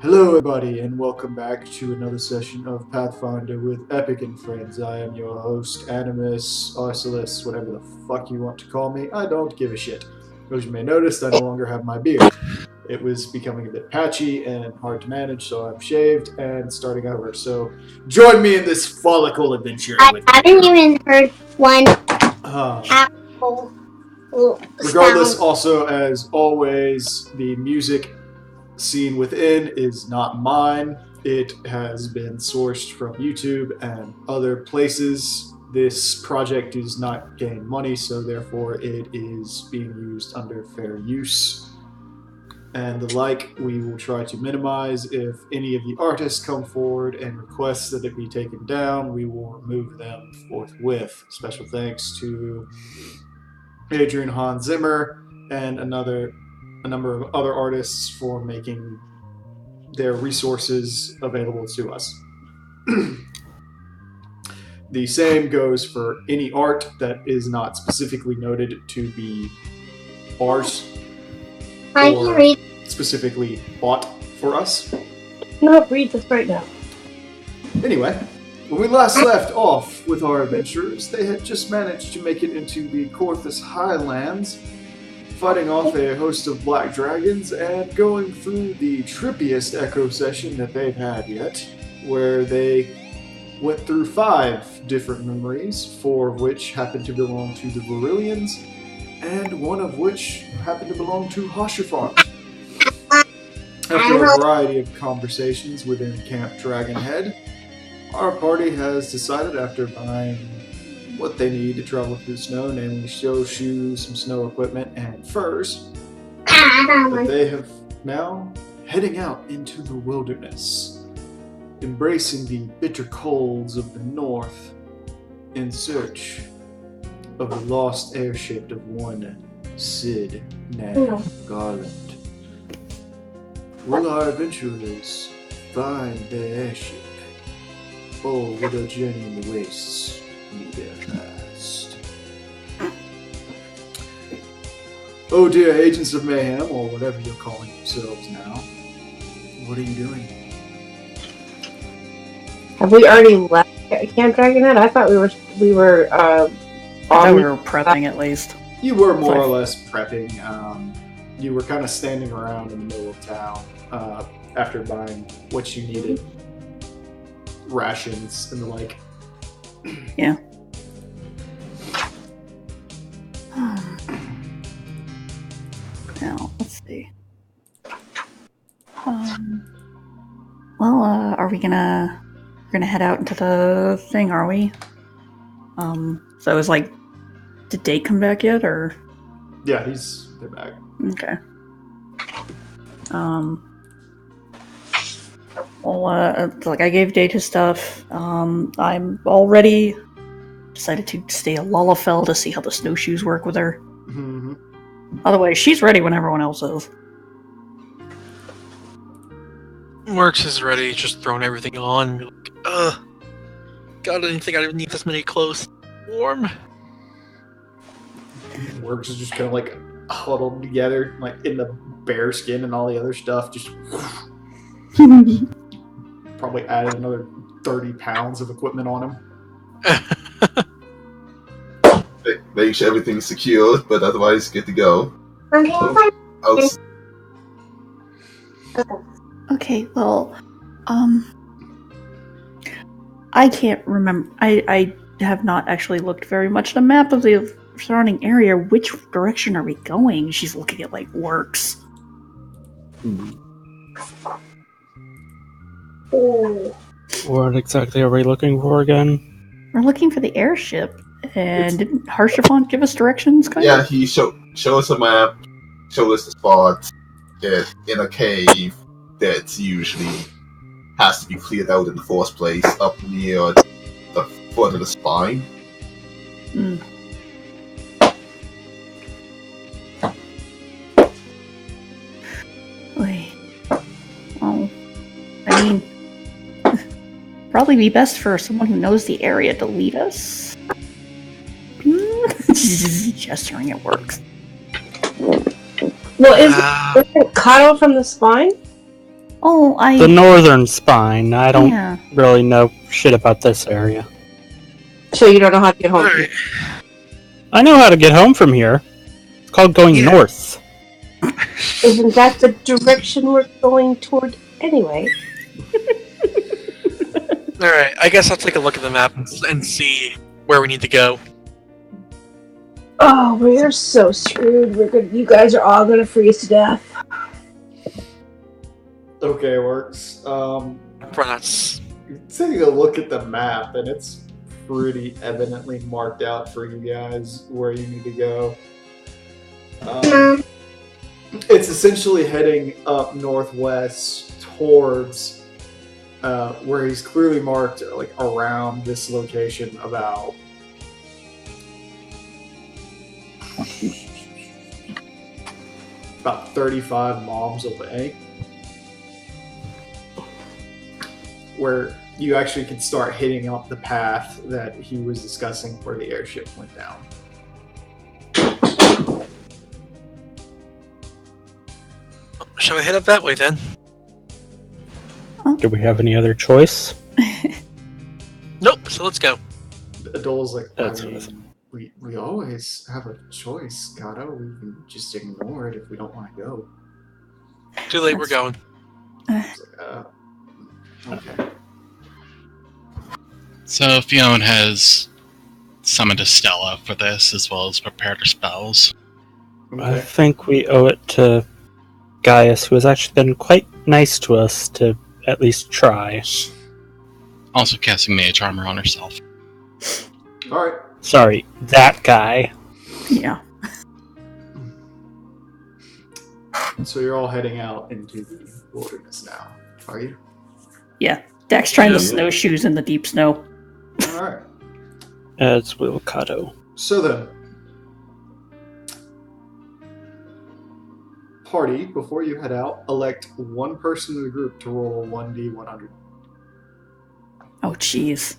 Hello, everybody, and welcome back to another session of Pathfinder with Epic and Friends. I am your host, Animus, Arcelus, whatever the fuck you want to call me. I don't give a shit. As you may notice, I no longer have my beard. It was becoming a bit patchy and hard to manage, so I'm shaved and starting over. So join me in this follicle adventure I with haven't even heard one apple Regardless, sound. also, as always, the music scene within is not mine. It has been sourced from YouTube and other places. This project does not gain money, so therefore it is being used under fair use and the like. We will try to minimize. If any of the artists come forward and request that it be taken down, we will remove them forthwith. Special thanks to Adrian Hans Zimmer and a number of other artists for making their resources available to us. The same goes for any art that is not specifically noted to be ours or specifically bought for us. No, read this right now. Anyway, when we last left off with our adventurers, they had just managed to make it into the Corthus Highlands, fighting off a host of black dragons and going through the trippiest echo session that they've had yet, where they went through 5 different memories, 4 of which happened to belong to the Varillians, and 1 of which happened to belong to Hoshafont. After a variety of conversations within Camp Dragonhead, our party has decided, after buying what they need to travel through the snow, namely snowshoes, some snow equipment, and furs, that they have now heading out into the wilderness, embracing the bitter colds of the north in search of the lost airship of one Sid Garland. Will our adventurers find their airship, or will their journey in the wastes be their last? Oh dear, agents of mayhem, or whatever you're calling yourselves now, what are you doing? Have we already left Camp Dragonhead? I thought we were. I thought we were prepping at least. You were more or less prepping. You were kind of standing around in the middle of town after buying what you needed, rations and the like. Yeah. Now, let's see. Are we gonna head out into the thing, are we? So it was like, did Date come back yet, or? Yeah, they're back. Okay. Like I gave Date his stuff. I'm already decided to stay at Lullafell to see how the snowshoes work with her. Mm-hmm. Otherwise, she's ready when everyone else is. Works is ready, just throwing everything on. Like, God, I didn't think I would need this many clothes. Warm. Works is just kind of like huddled together, like in the bear skin and all the other stuff. Just probably added another 30 pounds of equipment on him. Make sure everything's secured, but otherwise good to go. Okay, well, I can't remember. I have not actually looked very much at a map of the surrounding area. Which direction are we going? She's looking at, like, works. What exactly are we looking for again? We're looking for the airship. And didn't Harshafont give us directions? Yeah, he showed us a map, showed us the spot in a cave that usually has to be cleared out in the first place, up near the foot of the spine. Well, I mean, probably be best for someone who knows the area to lead us. Gesturing, it works. Well, is it cut off from the spine? Oh, The northern spine. I don't Yeah. really know shit about this area. So you don't know how to get home. Alright. I know how to get home from here. It's called going Yeah. north. Isn't that the direction we're going toward anyway? Alright, I guess I'll take a look at the map and see where we need to go. Oh, we are so screwed. You guys are all gonna freeze to death. Okay, works. Perhaps. Taking a look at the map, and it's pretty evidently marked out for you guys where you need to go. It's essentially heading up northwest towards where he's clearly marked, like around this location, about 35 miles away, where you actually can start hitting up the path that he was discussing where the airship went down. Shall we head up that way then? Do we have any other choice? Nope, so let's go. Adol's like, That's I mean, awesome. we always have a choice, Gato. We can just ignore it if we don't want to go. Too late, we're going. It's like, okay. So Fiona has summoned a Stella for this, as well as prepared her spells. I think we owe it to Gaius, who has actually been quite nice to us, to at least try. Also casting Mage Armor on herself. Alright. Sorry, that guy. Yeah. So you're all heading out into the wilderness now, are you? Yeah. Dak's trying Yeah. the snowshoes in the deep snow. Alright. As will Kato. So then, party, before you head out, elect one person in the group to roll a 1d100. Oh, jeez.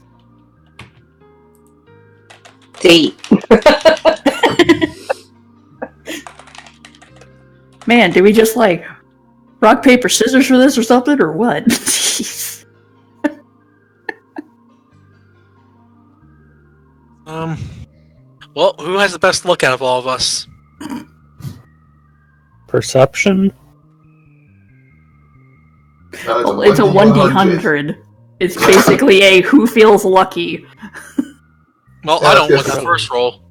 8. Man, did we just like rock, paper, scissors for this or something, or what? Jeez. Well, who has the best look out of all of us? Perception? Well, it's a 1d100. It's basically a who feels lucky. Well, Yeah, I don't I want guess the so. first roll.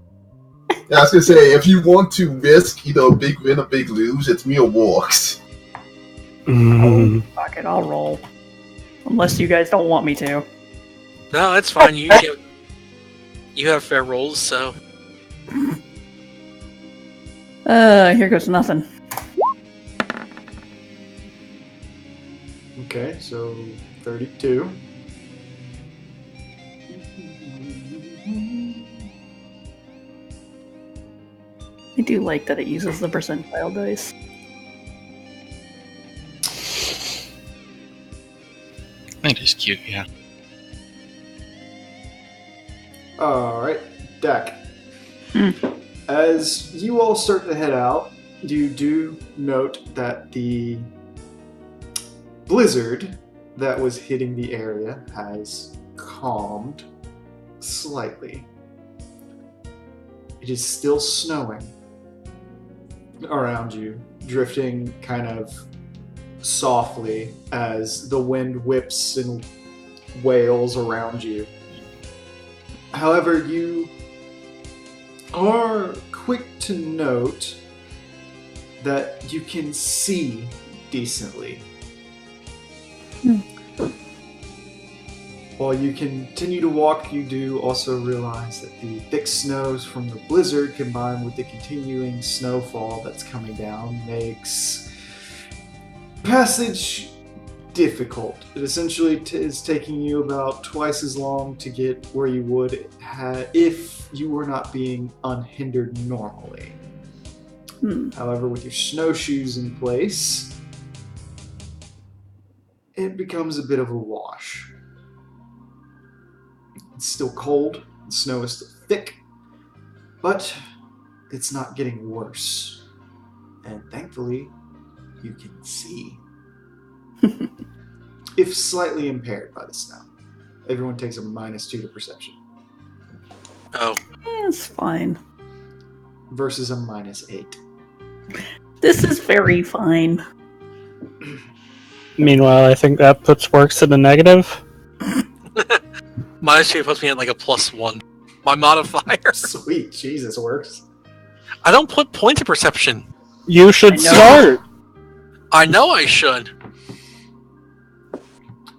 Yeah, I was gonna say, if you want to risk either a big win or big lose, it's me or Walks. Mm, Fuck it, I'll roll. Unless you guys don't want me to. No, that's fine. You have fair rolls, so Here goes nothing. Okay, so 32. I do like that it uses the percentile dice. That is cute, yeah. Alright, Dak. Hmm. As you all start to head out, you do note that the blizzard that was hitting the area has calmed slightly. It is still snowing around you, drifting kind of softly as the wind whips and wails around you. However, you are quick to note that you can see decently. While you continue to walk, you do also realize that the thick snows from the blizzard combined with the continuing snowfall that's coming down makes passage difficult. It essentially is taking you about twice as long to get where you would if you were not being unhindered normally. However, with your snowshoes in place, it becomes a bit of a wash. It's still cold, the snow is still thick, but it's not getting worse. And thankfully, you can see. if slightly impaired by the snow. Everyone takes a -2 to perception. Oh, It's fine. Versus a -8. This is very fine. Meanwhile, I think that puts Works in the negative. -2 puts me at like a +1. My modifier. Sweet, Jesus, works. I don't put points of perception. You should I know. start. I know I should.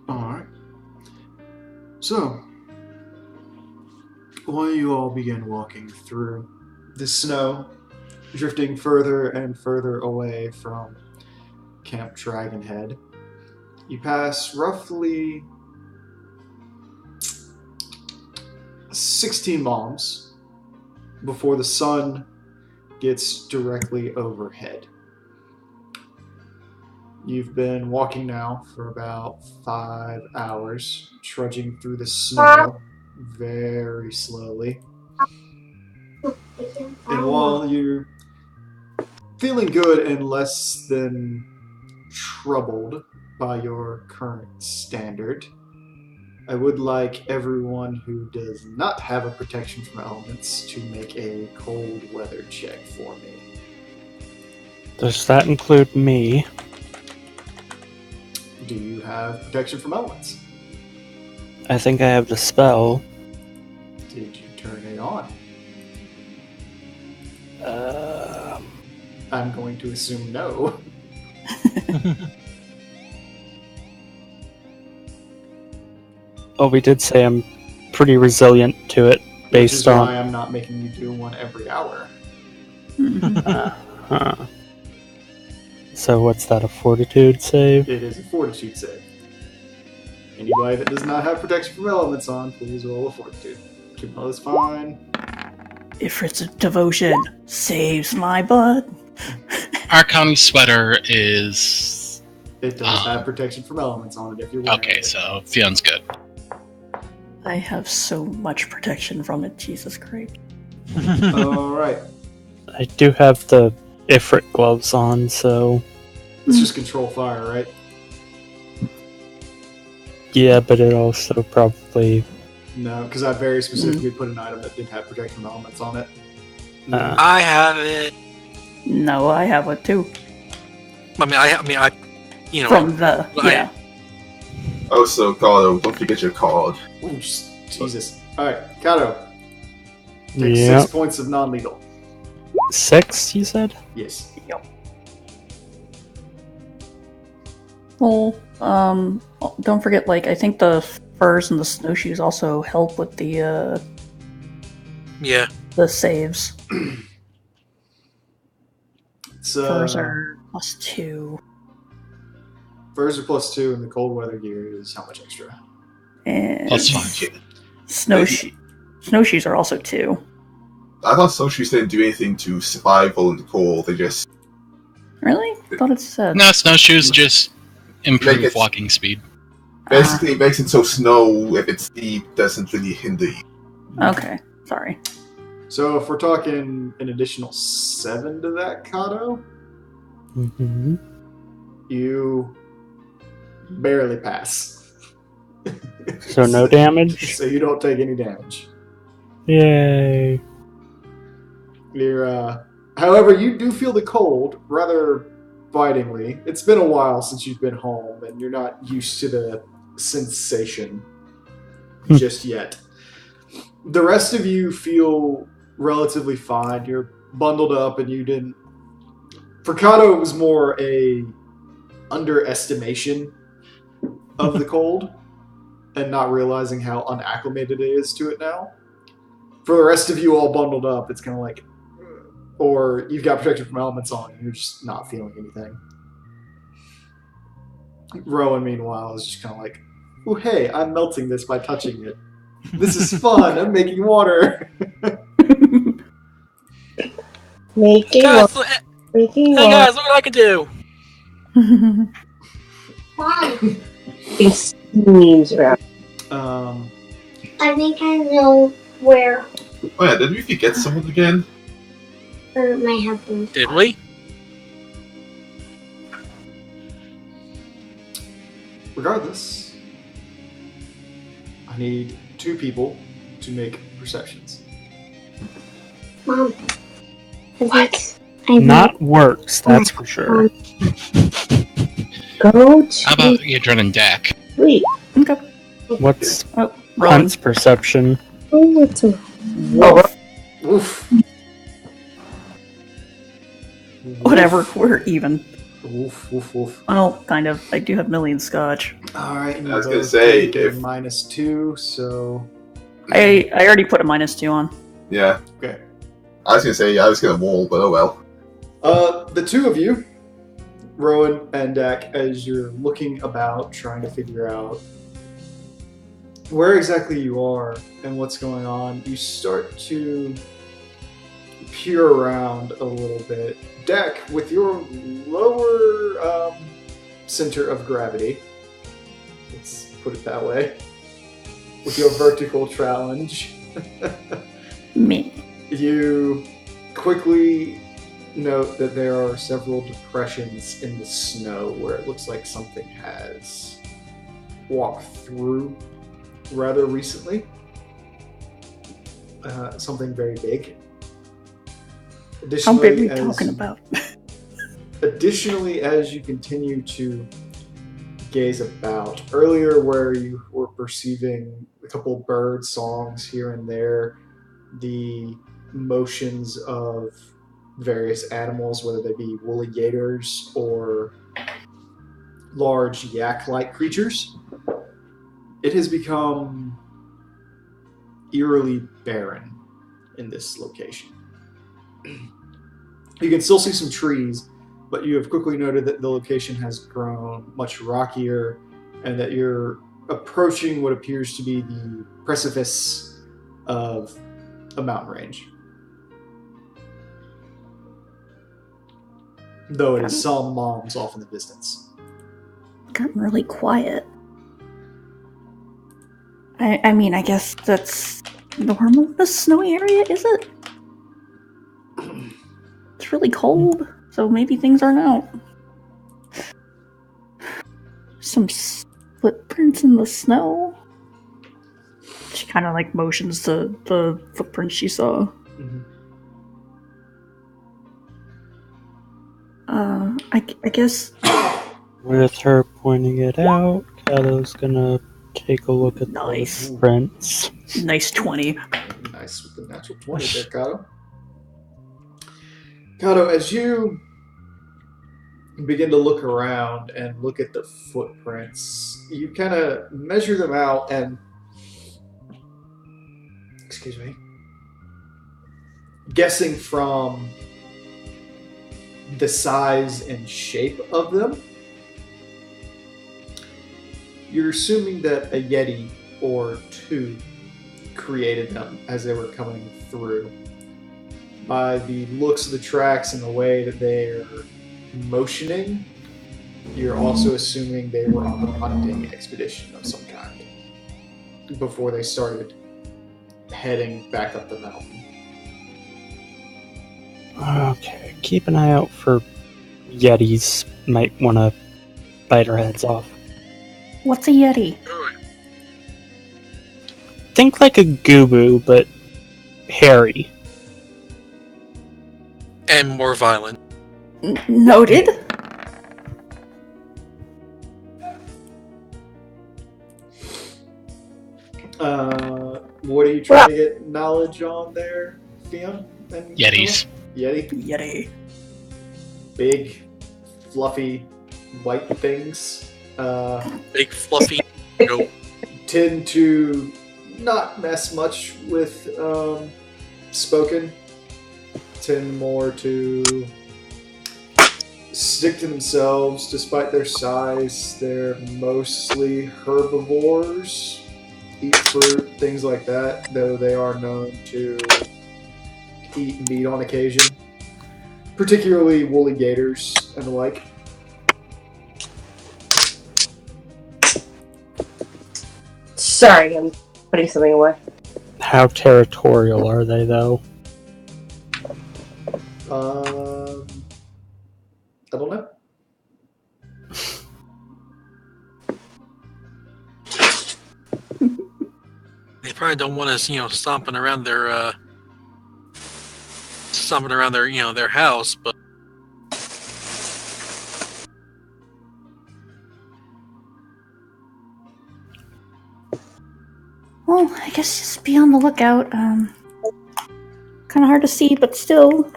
Alright. So, while you all begin walking through the snow, drifting further and further away from Camp Dragonhead, you pass roughly 16 miles before the sun gets directly overhead. You've been walking now for about 5 hours, trudging through the snow very slowly. And while you're feeling good and less than troubled by your current standard, I would like everyone who does not have a protection from elements to make a cold weather check for me. Does that include me? Do you have protection from elements? I think I have the spell. Did you turn it on? I'm going to assume no. Oh, we did say I'm pretty resilient to it, Which based is on. why I'm not making you do one every hour. Huh. So what's that? A Fortitude save? It is a fortitude save. Anybody that does not have protection from elements on, please roll a fortitude. Kimbo is fine. Ifrit's devotion saves my butt. Our county sweater is... It does have protection from elements on it if you're wearing Okay, it. so feeling's good. I have so much protection from it, Jesus Christ. Alright. I do have the Ifrit gloves on, so It's just control fire, right? yeah, but it also probably. No, because I very specifically put an item that didn't have protection from elements on it. I have it. No, I have it too. I you know. From the yeah. Also, Carlo, don't forget your card. Ooh, Jesus. Alright, Kato. Take Yeah. 6 points of non-lethal. 6, you said? Yes. Well, don't forget, like, I think the furs and the snowshoes also help with the Yeah. saves. It's, Furs are +2. Furs are +2, and the cold weather gear is how much extra? And +5. snowshoes are also 2. I thought snowshoes didn't do anything to survival in the cold. They just Really? I thought it said. No, snowshoes just improve Make it- walking speed. basically makes it so snow, if it's deep, doesn't really hinder you. Okay, sorry. So if we're talking an additional 7 to that, Kato, Mm-hmm. you barely pass. So no damage? So you don't take any damage. Yay. However, you do feel the cold rather bitingly. It's been a while since you've been home, and you're not used to the sensation just yet. The rest of you feel relatively fine. You're bundled up, and you didn't. For Kato, it was more a underestimation of the cold, and not realizing how unacclimated it is to it now. For the rest of you all bundled up, it's kind of like, or you've got protection from elements on, and you're just not feeling anything. Rowan, meanwhile, is just kind of like, oh, hey, I'm melting this by touching it. This is fun. I'm making water. Making Guys, water. hey guys, look what I can do. Memes around. I think I know where Oh yeah, did we forget someone again? my husband. Did we? regardless, I need 2 people to make perceptions. Mom. What? Not works, that's for sure. Go to How about Yadrin and Dak? sleep. Okay. What's Rowan. Hunt's perception? Go to Wolf. Oof. Whatever, we're even. Woof, woof, woof. Well, kind of. I do have million scotch. Alright, I was gonna say, if- -2, so... I already put a -2 on. Yeah. Okay. I was gonna say, I was gonna wall, but oh well. The 2 of you, Rowan and Dak, as you're looking about, trying to figure out where exactly you are and what's going on, you start to peer around a little bit. Dak, with your lower center of gravity, let's put it that way, with your vertical challenge, Me. you quickly note that there are several depressions in the snow where it looks like something has walked through rather recently. Something very big. How big are we Additionally, talking about? Additionally, as you continue to gaze about, earlier where you were perceiving a couple bird songs here and there, the motions of various animals, whether they be woolly gators or large yak-like creatures, it has become eerily barren in this location. You can still see some trees, but you have quickly noted that the location has grown much rockier and that you're approaching what appears to be the precipice of a mountain range. Though it is some moms off in the distance. Gotten really quiet. I mean, I guess that's normal in the snowy area, is it? It's really cold, so maybe things aren't out. Some footprints in the snow. She kind of like motions to the footprints she saw. Mm-hmm. I guess. With her pointing it out, Kato's gonna take a look at Nice. those prints. Nice 20. Nice with the natural 20 there, Kato. Kato, as you begin to look around and look at the footprints, you kind of measure them out and... Excuse me. Guessing from the size and shape of them, you're assuming that a Yeti or 2 created them as they were coming through. By the looks of the tracks and the way that they're motioning, you're also assuming they were on a hunting expedition of some kind before they started heading back up the mountain. Okay, keep an eye out for Yetis. Might want to bite our heads off. What's a Yeti? Think like a Gubu, but hairy. And more violent. Noted. What are you trying to get knowledge on there, Fiona? Yetis. Yeti? Yeti. Big, fluffy, white things. Big fluffy. Go. Tend to not mess much with spoken. Tend more to stick to themselves despite their size. They're mostly herbivores, eat fruit, things like that, though they are known to eat meat on occasion, particularly woolly gators and the like. Sorry, I'm putting something away. How territorial are they, though? I don't know. probably don't want us, stomping around their, their house, but Well, I guess just be on the lookout. Kind of hard to see, but still,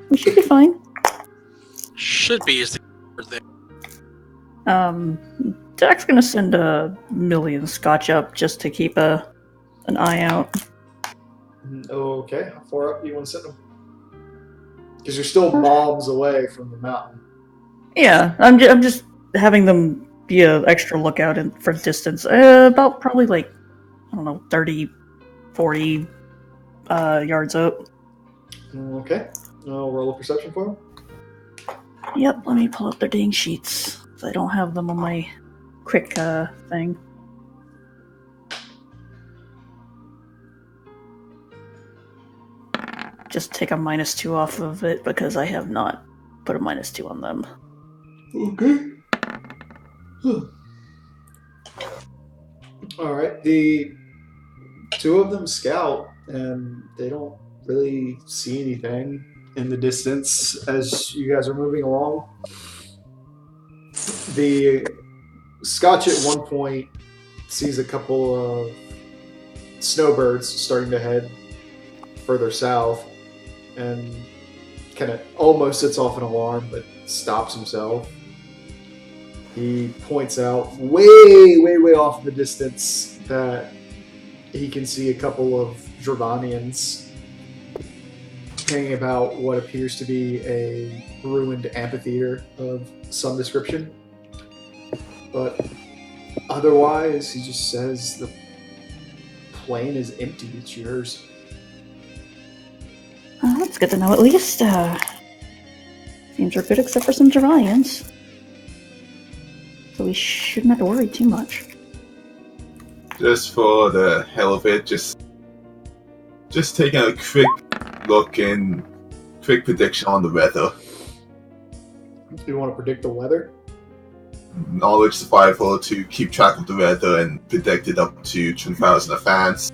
we should be fine. should be is the word there. Jack's gonna send a million scotch up just to keep an eye out. Okay, how far up do you want to send them? Because you're still miles away from the mountain. Yeah, I'm just having them be an extra lookout for distance. About probably like, I don't know, 30, 40 yards up. Okay, I'll roll a perception for him. Yep, let me pull up their dang sheets. I don't have them on my quick thing. Just take a -2 off of it because I have not put a -2 on them. Okay. Alright, the two of them scout, and they don't really see anything in the distance as you guys are moving along. The Scotch at one point sees a couple of snowbirds starting to head further south and kind of almost sets off an alarm but stops himself. He points out way off in the distance that he can see a couple of Dravanians hanging about what appears to be a ruined amphitheater of some description. But otherwise, he just says the plain is empty. It's yours. That's good to know at least. Seems we're good except for some Dravanians. So we shouldn't have to worry too much. Just for the hell of it, just taking a quick look and quick prediction on the weather. Do you want to predict the weather? Knowledge survival to keep track of the weather and predict it up to 10,000 advance.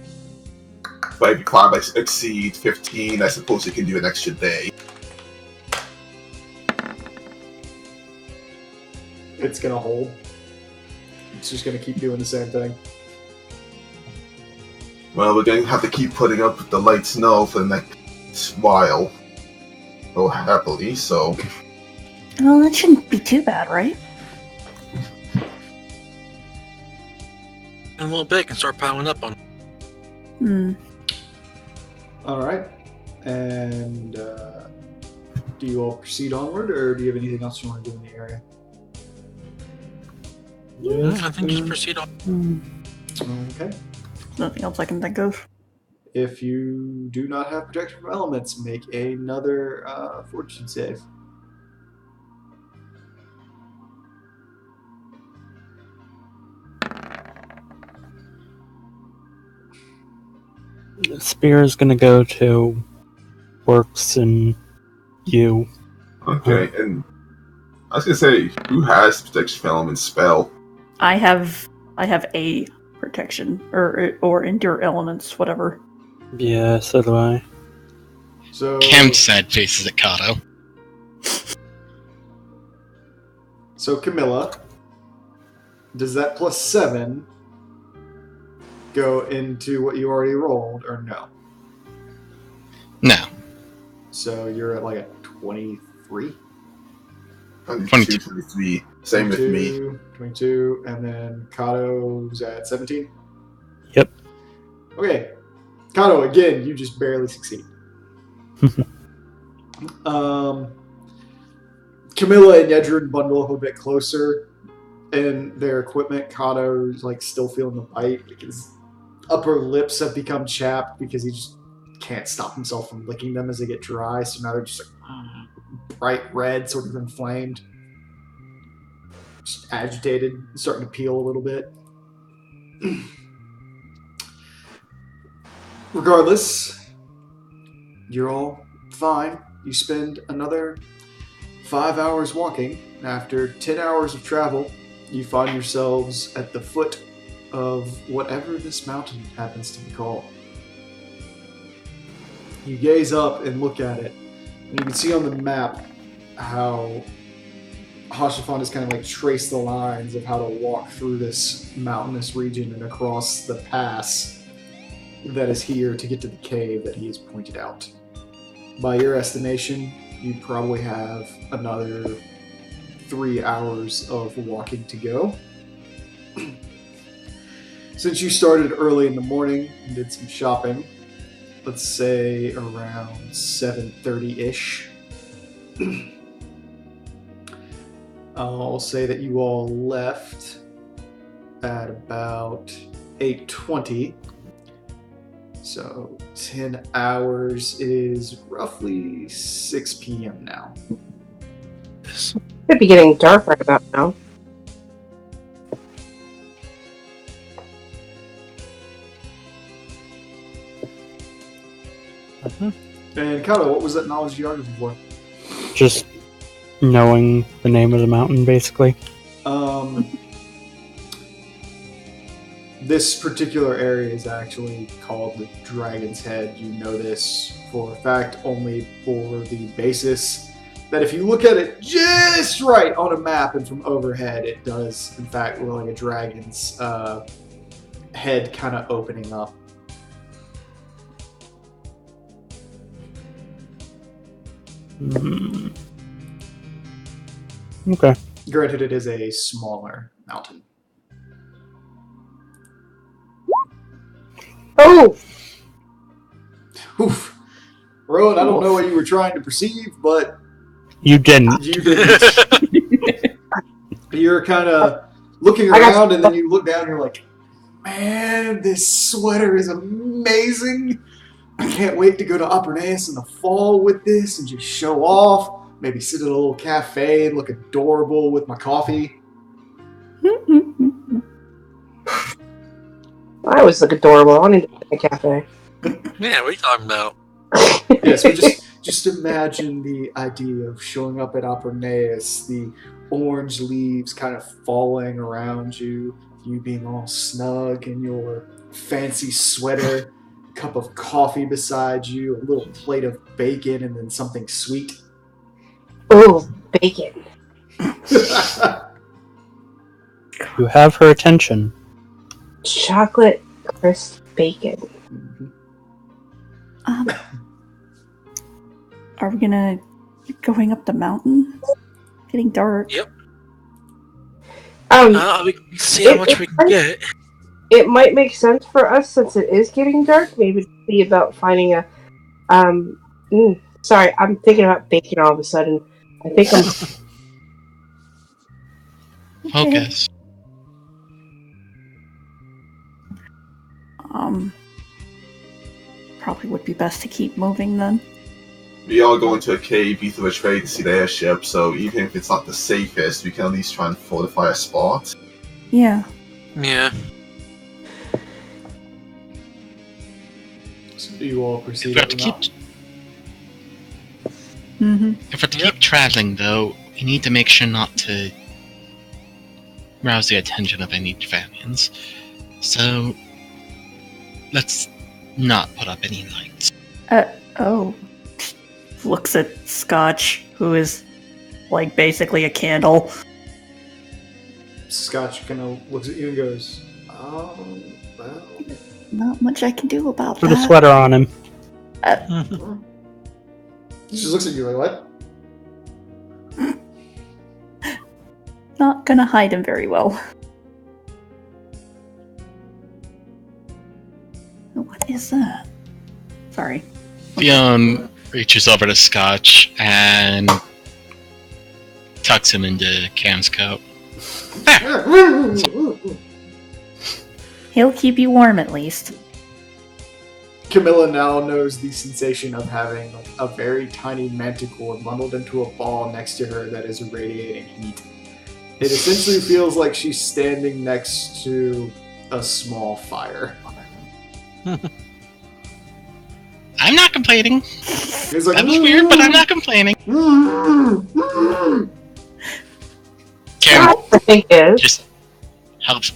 If every climate exceed 15, I suppose you can do an extra day. It's going to hold. It's just going to keep doing the same thing. Well, we're going to have to keep putting up with the light snow for the next while. Oh, happily, so... Well, that shouldn't be too bad, right? In a little bit, can start piling up on. Alright. And do you all proceed onward, or do you have anything else you want to do in the area? I think just proceed on. Okay. Nothing else I can think of. If you do not have protection from elements, make another fortune save. Spear is gonna go to Works and you. Okay, and I was gonna say, who has protection from elements spell? I have a protection or endure elements, whatever. Yeah, so do I. So Cam said faces at Kato. So Camilla, does that +7 go into what you already rolled, or no? No. So you're at like a 23? 22, 23. Same with me. 22, and then Kato's at 17? Yep. Okay. Kato, again, you just barely succeed. Camilla and Yedrin bundle up a bit closer, and their equipment, Kato's like still feeling the bite. His upper lips have become chapped because he just can't stop himself from licking them as they get dry, so now they're just like bright red, sort of inflamed. Just agitated, starting to peel a little bit. Regardless, you're all fine. You spend another 5 hours walking. After 10 hours of travel, you find yourselves at the foot of whatever this mountain happens to be called. You gaze up and look at it, and you can see on the map how Hashafan has kind of like traced the lines of how to walk through this mountainous region and across the pass that is here to get to the cave that he has pointed out. By your estimation, you probably have another 3 hours of walking to go. Since you started early in the morning and did some shopping, let's say around 7:30-ish, I'll say that you all left at about 8:20. So 10 hours is roughly 6 p.m. now. Could be getting dark right about now. And Kato, what was that knowledge geography for? Just knowing the name of the mountain, basically. This particular area is actually called the Dragon's Head. You know this for a fact only for the basis that if you look at it just right on a map and from overhead, it does in fact look like a dragon's head kind of opening up. Okay. Granted, it is a smaller mountain. Oh! Oof. Rowan, I don't know what you were trying to perceive, but You didn't. you didn't. You're kind of looking around, and then you look down and you're like, man, this sweater is amazing. I can't wait to go to Aperneus in the fall with this and just show off. Maybe sit at a little cafe and look adorable with my coffee. I always look adorable. I need to be in a cafe. Yeah, what are you talking about? Yes, but just imagine the idea of showing up at Aperneus, the orange leaves kind of falling around you, you being all snug in your fancy sweater, cup of coffee beside you, a little plate of bacon, and then something sweet. Ooh, bacon. You have her attention. Chocolate crisp bacon. Are we gonna keep going up the mountain? Getting dark. Yep. We can see how much we can get. It might make sense for us since it is getting dark. Maybe to see about finding a. Sorry, I'm thinking about bacon all of a sudden. I think I'm. Focus. Probably would be best to keep moving then. We are going to a cave either which way to see the airship, so even if it's not the safest, we can at least try and fortify a spot. Yeah. Yeah. So do you all proceed If we up have to the keep, mountain? Mm-hmm. if we have to keep traveling, though, we need to make sure not to rouse the attention of any companions. So, let's not put up any lights. Oh. Looks at Scotch, who is, like, basically a candle. Scotch kind of looks at you and goes, well... Not much I can do about Put a that. sweater on him. He just looks at you like, what? Not gonna hide him very well. What is that? Sorry. Theon reaches over to Scotch and tucks him into Cam's coat. He'll keep you warm at least. Camilla now knows the sensation of having like, a very tiny manticore bundled into a ball next to her that is radiating heat. It essentially feels like she's standing next to a small fire. I'm not complaining. He's like, That was weird, but I'm not complaining. Cam I think is. just helps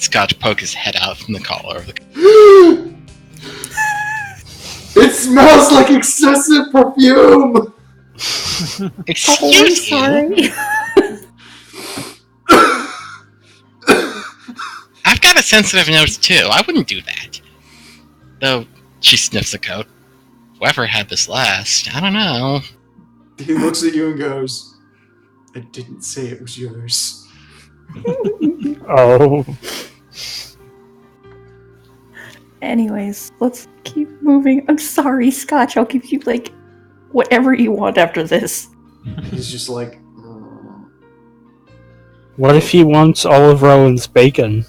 Scotch poke his head out from the collar. It smells like excessive perfume! Excuse you? Sorry. I've got a sensitive nose too. I wouldn't do that. Though, she sniffs the coat. Whoever had this last, I don't know. He looks at you and goes, I didn't say it was yours. Oh. Anyways, let's keep moving. I'm sorry, Scotch. I'll give you, like, whatever you want after this. He's just like, What if he wants all of Rowan's bacon?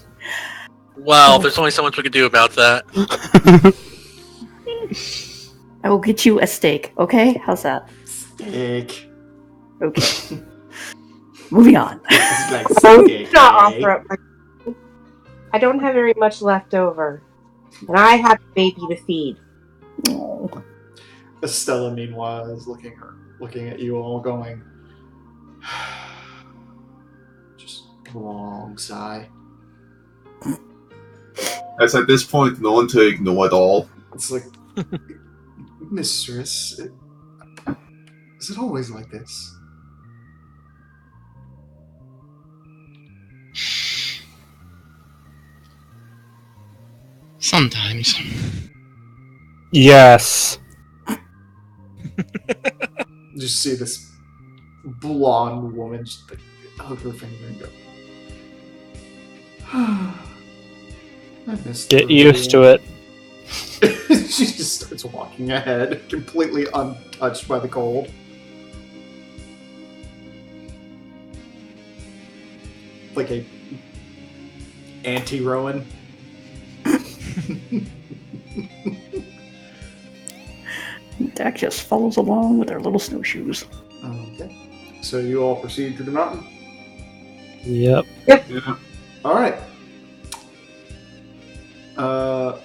Wow, there's only so much we could do about that. I will get you a steak, okay? How's that? steak. Okay. Moving on. It's like I'm steak, not eh? offer up my... I don't have very much left over. And I have a baby to feed. Oh. Estella, meanwhile, is looking at you all going, just a long sigh. As at this point, known to ignore it all. It's like, mistress, is it always like this? Sometimes. Yes. Just see this blonde woman just like hug her finger and go, I miss Get used to it. She just starts walking ahead, completely untouched by the cold. Like a anti-Rowan. Dak just follows along with their little snowshoes. Okay. So you all proceed to the mountain? Yep. Yeah. Alright.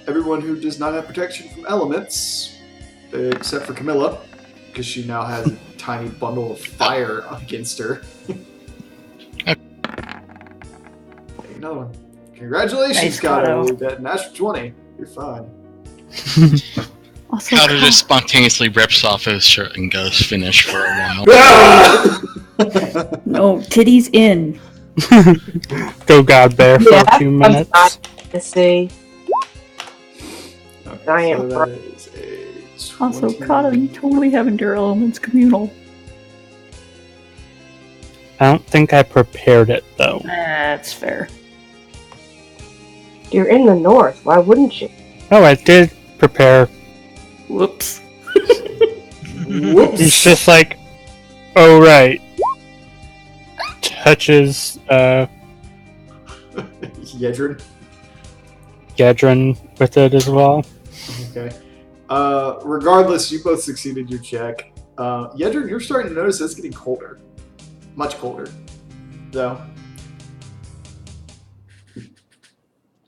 Everyone who does not have protection from elements, except for Camilla, because she now has a tiny bundle of fire against her. Take another one. Congratulations, Nice, Kato. Kato. That natural 20. You're fine. Also, Powder just spontaneously rips off his shirt and goes finish for a while. no, titties in. Go God Bear for a few I'm minutes. not to see. Okay, I am so that is a 20. Also, Kato, you totally have Endure Elements communal. I don't think I prepared it, though. That's fair. You're in the north. Why wouldn't you? Oh, I did prepare. Whoops. Whoops. He's just like, oh, right. Touches Yedrin. Gedrin with it as well. Okay. Regardless, you both succeeded your check. Yedrin, you're starting to notice it's getting colder. Much colder. Though.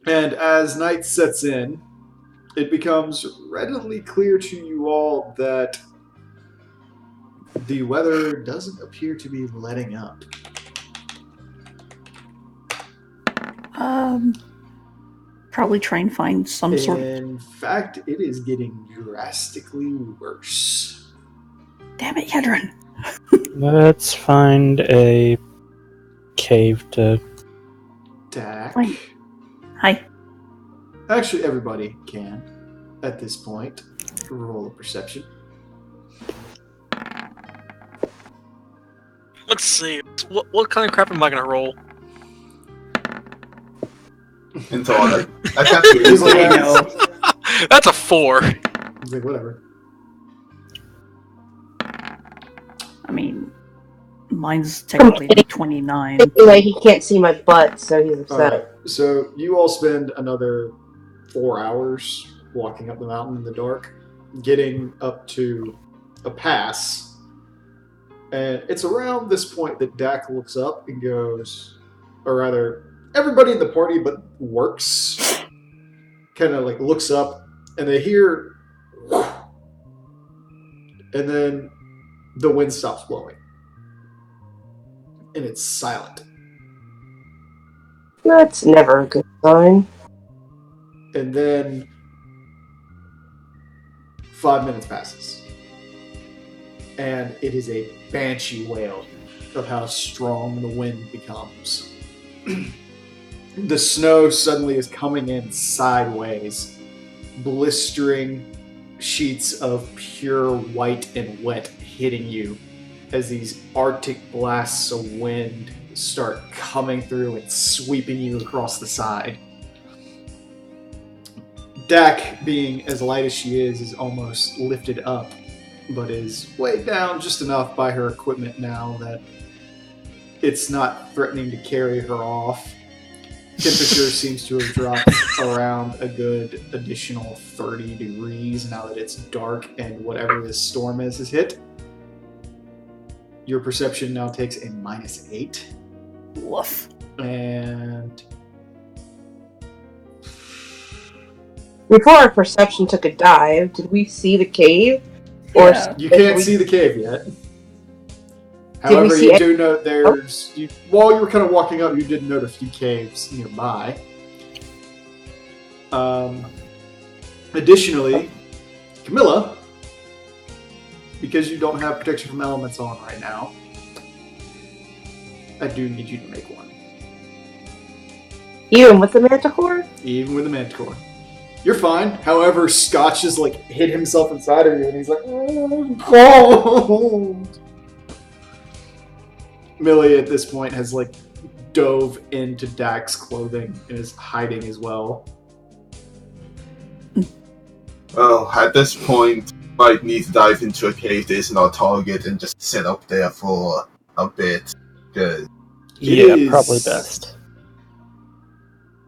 And as night sets in, it becomes readily clear to you all that the weather doesn't appear to be letting up. Probably try and find some sort of... In fact, it is getting drastically worse. Damn it, Yedrin. Let's find a cave to... Dak. Fine. Hi. Actually, everybody can, at this point, roll a perception. Let's see. What kind of crap am I gonna roll? Into all that. I can't do He's it. like, I know. That's a 4. He's like, whatever. I mean, mine's technically 29. Anyway, he can't see my butt, so he's upset. Alright, so you all spend another 4 hours walking up the mountain in the dark, getting up to a pass. And it's around this point that Dak looks up and goes, or rather, everybody in the party but Works kind of like looks up and they hear, and then the wind stops blowing. And it's silent. That's never a good sign. And then 5 minutes passes. And it is a banshee wail of how strong the wind becomes. The snow suddenly is coming in sideways, blistering sheets of pure white and wet hitting you as these arctic blasts of wind start coming through and sweeping you across the side. Dak, being as light as she is almost lifted up, but is weighed down just enough by her equipment now that it's not threatening to carry her off. Temperature seems to have dropped around a good additional 30 degrees now that it's dark and whatever this storm is has hit. Your perception now takes a -8. Woof. And Before our perception took a dive, did we see the cave? Or Yeah. you can't see the cave yet. Did we However, see you any- do know there's... while you were kind of walking up, you did note a few caves nearby. Additionally, Camilla, because you don't have protection from elements on right now, I do need you to make one. Even with the manticore? Even with the manticore. You're fine. However, Scotch has like hit himself inside of you and he's like, oh, I'm cold. Millie at this point has like dove into Dak's clothing and is hiding as well. Well, at this point, might need to dive into a cave that isn't our target and just sit up there for a bit. Good. Yeah, is- probably best.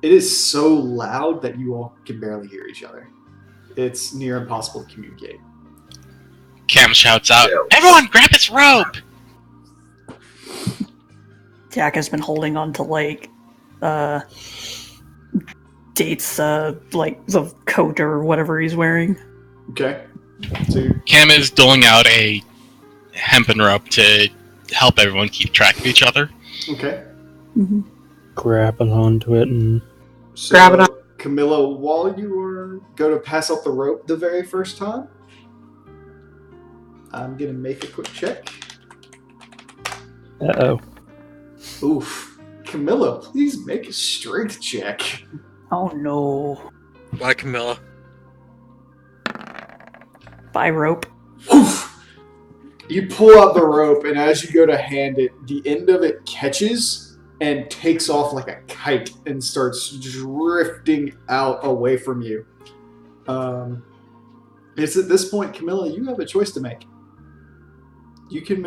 It is so loud that you all can barely hear each other. It's near impossible to communicate. Cam shouts out, Yeah. "Everyone, grab his rope!" Jack has been holding on to Date's like the coat or whatever he's wearing. Okay. So you Cam is doling out a hempen rope to help everyone keep track of each other. okay. Mm-hmm. Grabbing onto it and So, Grab it up. Camilla, while you are go to pass out the rope the very first time, I'm gonna make a quick check. uh-oh. Oof. Camilla, please make a strength check. Oh no. Why, Camilla? By rope. Oof. You pull out the rope, and as you go to hand it, the end of it catches and takes off like a kite and starts drifting out away from you. It's at this point, Camilla, you have a choice to make. You can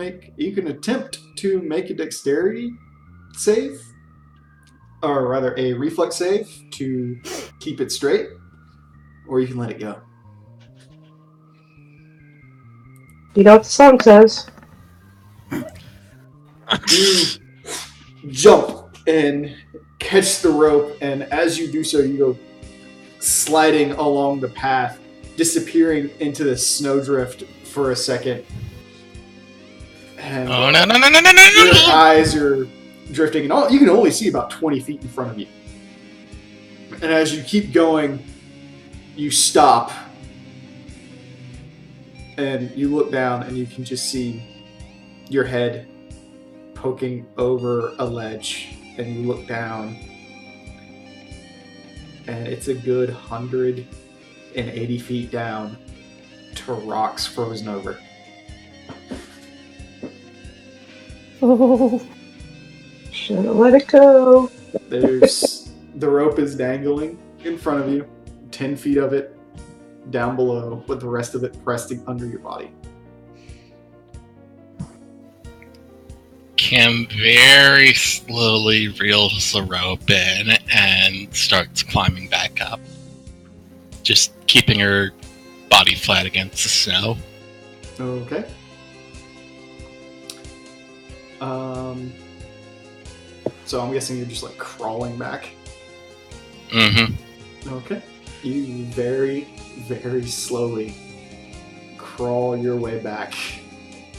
attempt to make a dexterity save, or rather a reflex save to keep it straight, or you can let it go. You know what the song says? You jump and catch the rope, and as you do so, you go sliding along the path, disappearing into the snowdrift for a second. And Oh no! your eyes are drifting, and you can only see about 20 feet in front of you. And as you keep going, you stop, and you look down, and you can just see your head poking over a ledge, and you look down, and it's a good 180 feet down to rocks frozen over. Oh. Should have let it go. There's the rope is dangling in front of you, 10 feet of it down below, with the rest of it pressed under your body. Cam very slowly reels the rope in and starts climbing back up, just keeping her body flat against the snow. Okay. So I'm guessing you're just like crawling back. Mm-hmm. Okay. You very, very slowly crawl your way back,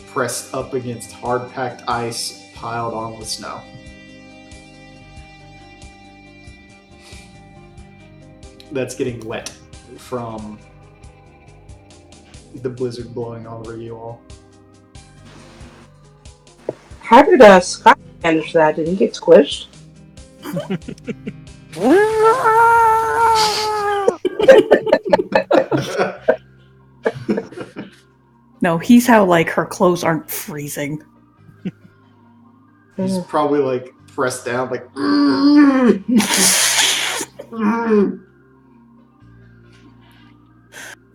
pressed up against hard-packed ice piled on with snow. that's getting wet from the blizzard blowing over you all. How did Scott manage that? Did he get squished? No, he's how, like, her clothes aren't freezing. He's probably like pressed down, like.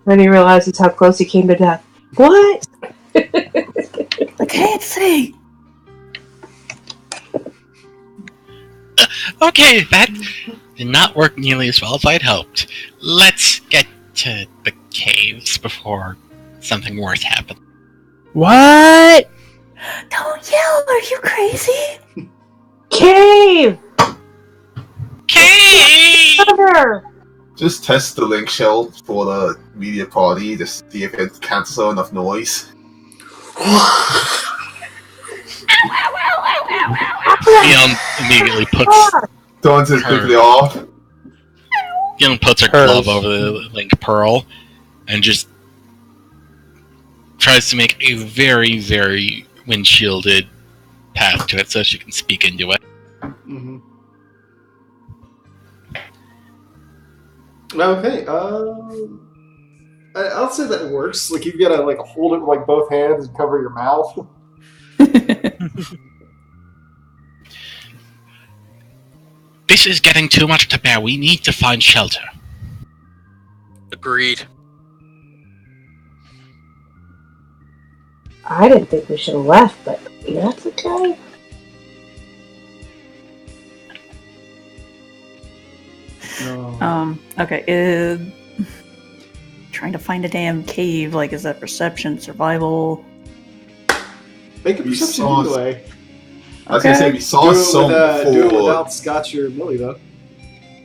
Then he realizes how close he came to death. What? I can't see. Okay, that did not work nearly as well as I'd hoped. Let's get to the caves before something worse happens. What? Don't yell, are you crazy? Cave! Cave! Cover! Just test the link shell for the media party to see if it cancels enough noise. Leon immediately puts Turns it quickly off. her glove over the link pearl and just tries to make a very, very windshielded path to it so she can speak into it. Mm-hmm. Okay, I'll say that works. Like, you've got to, like, hold it with, like, both hands and cover your mouth. This is getting too much to bear. We need to find shelter. Agreed. I didn't think we should have left, but that's okay. Okay, trying to find a damn cave, like, is that perception, survival? Make a perception anyway. I was gonna say, we saw some Do it before. without Scotch or Millie, though.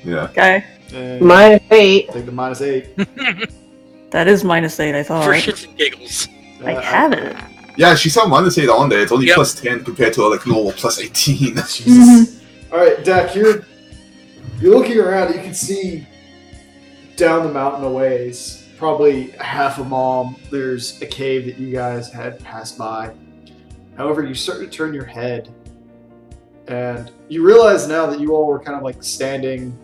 Yeah. Okay, And -8. take the -8. that is -8, I thought. For shits and giggles. I have it. Yeah, she saw -8 on there. It's only Yep. plus 10 compared to like normal plus 18. Jesus. Alright, Dak, you're looking around, you can see down the mountain a ways, probably half a mile, there's a cave that you guys had passed by. However, you start to turn your head, and you realize now that you all were kind of like standing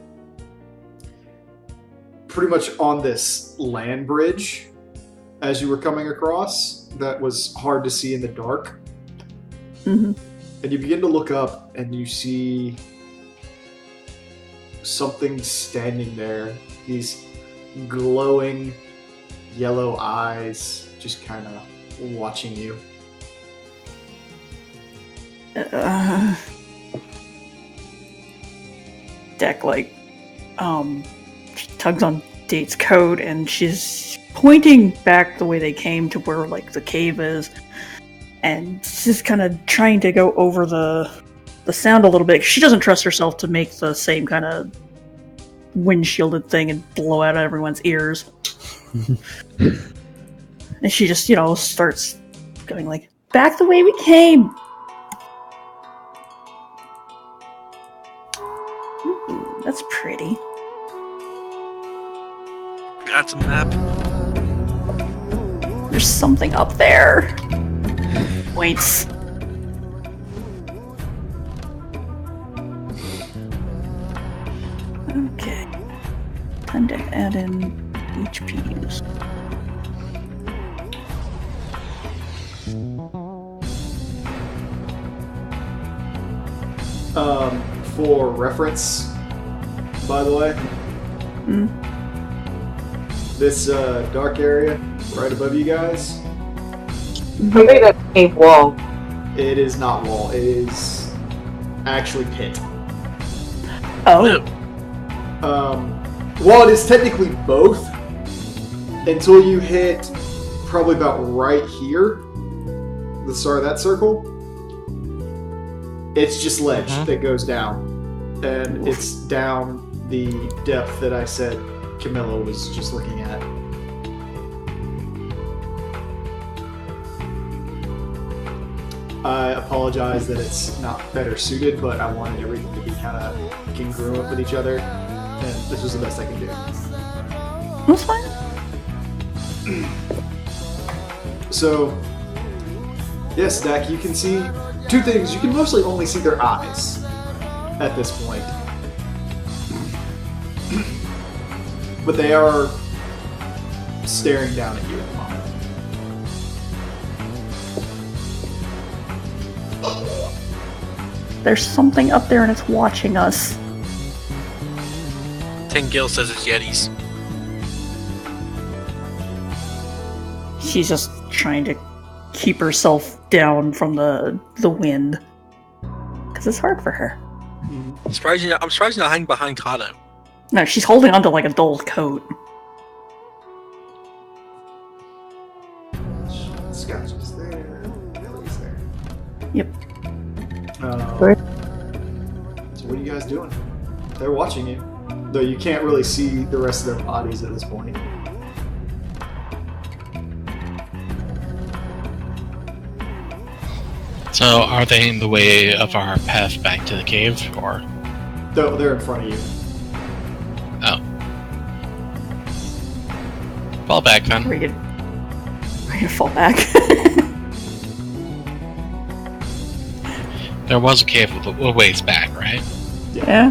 pretty much on this land bridge as you were coming across that was hard to see in the dark. Mm-hmm. And you begin to look up and you see something standing there. These glowing yellow eyes just kind of watching you. Deck, like, she tugs on Date's coat and she's pointing back the way they came to where, like, the cave is. And she's kind of trying to go over the sound a little bit. She doesn't trust herself to make the same kind of windshielded thing and blow out everyone's ears. And she just, starts going like, back the way we came! Ooh, that's pretty. That's a map. There's something up there. Points. Okay. Time to add in HPs. For reference, by the way, this dark area right above you guys, I think that's cave wall. it is not wall, it is actually pit. Oh. While it is technically both, until you hit probably about right here, the start of that circle, it's just ledge that goes down. And it's down the depth that I said Camilla was just looking at. I apologize that it's not better suited, but I wanted everything to be kind of congruent with each other. and this was the best I can do. That's fine. So, yes, Dak, you can see two things. You can mostly only see their eyes at this point. But they are staring down at you at the moment. There's something up there and it's watching us. Tengil says it's Yetis. She's just trying to keep herself down from the wind. Because it's hard for her. I'm surprised you're not hiding behind Kato. No, she's holding onto like a dull coat. Scotch is there. Ellie's there. Yep. So what are you guys doing? They're watching you. Though you can't really see the rest of their bodies at this point. So, are they in the way of our path back to the cave, or? They're in front of you. Oh. Fall back then. We're gonna fall back. There was a cave a ways back, right? Yeah.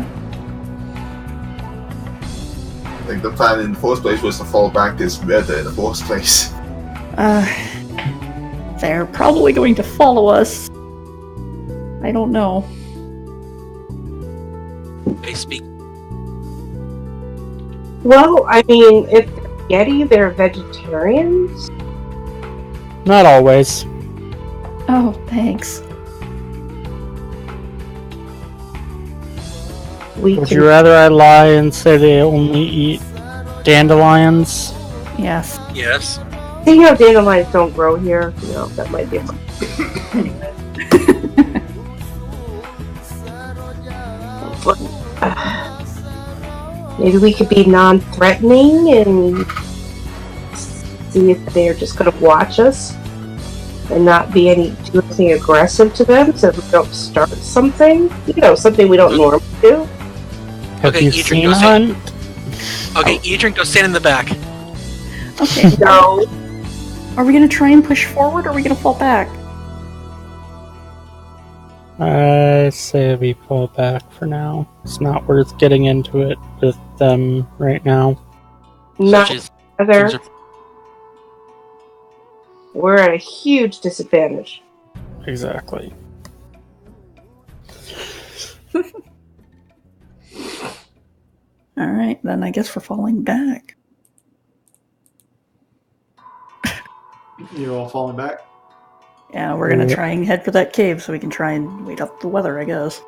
Like the plan in the first place was to fall back this weather in the first place. They're probably going to follow us. I don't know. Hey, speak. Well, I mean, if they're Yeti, they're vegetarians. Not always. Oh, thanks. Would you rather I lie and say they only eat dandelions? Yes. Yes. See how dandelions don't grow here? You know, that might be a anyway. Maybe we could be non-threatening and see if they're just going to watch us and not be do anything aggressive to them so we don't start something. You know, something we don't normally do. Have Okay, you eat seen your a drink. hunt? Okay, Adrian, go stand in the back. Okay. No. Are we gonna try and push forward or are we gonna fall back? I say we pull back for now. It's not worth getting into it with them right now. Not Such as- other. things are- We're at a huge disadvantage. Exactly. Alright, then I guess we're falling back. You're all falling back. Yeah, we're gonna Yeah. try and head for that cave so we can try and wait up the weather, I guess.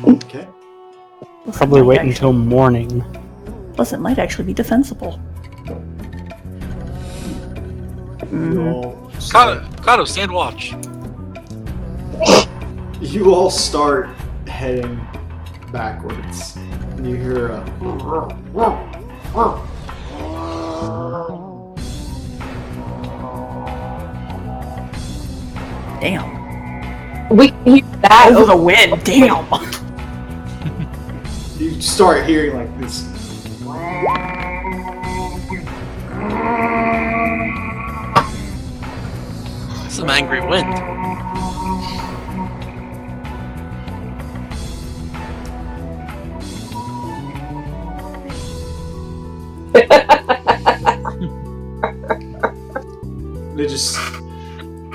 Okay. Plus, Probably it might wait actu- until morning. Plus, it might actually be defensible. You all start, Kato, stand watch. you all start heading backwards. And you hear a Damn. We can hear that Over the wind, damn! you start hearing like this. Some angry wind.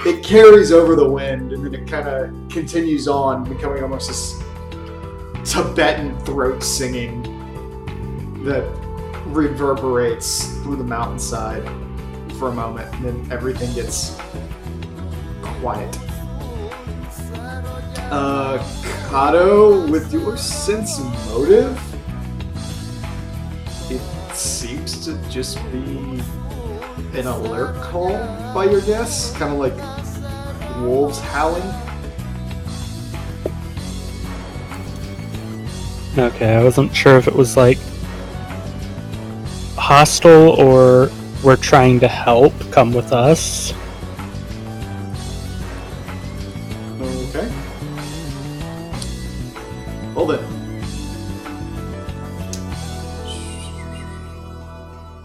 It carries over the wind and then it kind of continues on, becoming almost this Tibetan throat singing that reverberates through the mountainside for a moment, and then everything gets quiet. Kato, with your sense motive, it seems to just be an alert call by your guess, kind of like wolves howling. Okay, I wasn't sure if it was like hostile or we're trying to help. Come with us. Okay. Well then,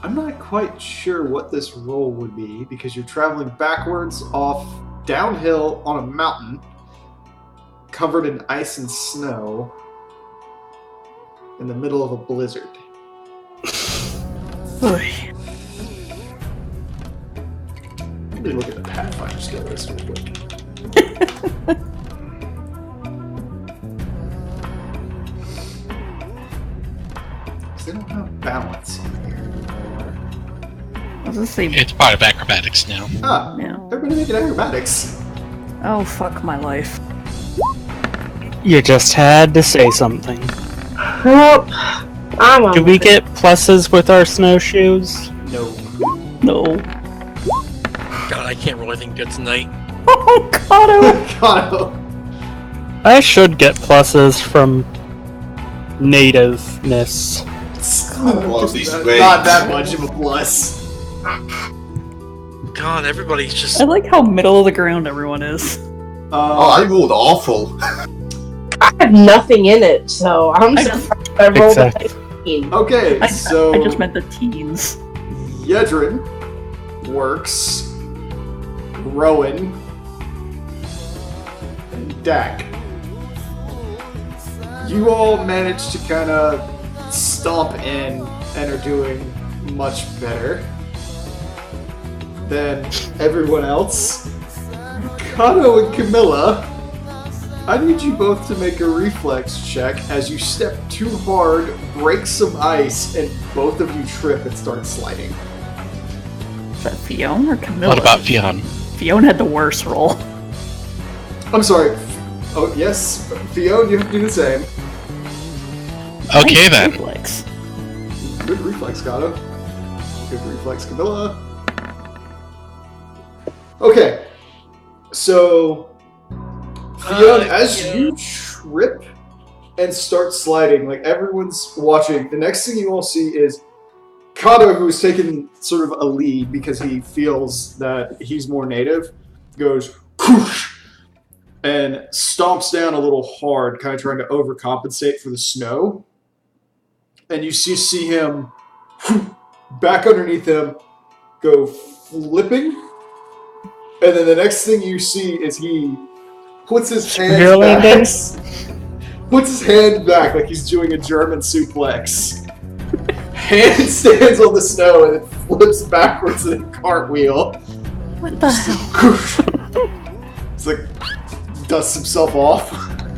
I'm not quite sure what this roll would be because you're traveling backwards off downhill on a mountain covered in ice and snow in the middle of a blizzard. Oy. Let me look at the Pathfinder skill list real quick. They don't have balance on here anymore. I was gonna say, It's part of acrobatics now. Ah, no. they're gonna make it acrobatics. Oh, fuck my life. You just had to say something. Well, I'm on Do we with it. get pluses with our snowshoes? No. No. God, I can't roll anything good tonight. Oh, Kato! God, I should get pluses from nativeness. Well, at least not that much of a plus. God, everybody's just. I like how middle of the ground everyone is. Oh, I rolled awful. I have nothing in it, so I'm I surprised I rolled Exactly. a 19. Okay, so I just meant the teens. Yedrin works, Rowan, and Dak. You all managed to kind of stomp in and are doing much better than everyone else. Kato and Camilla, I need you both to make a reflex check as you step too hard, break some ice, and both of you trip and start sliding. Is that Fiona or Camilla? What about Fionn? Fiona had the worst roll. I'm sorry. Oh, yes. Fiona, you have to do the same. Okay Nice then. reflex. Good reflex, Kato. Good reflex, Camilla. Okay. So, Fiona, as you trip and start sliding, like everyone's watching, the next thing you all see is Kato, who's taken sort of a lead because he feels that he's more native, goes whoosh, and stomps down a little hard, kind of trying to overcompensate for the snow. And you see him back underneath him go flipping. And then the next thing you see is he puts his hands back. Puts his hand back like he's doing a German suplex. Hand stands on the snow and then flips backwards in a cartwheel. What the hell? It's like dusts himself off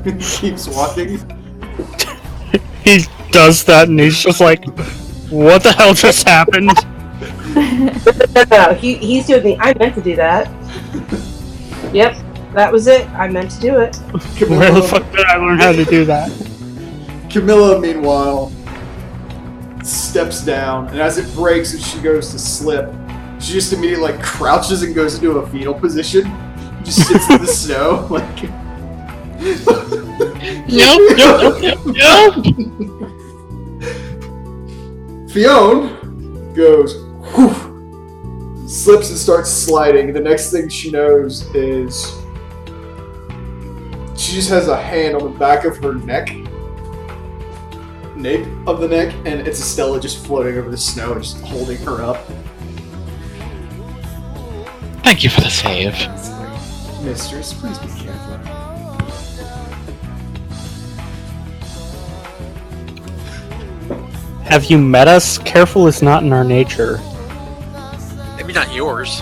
and keeps walking. He does that and he's just like, what the hell just happened? No, he's doing the. I meant to do that. Yep, that was it. I meant to do it. Where the fuck did I learn how to do that? Camilla, meanwhile, steps down, and as it breaks and she goes to slip, she just immediately like crouches and goes into a fetal position. Just sits in the snow, like. Nope. Fionn goes, whew, slips and starts sliding. The next thing she knows is she just has a hand on the back of her nape of the neck, and it's Estella just floating over the snow and just holding her up. Thank you for the save. It's like, Mistress, please be careful. Have you met us? Careful is not in our nature. Maybe not yours.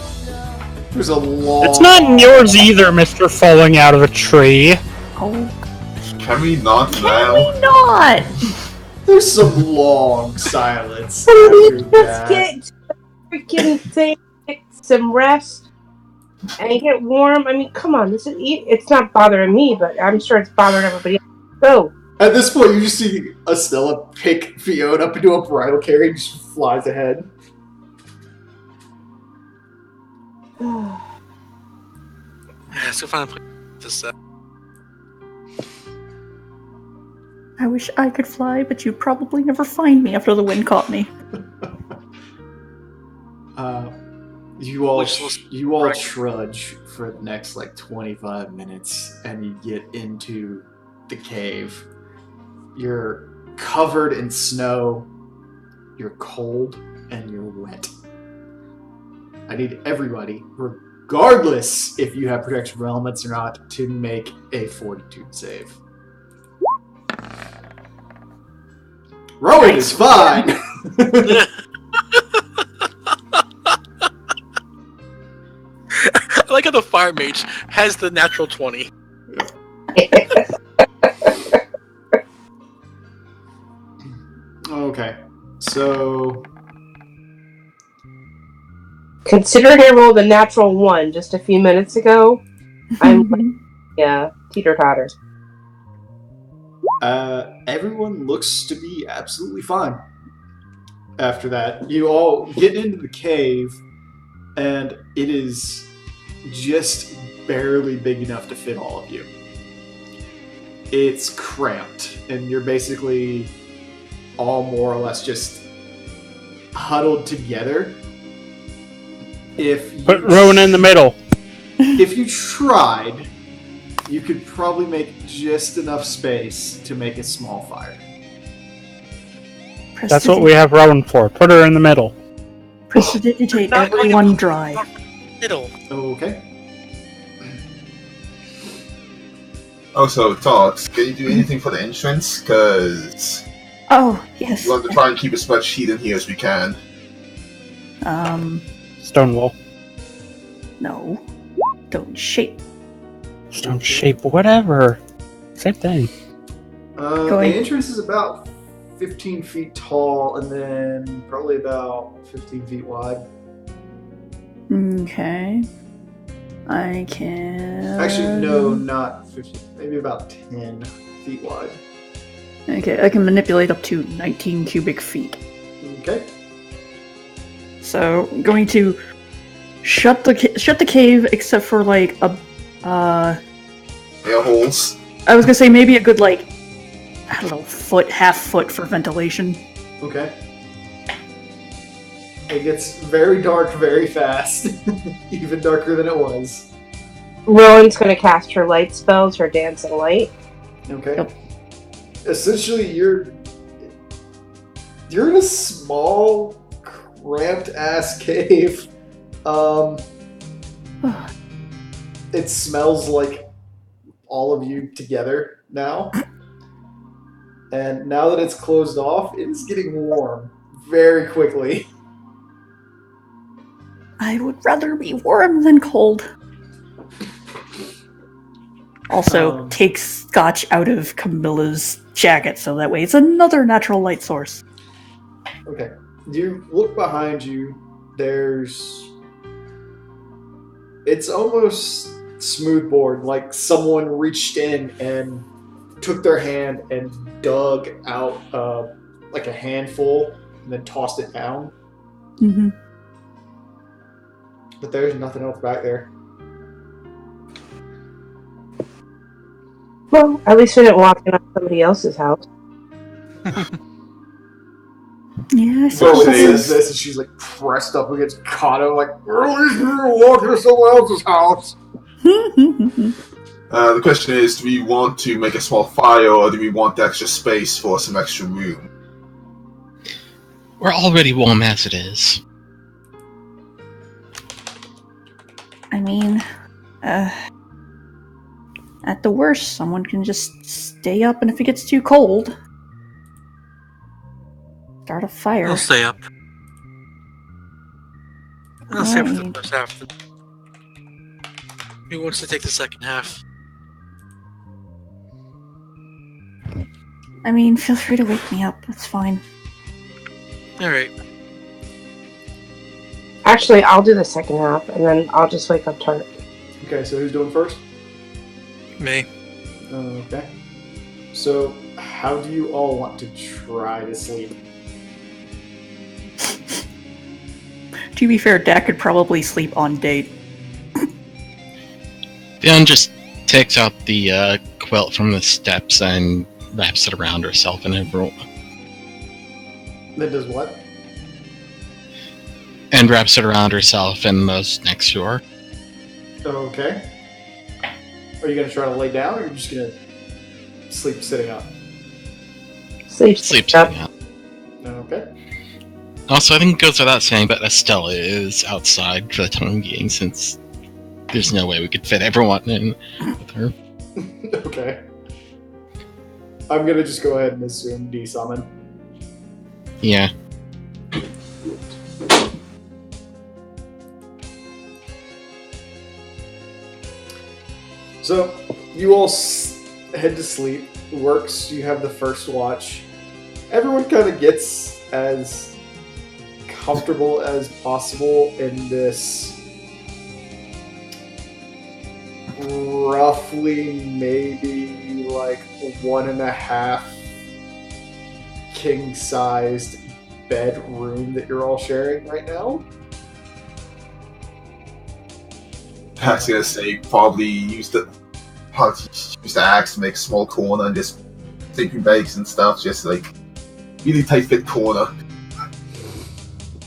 There's a long... It's not in yours either, Mr. Falling out of a tree. Oh, Can we not now? we not! There's some long silence. Can we after just that. get to the freaking thing, get some rest, and get warm? I mean, come on. It's not bothering me, but I'm sure it's bothering everybody else. Go. At this point, you just see Estella pick Fiona up into a bridal carriage and just flies ahead. Let's go find a place to set. I wish I could fly, but you'd probably never find me after the wind caught me. You all Right. trudge for the next like 25 minutes, and you get into the cave. You're covered in snow. you're cold, and you're wet. I need everybody, regardless if you have protection from elements or not, to make a fortitude save. Rowan is fine! I like how the fire mage has the natural 20. Okay, so... Considering I rolled a natural 1 just a few minutes ago, I'm like, teeter-totter. Everyone looks to be absolutely fine. After that, you all get into the cave, and it is just barely big enough to fit all of you. It's cramped, and you're basically all more or less just huddled together. Put Rowan in the middle. If you tried, you could probably make just enough space to make a small fire. That's what we have Rowan for. Put her in the middle. Prestidigitate everyone dry. Middle. Okay. Also, Tots, can you do anything for the entrance? Because Oh, yes. we want to try and keep as much heat in here as we can. Stonewall. No. Don't shape. Stone shape, whatever. Same thing. The entrance is about 15 feet tall and then probably about 15 feet wide. Okay. I can... Actually, no, not 15. Maybe about 10 feet wide. Okay, I can manipulate up to 19 cubic feet. Okay. So, I'm going to shut the cave except for, like, Air holes. I was gonna say maybe a good, like, I don't know, half foot for ventilation. Okay. It gets very dark very fast. Even darker than it was. Rowan's gonna cast her light spells, her dancing light. Okay. Yep. Essentially, you're in a small, cramped-ass cave. It smells like all of you together now. And now that it's closed off, it is getting warm very quickly. I would rather be warm than cold. Also, take scotch out of Camilla's jacket, so that way it's another natural light source. Okay. You look behind you, it's almost smoothboard, like someone reached in and took their hand and dug out like a handful and then tossed it down. Mm-hmm. But there's nothing else back there. Well, at least we didn't walk in on somebody else's house. Yeah, I So suppose. it says this, and she's like pressed up against Kato, like, at least we didn't walk into someone else's house. The question is, do we want to make a small fire, or do we want extra space for some extra room? We're already warm as it is. I mean, at the worst, someone can just stay up, and if it gets too cold, start a fire. I'll stay up. I'll stay up for the Alright. first half. Who wants to take the second half? I mean, feel free to wake me up. It's fine. Alright. Actually, I'll do the second half, and then I'll just wake up Tart. Okay, so who's doing first? Me. Okay. So, how do you all want to try to sleep? To be fair, Dak could probably sleep on date. Fionn just takes out the quilt from the steps and wraps it around herself in a roll. That does what? And wraps it around herself and those next to her. Okay. Are you going to try to lay down, or are you just going to sleep sitting up? Sleep Sleep up. sitting up. Okay. Also, I think it goes without saying, but Estella is outside for the time being, since there's no way we could fit everyone in with her. Okay. I'm gonna just go ahead and assume desummon. Yeah. So, you all head to sleep. Works, you have the first watch. Everyone kind of gets as comfortable as possible in this roughly maybe like 1.5 king-sized bedroom that you're all sharing right now. I was gonna say probably use the axe to make a small corner and just sleeping bags and stuff, just like really tight fit corner.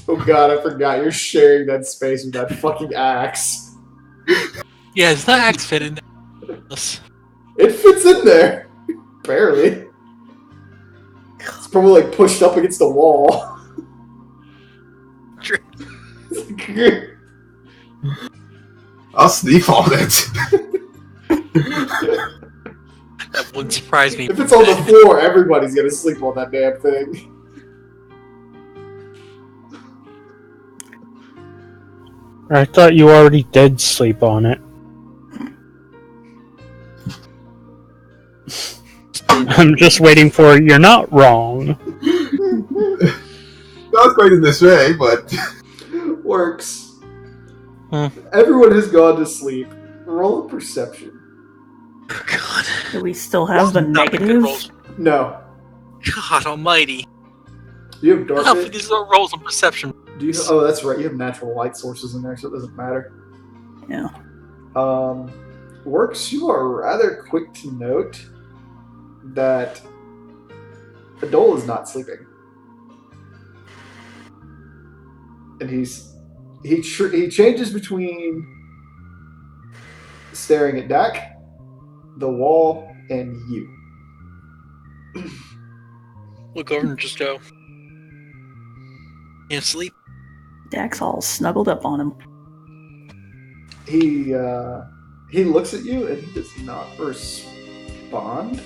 Oh god, I forgot you're sharing that space with that fucking axe. Yeah, does that axe fit in there? It fits in there. Barely. It's probably like pushed up against the wall. I'll sleep on it. That wouldn't surprise me. If it's on the floor, everybody's gonna sleep on that damn thing. I thought you already did sleep on it. I'm just waiting for you're not wrong. Not quite in this way, but Works. Everyone has gone to sleep. Roll a perception. Oh, God. Do we still have the Not good negative? rolls. No. God almighty. You have dark How vision? these are rolls on perception? Do you? Oh, that's right. You have natural light sources in there, so it doesn't matter. Yeah. Works, you are rather quick to note that Adol is not sleeping, and he changes between staring at Dak, the wall, and you. Look over and just go. Can't sleep. Dak's all snuggled up on him. He looks at you and he does not respond.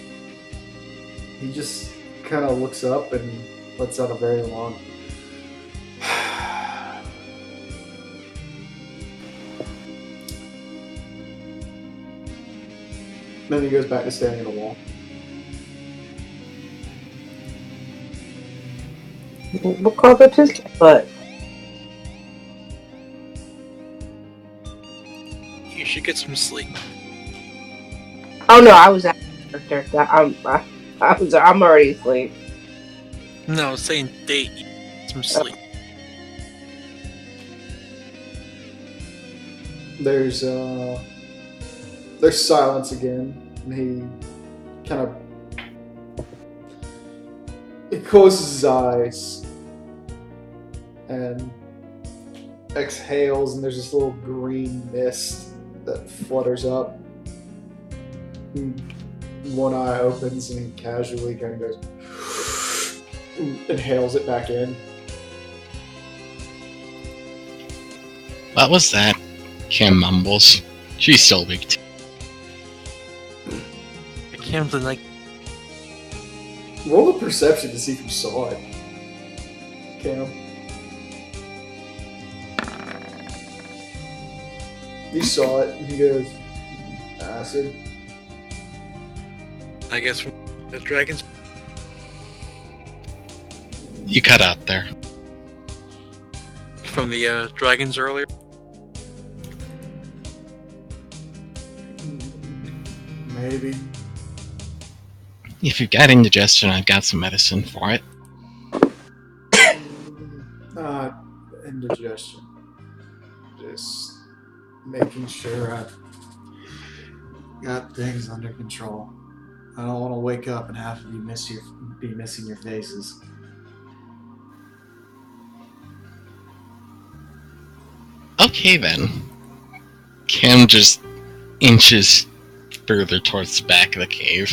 He just kind of looks up and lets out a very long. Then he goes back to staring at the wall. What called up his butt? You should get some sleep. Oh no, I was at character. I'm already asleep. No, I was saying date. Some sleep. There's silence again, and he kind of closes his eyes and exhales, and there's this little green mist that flutters up. And one eye opens, and he casually kind of goes, inhales it back in. What was that? Cam mumbles. She's still weak too. I can't like. Roll a perception to see if you saw it, Cam. You saw it, and he goes, acid. I guess from the dragons. You cut out there. From the dragons earlier. Maybe. If you've got indigestion, I've got some medicine for it. Not indigestion. Just making sure I've got things under control. I don't want to wake up and have to be missing your faces. Okay then. Cam just inches further towards the back of the cave.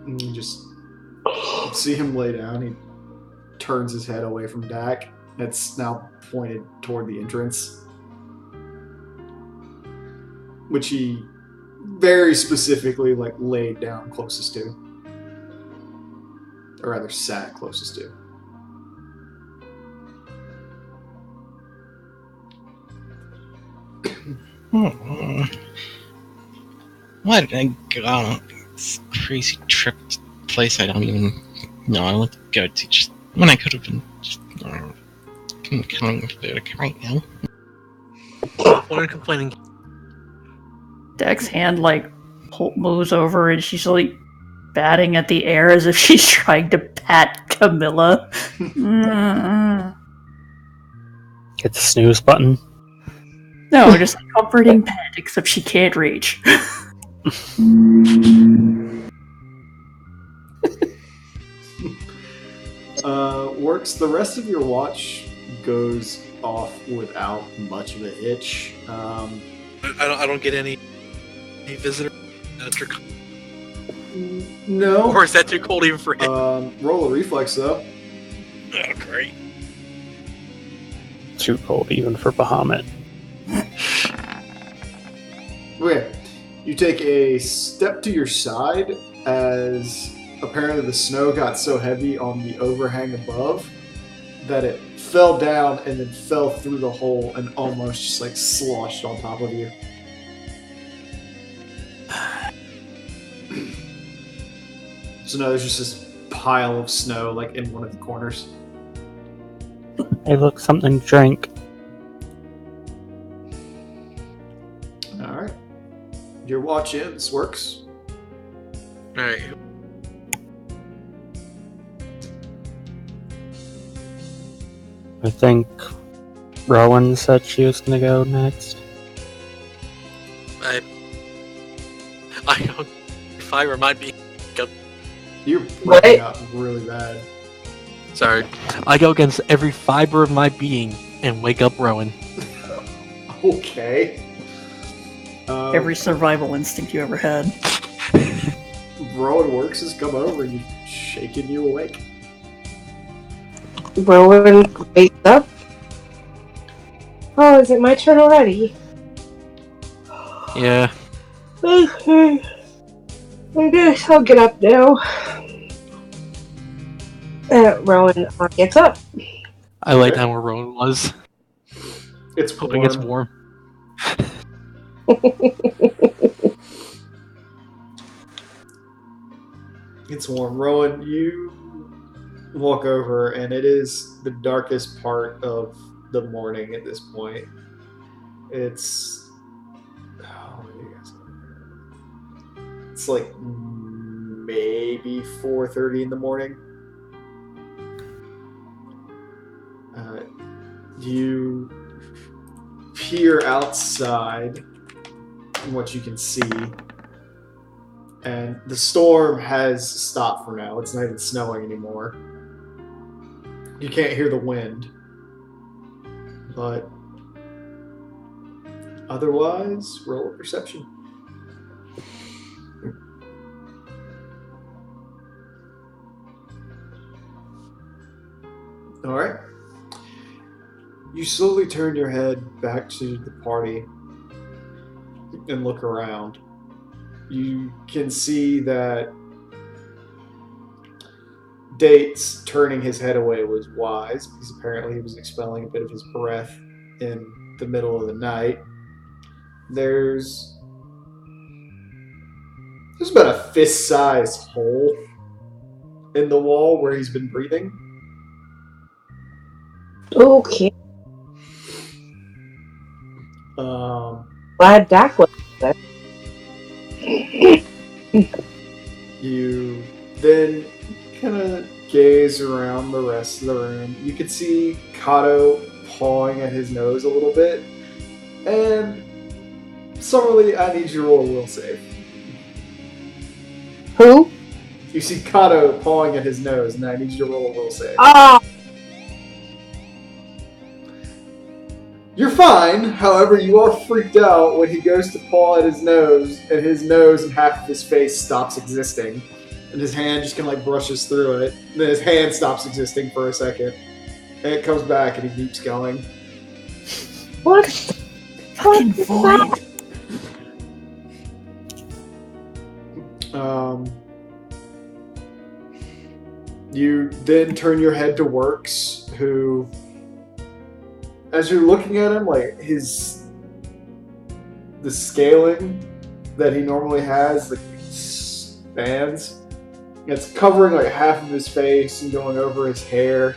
And you just You see him lay down. He turns his head away from Dak. It's now pointed toward the entrance, which he very specifically laid down closest to, or rather sat closest to. Why did I go on this crazy trip to a place I don't even know I want to go to? Just when I could have been just coming with it right now. What are you complaining? Deck's hand moves over and she's batting at the air as if she's trying to pat Camilla. Hit the snooze button. No, just a comforting pet, except she can't reach. Works. The rest of your watch goes off without much of a hitch. I don't get any visitor. No. Or is that too cold even for him? Roll a reflex though. Oh, great. Too cold even for Bahamut. Okay. You take a step to your side as apparently the snow got so heavy on the overhang above that it fell down and then fell through the hole and almost just sloshed on top of you. So now there's just this pile of snow in one of the corners. Hey, look, something to drink. Alright. Your watch ends. Works. Alright. I think Rowan said she was gonna go next. I don't. If I remind me. You're breaking up really bad. Sorry. I go against every fiber of my being and wake up Rowan. Okay. Every survival instinct you ever had. Rowan Works has come over and you've shaken you awake. Rowan wakes up. Oh, is it my turn already? Yeah. Okay. I guess I'll get up now. Rowan gets up. I lay down where Rowan was. It's hoping it's warm. It's warm. Rowan, you walk over, and it is the darkest part of the morning at this point. It's... Oh, what are you guys doing? It's maybe 4:30 in the morning. You peer outside from what you can see, and the storm has stopped for now. It's not even snowing anymore. You can't hear the wind, but otherwise, roll a perception. All right. You slowly turn your head back to the party and look around. You can see that Dates turning his head away was wise, because apparently he was expelling a bit of his breath in the middle of the night. There's about a fist-sized hole in the wall where he's been breathing. Okay. Glad Dak was there. You then kind of gaze around the rest of the room. You can see Kato pawing at his nose a little bit. And summarily, I need you to roll a will save. Who? You see Kato pawing at his nose, and I need you to roll a will save. Oh! You're fine, however, you are freaked out when he goes to paw at his nose and half of his face stops existing. And his hand just kind of like brushes through it. And then his hand stops existing for a second. And it comes back and he keeps going. What? Fucking void. You then turn your head to Works, who, as you're looking at him, like the scaling that he normally has, like spans. It's covering like half of his face and going over his hair.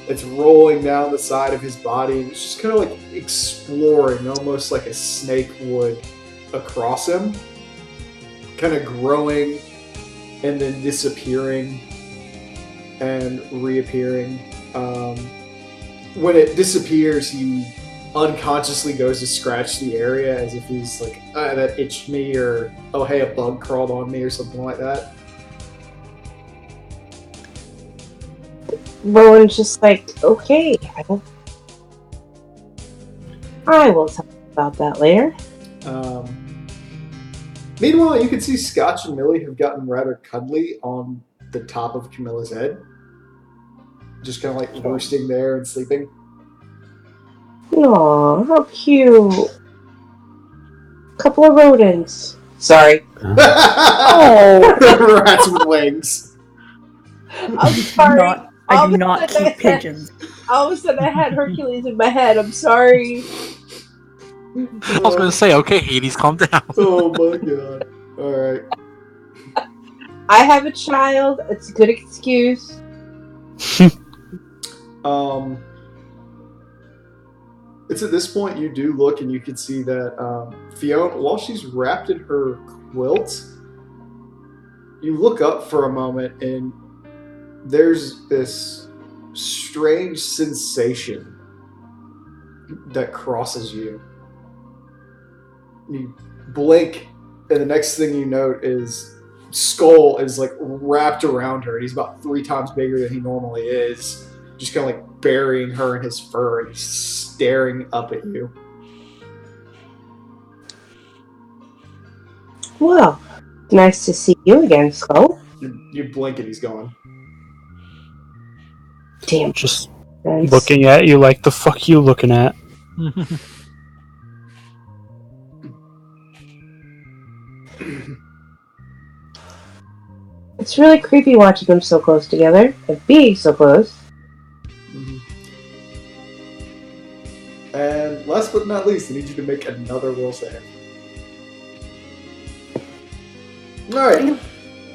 It's rolling down the side of his body. And it's just kind of like exploring, almost like a snake would, across him. Kind of growing and then disappearing and reappearing. When it disappears, he unconsciously goes to scratch the area as if he's like, that itched me, or oh hey, a bug crawled on me, or something like that. Rowan's just like, okay, I will talk about that later. Meanwhile, you can see Scotch and Millie have gotten rather cuddly on the top of Camilla's head. Just kind of like roosting there and sleeping. Aw, how cute. Couple of rodents. Sorry. Oh! Rats with wings. I'm sorry. I do not keep pigeons. All of a sudden I had Hercules in my head. I'm sorry. I was going to say, okay, Hades, calm down. Oh my god. Alright. I have a child. It's a good excuse. It's at this point you do look and you can see that Fiona, while she's wrapped in her quilt, you look up for a moment and there's this strange sensation that crosses you. You blink, and the next thing you note is Skull is like wrapped around her, and he's about 3 times bigger than he normally is, just kind of like burying her in his fur, and he's staring up at you. Well, nice to see you again, Skull. You blink and he's gone. Damn. Just Nice. looking at you like, the fuck you looking at? It's really creepy watching them so close together and being so close. Mm-hmm. And last but not least, I need you to make another will save. Alright.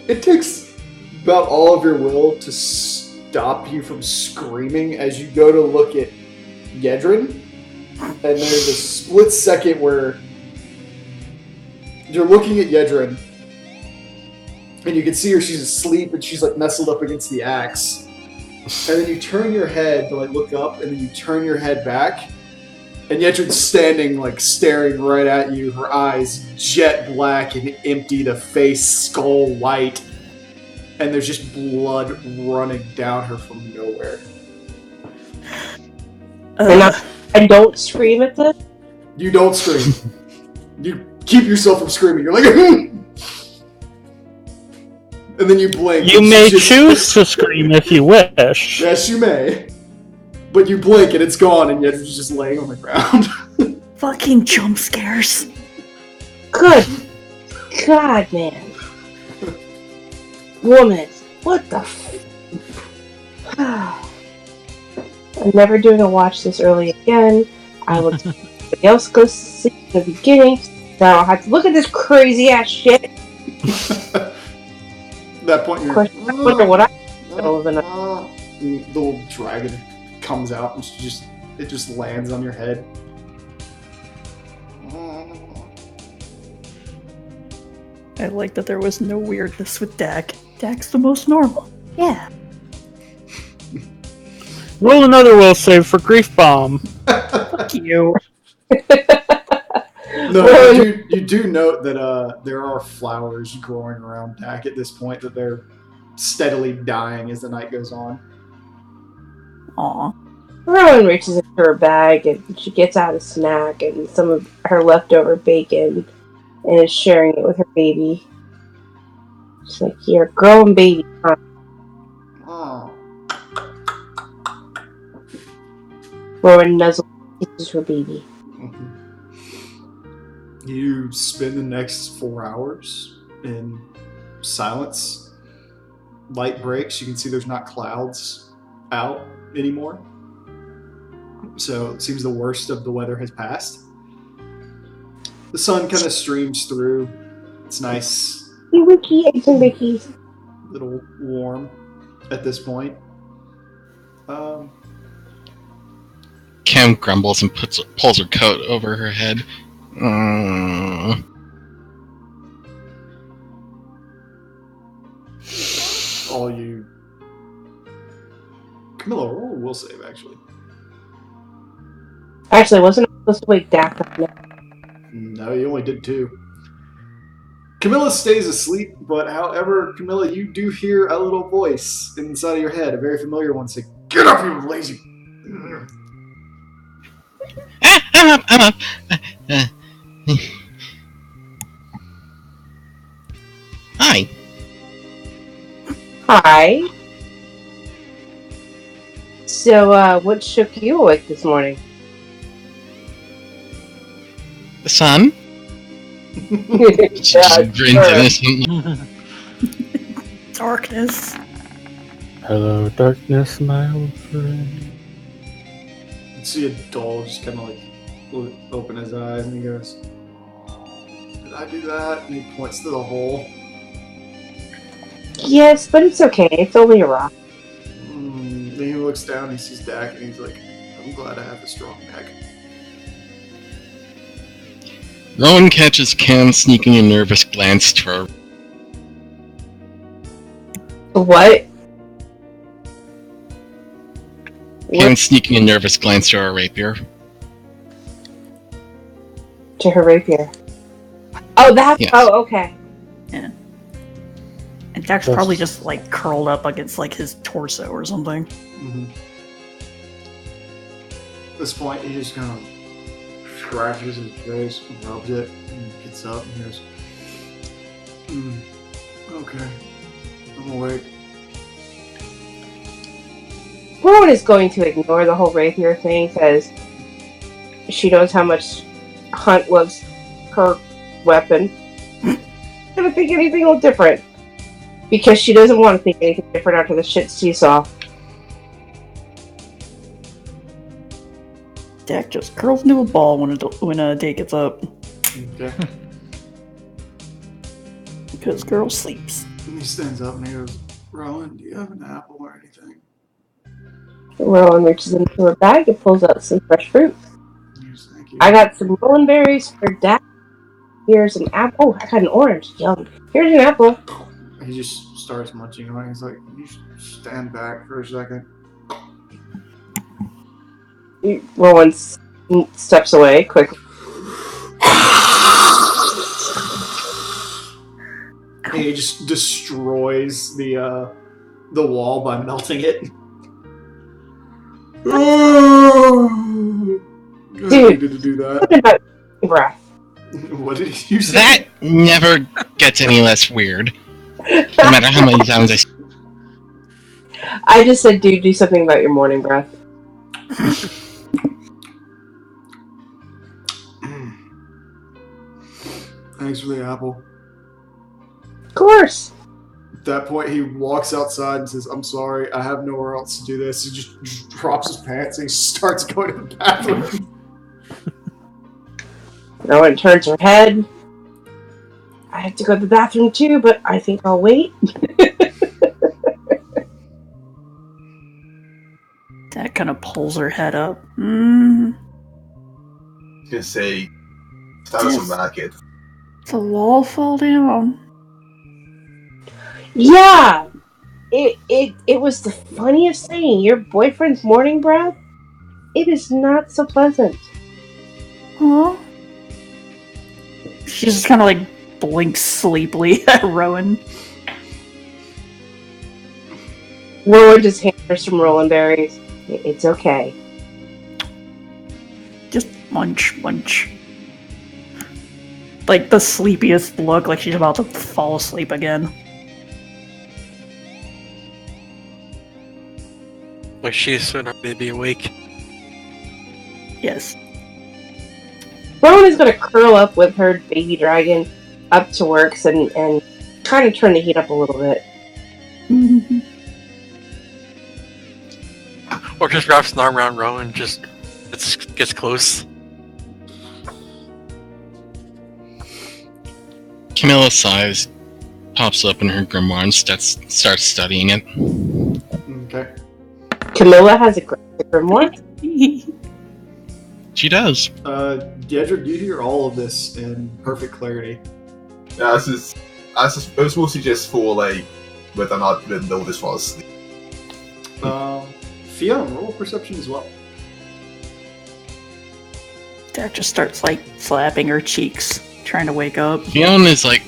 It takes about all of your will to stop you from screaming as you go to look at Yedrin. And there's a split second where you're looking at Yedrin, and you can see her, she's asleep, and she's like nestled up against the axe. And then you turn your head to like look up, and then you turn your head back, and Yedrin's standing like staring right at you, her eyes jet black and empty, the face skull white, and there's just blood running down her from nowhere. And I don't scream at this. You don't scream. You keep yourself from screaming. You're like, and then you blink. You may choose to scream if you wish. Yes, you may. But you blink and it's gone, and yet it's just laying on the ground. Fucking jump scares. Good God, man. Woman, what the I'm never doing a watch this early again. I will let somebody else go sleep in the beginning. So I don't have to look at this crazy ass shit. At that point, you're... I wonder what the little dragon comes out and it just lands on your head. I like that there was no weirdness with Dak. Dak's the most normal. Yeah. Roll another will save for Grief Bomb. Fuck you. No, you do note that there are flowers growing around Dak at this point, that they're steadily dying as the night goes on. Aw. Rowan reaches into her bag and she gets out a snack and some of her leftover bacon and is sharing it with her baby. She's like, you're a growing baby, huh? Oh. Rowan nuzzles kisses her baby. You spend the next 4 hours in silence. Light breaks. You can see there's not clouds out anymore. So it seems the worst of the weather has passed. The sun kind of streams through. It's nice. Hey, Wiki, eggs and Wikis. A little warm at this point. Cam grumbles and pulls her coat over her head. All you... Camilla, roll a will save, actually. Actually, wasn't I supposed to wake Dak up now? No, you only did 2. Camilla stays asleep, but however, Camilla, you do hear a little voice inside of your head, a very familiar one, say, "Get up, you lazy!" I'm up. Hi. Hi. So, what shook you awake this morning? The sun? Yeah, Grins sure. innocently. Darkness. Hello, darkness, my old friend. You see a doll just kind of like open his eyes and he goes, "Did I do that?" And he points to the hole. Yes, but it's okay. It's only a rock. Then he looks down and he sees Dak and he's like, "I'm glad I have a strong neck." Rowan catches Cam sneaking a nervous glance to her. What? Cam sneaking a nervous glance to her rapier. To her rapier. Oh, that's... Yes. Oh, okay. Yeah. And Dak's probably just like curled up against like his torso or something. At this point, he just kind of scratches his face, rubs it, and gets up and goes, "Okay, I'm awake." Rowan is going to ignore the whole rapier thing because she knows how much Hunt loves her weapon. I don't think anything will different. Because she doesn't want to think anything different after the shit she saw. Dak just curls into a ball when a day gets up. Okay. Because girl sleeps. And he stands up and he goes, "Rowan, do you have an apple or anything?" Rowan reaches into her bag and pulls out some fresh fruit. Yes, thank you. I got some Rowan berries for Dak. Here's an apple. I got an orange. Yum. Here's an apple. He just starts munching on it. He's like, "Can you stand back for a second?" Rowan steps away quickly. And he just destroys the wall by melting it. Dude, Did to do that? What about breath? What did you say? That never gets any less weird. No matter how many times I just said, dude, do something about your morning breath. Thanks for the apple. Of course. At that point, he walks outside and says, "I'm sorry, I have nowhere else to do this." He just drops his pants and he starts going to the bathroom. Rowan turns her head. I have to go to the bathroom too, but I think I'll wait. Dak kind of pulls her head up. Gonna say, start some racket. The wall fall down. Yeah! It was the funniest thing. Your boyfriend's morning breath? It is not so pleasant. Huh? She just kind of like blinks sleepily at Rowan. Rowan just hands her some Rowan berries. It's okay. Just munch. Like the sleepiest look, like she's about to fall asleep again. Like she's soon to be awake. Yes. Rowan is going to curl up with her baby dragon up to Works and kind of turn the heat up a little bit. Or just wraps an arm around Rowan and just gets close. Camilla sighs, pops up in her grimoire and starts studying it. Okay. Camilla has a grimoire? She does. Dedrick, you hear all of this in perfect clarity. Yeah, it was mostly just for, like, whether or not you didn't know this was asleep. Fiona, roll perception as well. Dad just starts like slapping her cheeks, trying to wake up. Fiona is like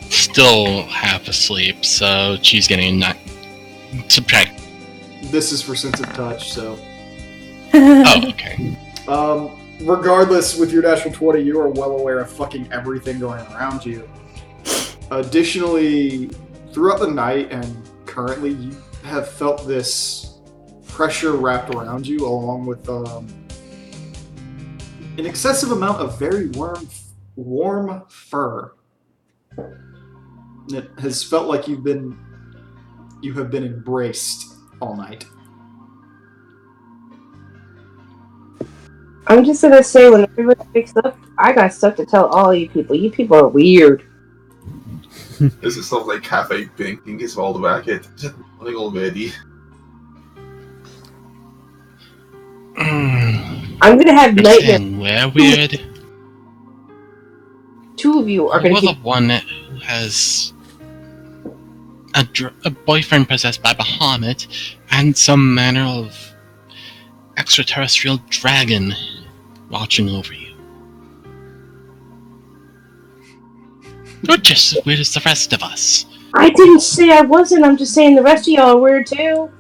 still half asleep, so she's getting not subtract. This is for sense of touch, so. Oh, okay. Regardless, with your natural 20, you are well aware of fucking everything going around you. Additionally, throughout the night and currently, you have felt this pressure wrapped around you, along with an excessive amount of very warm fur. It has felt like you have been embraced all night. I'm just going to say, when everybody wakes up, I got stuff to tell all you people. You people are weird. This is stuff like cafe thinking is all the racket. Just running already. I'm going to have nightmares. We're weird. Two of you are going to We're the one who has a boyfriend possessed by Bahamut and some manner of extraterrestrial dragon watching over you. You're just as weird as the rest of us. I didn't say I wasn't. I'm just saying the rest of y'all are weird too.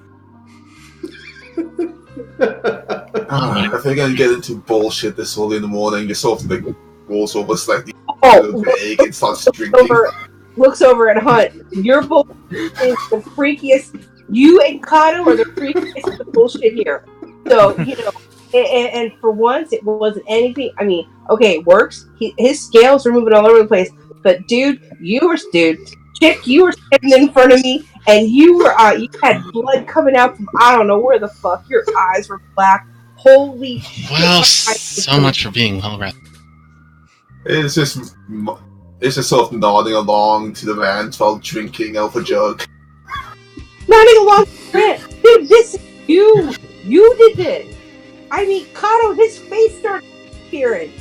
I think I get into bullshit this early in the morning. Just sort of like rolls over slightly vague and starts drinking. Looks over at Hunt. Your bullshit is the freakiest. You and Kato are the freakiest of the bullshit here. So, and for once, it wasn't anything. I mean, okay, it works. His scales were moving all over the place. But dude, Chick, you were standing in front of me, and you had blood coming out from I don't know where the fuck. Your eyes were black. Holy shit. Well, so much for being well rested. It's just sort of nodding along to the man while drinking out of a jug. Nodding along to the man. Dude, this is you. You did this. I mean, Kato, his face started appearing.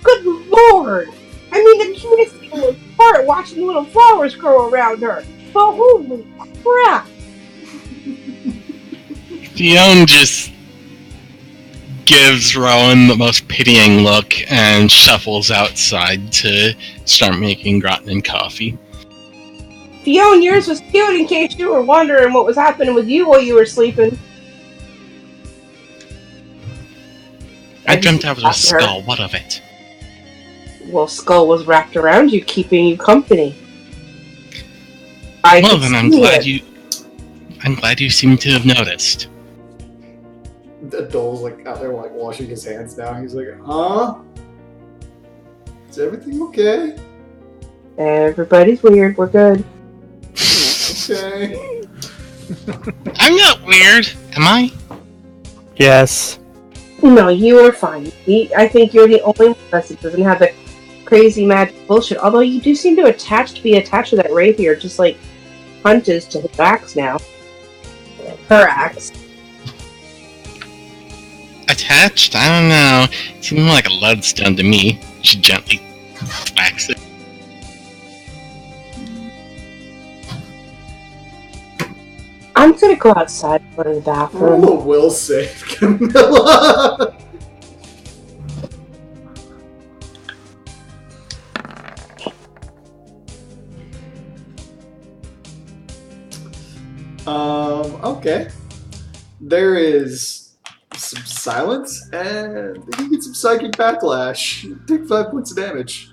Good lord. I mean, the cutest thing was part watching little flowers grow around her. But holy crap. Fiona just gives Rowan the most pitying look and shuffles outside to start making Groton coffee. Fiona, yours was cute in case you were wondering what was happening with you while you were sleeping. I dreamt I was a skull. What of it? Well, Skull was wrapped around you, keeping you company. Well, then I'm glad you seem to have noticed. Dole's like out there like washing his hands now. He's like, huh? Is everything okay? Everybody's weird. We're good. Okay. I'm not weird, am I? Yes. No, you are fine. I think you're the only one that doesn't have the crazy magic bullshit. Although you do seem to be attached to that rapier, just like Hunt is to his axe now. Her axe. Attached? I don't know. It seemed more like a lodestone to me. She gently whacks it. I'm gonna go outside and go to the bathroom. Oh, will save Camilla. Okay. There is some silence, and you get some psychic backlash. Take 5 points of damage.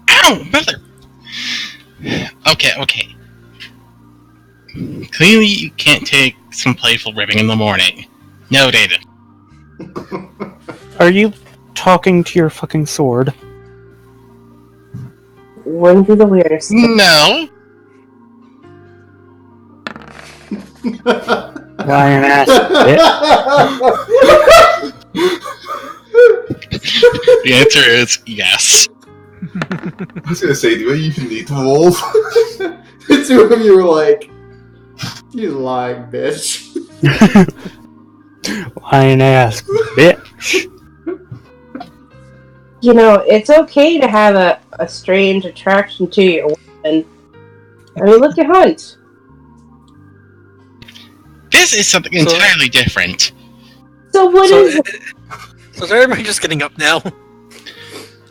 Ow, brother! Okay. Clearly, you can't take some playful ribbing in the morning. No, David. Are you talking to your fucking sword? Wouldn't be the weirdest. No. Lion ass The answer is yes. I was gonna say, do I even need to roll? The two of you were like, "You lying bitch." Lion ass bitch. You know, it's okay to have a strange attraction to your woman. I mean, look at Hunt. This is something entirely different. So what is it? So is everybody just getting up now?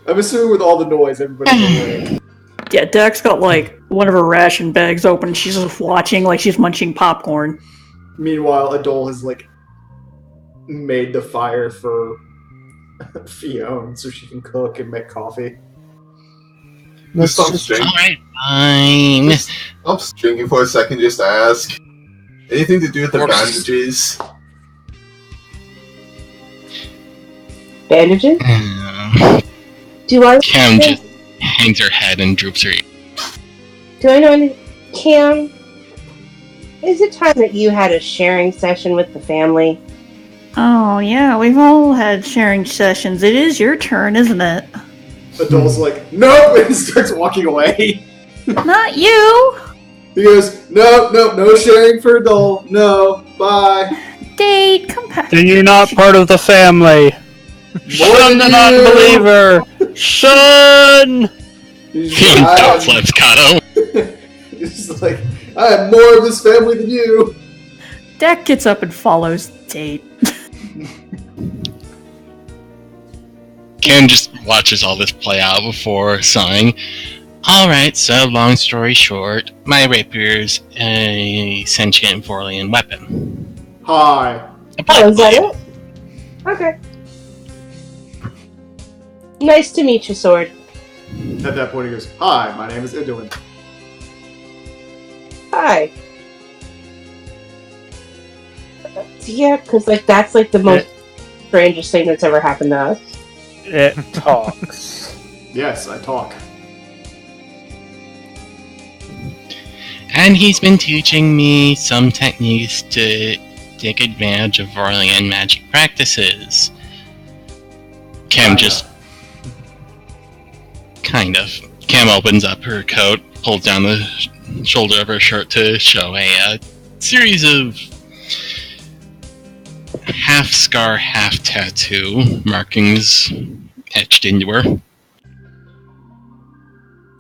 I'm assuming with all the noise, everybody's awake. Yeah, Dex got like one of her ration bags open. She's just watching like she's munching popcorn. Meanwhile, Adol has like made the fire for Fiona so she can cook and make coffee. Just stop string. Alright, fine. I'm stringing for a second just to ask. Anything to do with the Works. bandages? Bandages? Do I? Cam just hangs her head and droops her ear. Do I know any? Cam, is it time that you had a sharing session with the family? Oh yeah, we've all had sharing sessions. It is your turn, isn't it? Adol's like, nope, and starts walking away. Not you! He goes, no sharing for Adol. No, bye. Date, come back. Then you're not part of the family. Shun the non-believer! Shun! He's Cam like, don't flips Kato. he's like, I have more of this family than you. Deck gets up and follows Date. Cam just watches all this play out before sighing. Alright, so long story short, my rapier's a sentient Vorlian weapon. Hi. Oh, is that it? Okay. Nice to meet you, Sword. At that point, he goes, hi, my name is Idwin. Hi. Yeah, because like that's like the most strangest thing that's ever happened to us. It talks. Yes, I talk. And he's been teaching me some techniques to take advantage of Vorlian magic practices. Cam just... Kind of. Cam opens up her coat, pulls down the shoulder of her shirt to show a series of half scar, half tattoo markings etched into her.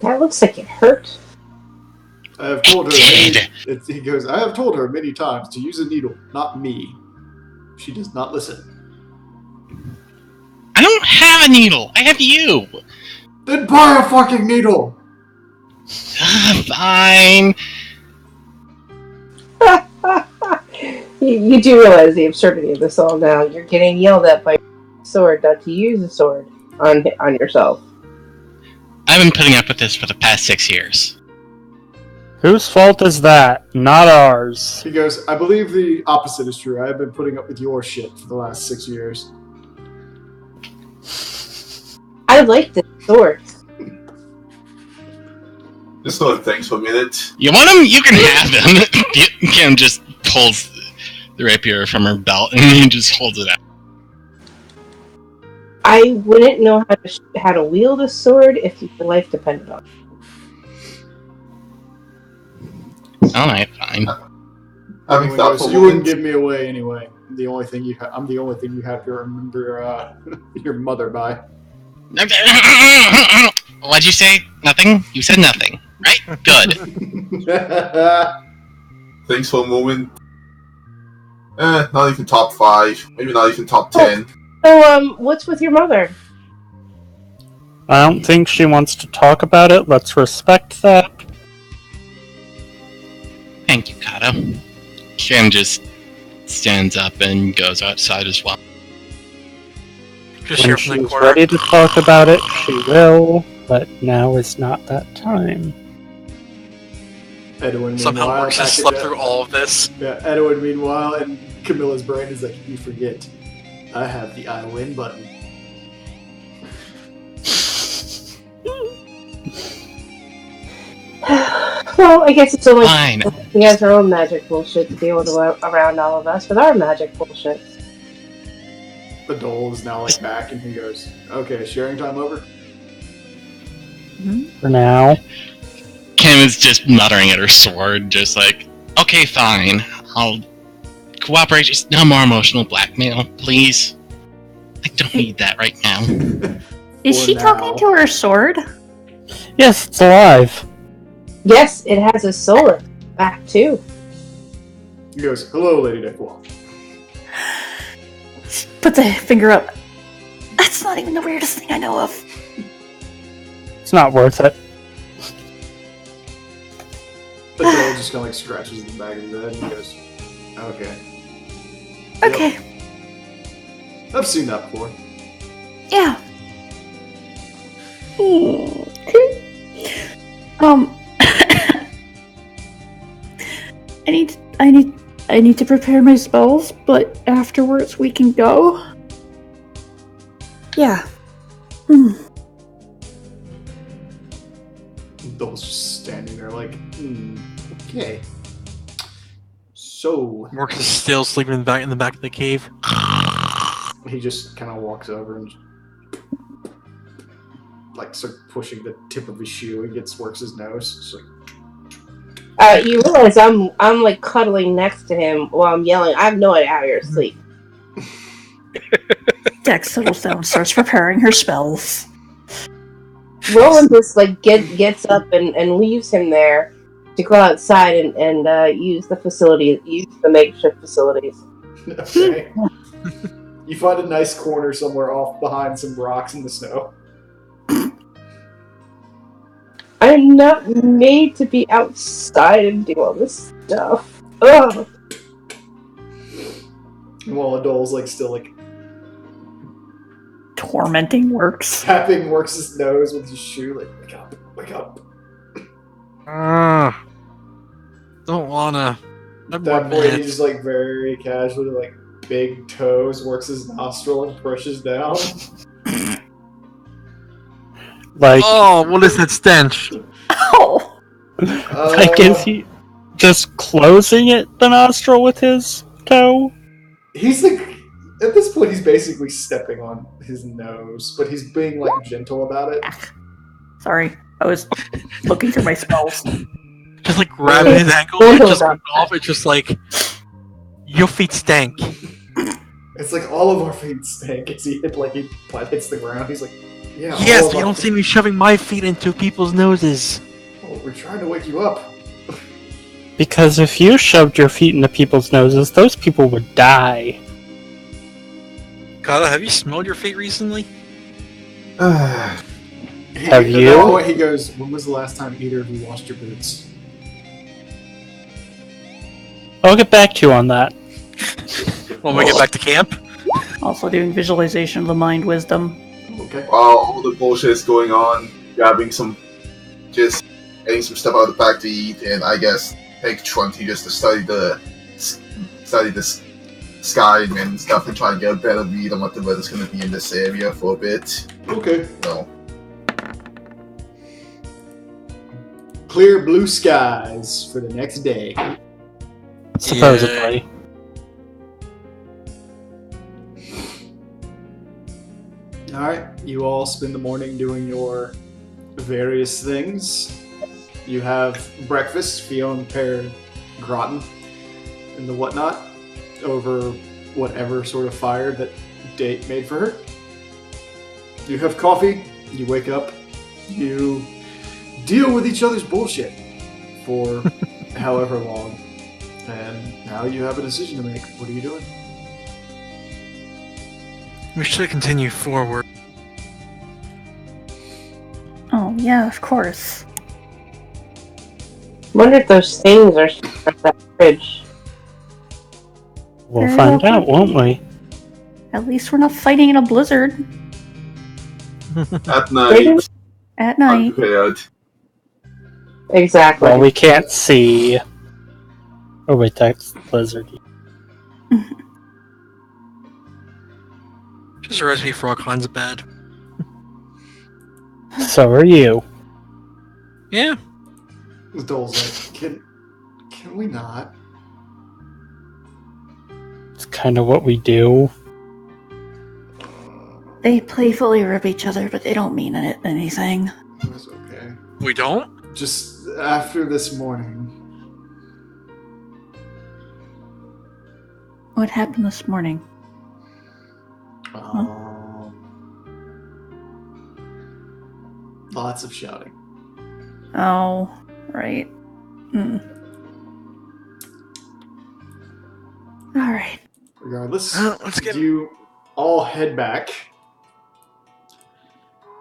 That looks like it hurt. I have told her. Did. He goes, I have told her many times to use a needle, not me. She does not listen. I don't have a needle! I have you! Then buy a fucking needle! Fine. You do realize the absurdity of this all now. You're getting yelled at by your sword not to use a sword on yourself. I've been putting up with this for the past 6 years. Whose fault is that? Not ours. He goes, I believe the opposite is true. I have been putting up with your shit for the last 6 years. I like this sword. Just sort of thanks for a minute. You want him? You can have him. Kim just pulls the rapier from her belt and he just holds it out. I wouldn't know how to wield a sword if your life depended on it. Alright, fine. Having thoughtful You wouldn't moments. give me away anyway. I'm the only thing you have to remember your mother by. What'd you say? Nothing? You said nothing, right? Good. Thanks for a moment. Not even top 5. Maybe not even top 10. So, what's with your mother? I don't think she wants to talk about it. Let's respect that. Thank you, Kato. Kim just stands up and goes outside as well. Just When here from the she's corner. ready to talk about it, she will, but now is not that time. Edwin, Somehow meanwhile, Works has back slept at- through all of this. Yeah, Edwin, meanwhile, and Camilla's brain is like, you forget. I have the I win button. Well, I guess it's only Fine. he has her own magic bullshit to deal with around all of us with our magic bullshit. The Dole is now like back, and he goes, "Okay, sharing time over." For now. Kim is just muttering at her sword, just like, okay, fine. I'll cooperate. Just no more emotional blackmail, please. I don't need that right now. Is For she now. talking to her sword? Yes, it's alive. Yes, it has a soul in its back too. He goes, "Hello, Lady Deckwall." Put the finger up. That's not even the weirdest thing I know of. It's not worth it. The Dole just kind of like scratches the back of his head and he goes, "Okay, Okay. I've seen that before." Yeah. I need to prepare my spells, but afterwards we can go. Yeah. The Dole's just standing there like, okay. So Works is still sleeping in the back of the cave. he just kind of walks over and like starts pushing the tip of his shoe and gets his nose. It's like, You realize I'm like cuddling next to him while I'm yelling. I have no idea how you're asleep. Dex settles down, starts preparing her spells. Rowan just like gets up and leaves him there to go outside and use the makeshift facilities. okay. You find a nice corner somewhere off behind some rocks in the snow. I'm not made to be outside and do all this stuff. Ugh. And while Adol's like still like Tormenting Works. tapping Works' nose with his shoe, like, wake up, wake up. Don't wanna. At that point, he just like very casually, like big toes, works his nostril and pushes down. Like, Oh, what is that stench? Oh! like is he just closing the nostril with his toe? He's like, at this point, he's basically stepping on his nose, but he's being like gentle about it. Sorry, I was looking through my spells. Just like grabbing his ankle and just ripped off. It's just like, your feet stank. It's like all of our feet stink as he hits the ground. He's like, yeah. all Yes, of you our don't see me shoving my feet into people's noses. Oh, we're trying to wake you up. Because if you shoved your feet into people's noses, those people would die. Kata, have you smelled your feet recently? Have At you? that point, he goes, when was the last time either of you washed your boots? I'll get back to you on that. When we get back to camp? Also doing visualization of the mind wisdom. Okay. While all the bullshit is going on, getting some stuff out of the back to eat, and I guess take 20 just to study the sky and stuff and try and get a better read on what the weather's going to be in this area for a bit. Okay. No. Clear blue skies for the next day. Supposedly. Alright, you all spend the morning doing your various things. You have breakfast, Fiona paired gratin and the whatnot over whatever sort of fire that Date made for her. You have coffee, you wake up, you deal with each other's bullshit for however long, and now you have a decision to make. What are you doing? We should continue forward. Oh, yeah, of course. Wonder if those things are at that fridge. We'll Very find well. out, won't we? At least we're not fighting in a blizzard At night, at night. unprepared. Exactly. Well, we can't see. Oh wait, that's Blizzard. Just a recipe for all kinds of bad. So are you. Yeah. Dole's like, can we not? It's kind of what we do. They playfully rip each other, but they don't mean anything. It's okay. We don't? Just after this morning. What happened this morning? Lots of shouting. Oh, right. Alright. Regardless, Let's get you all head back.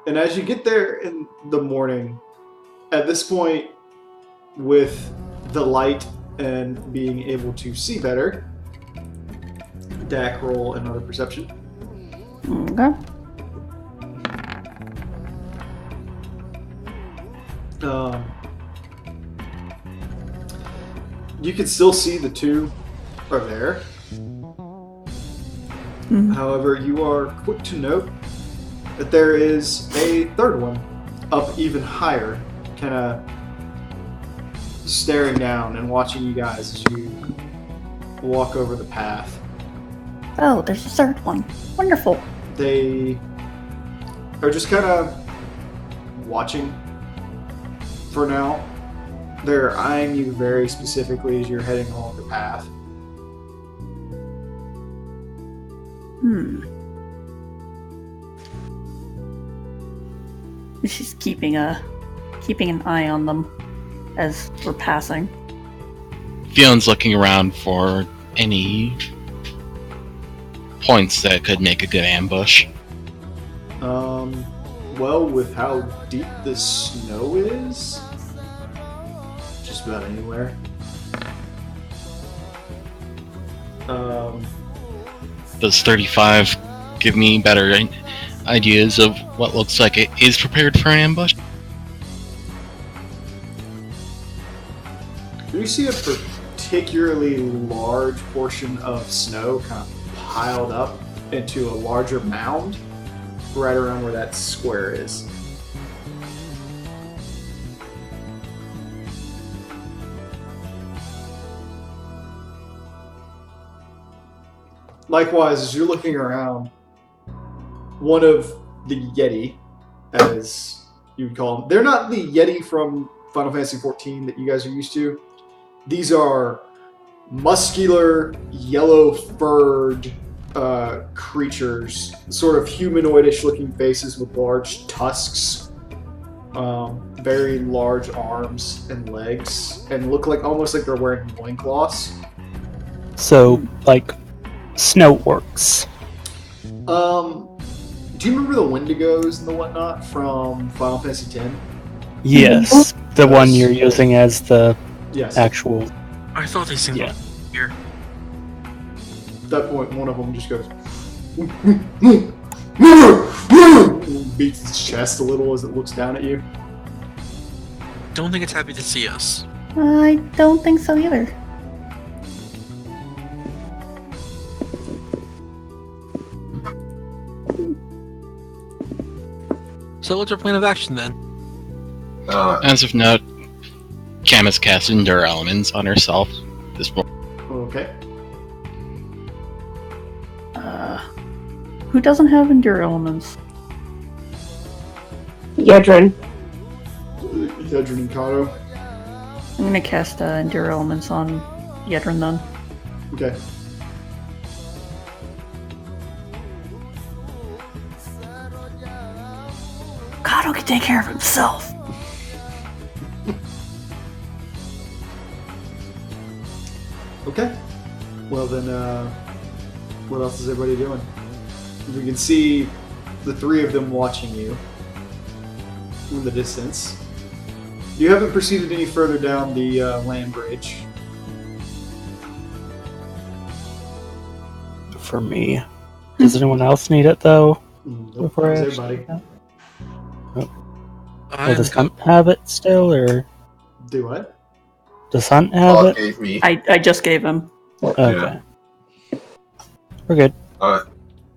And as you get there in the morning, at this point, with the light and being able to see better, Dak, roll another perception. Okay. You can still see the two are there. However, you are quick to note that there is a third one up even higher, kind of staring down and watching you guys as you walk over the path. Oh, there's a third one. Wonderful. They are just kind of watching for now. They're eyeing you very specifically as you're heading along the path. She's keeping an eye on them as we're passing. Fion's looking around for any points that could make a good ambush. Well, with how deep the snow is, just about anywhere. Does 35 give me better ideas of what looks like it is prepared for an ambush? You see a particularly large portion of snow kind of piled up into a larger mound right around where that square is. Likewise, as you're looking around, one of the Yeti, as you would call them, they're not the Yeti from Final Fantasy XIV that you guys are used to. These are muscular, yellow-furred creatures, sort of humanoidish looking faces with large tusks, very large arms and legs, and look like almost like they're wearing loincloths. So, like, snow orcs. Do you remember the Wendigos and the whatnot from Final Fantasy X? Yes, the one you're using as the Yes. actual. I thought they seemed Yeah. here. At that point, one of them just goes, beats its chest a little as it looks down at you. Don't think it's happy to see us. I don't think so either. So what's our plan of action then? As of note, Cam has cast Endure Elements on herself this morning. Okay. Who doesn't have Endure Elements? Yedrin. Yedrin and Kato. I'm gonna cast Endure Elements on Yedrin then. Okay. Kato can take care of himself. Okay. Well then, what else is everybody doing? We can see the three of them watching you in the distance. You haven't proceeded any further down the land bridge. For me. Does anyone else need it, though? Nope. Before I How's actually- everybody? Does I'm Scump have it still, or? Do what? Does Hunt have Hawk it? gave me. I just gave him. Okay. We're good.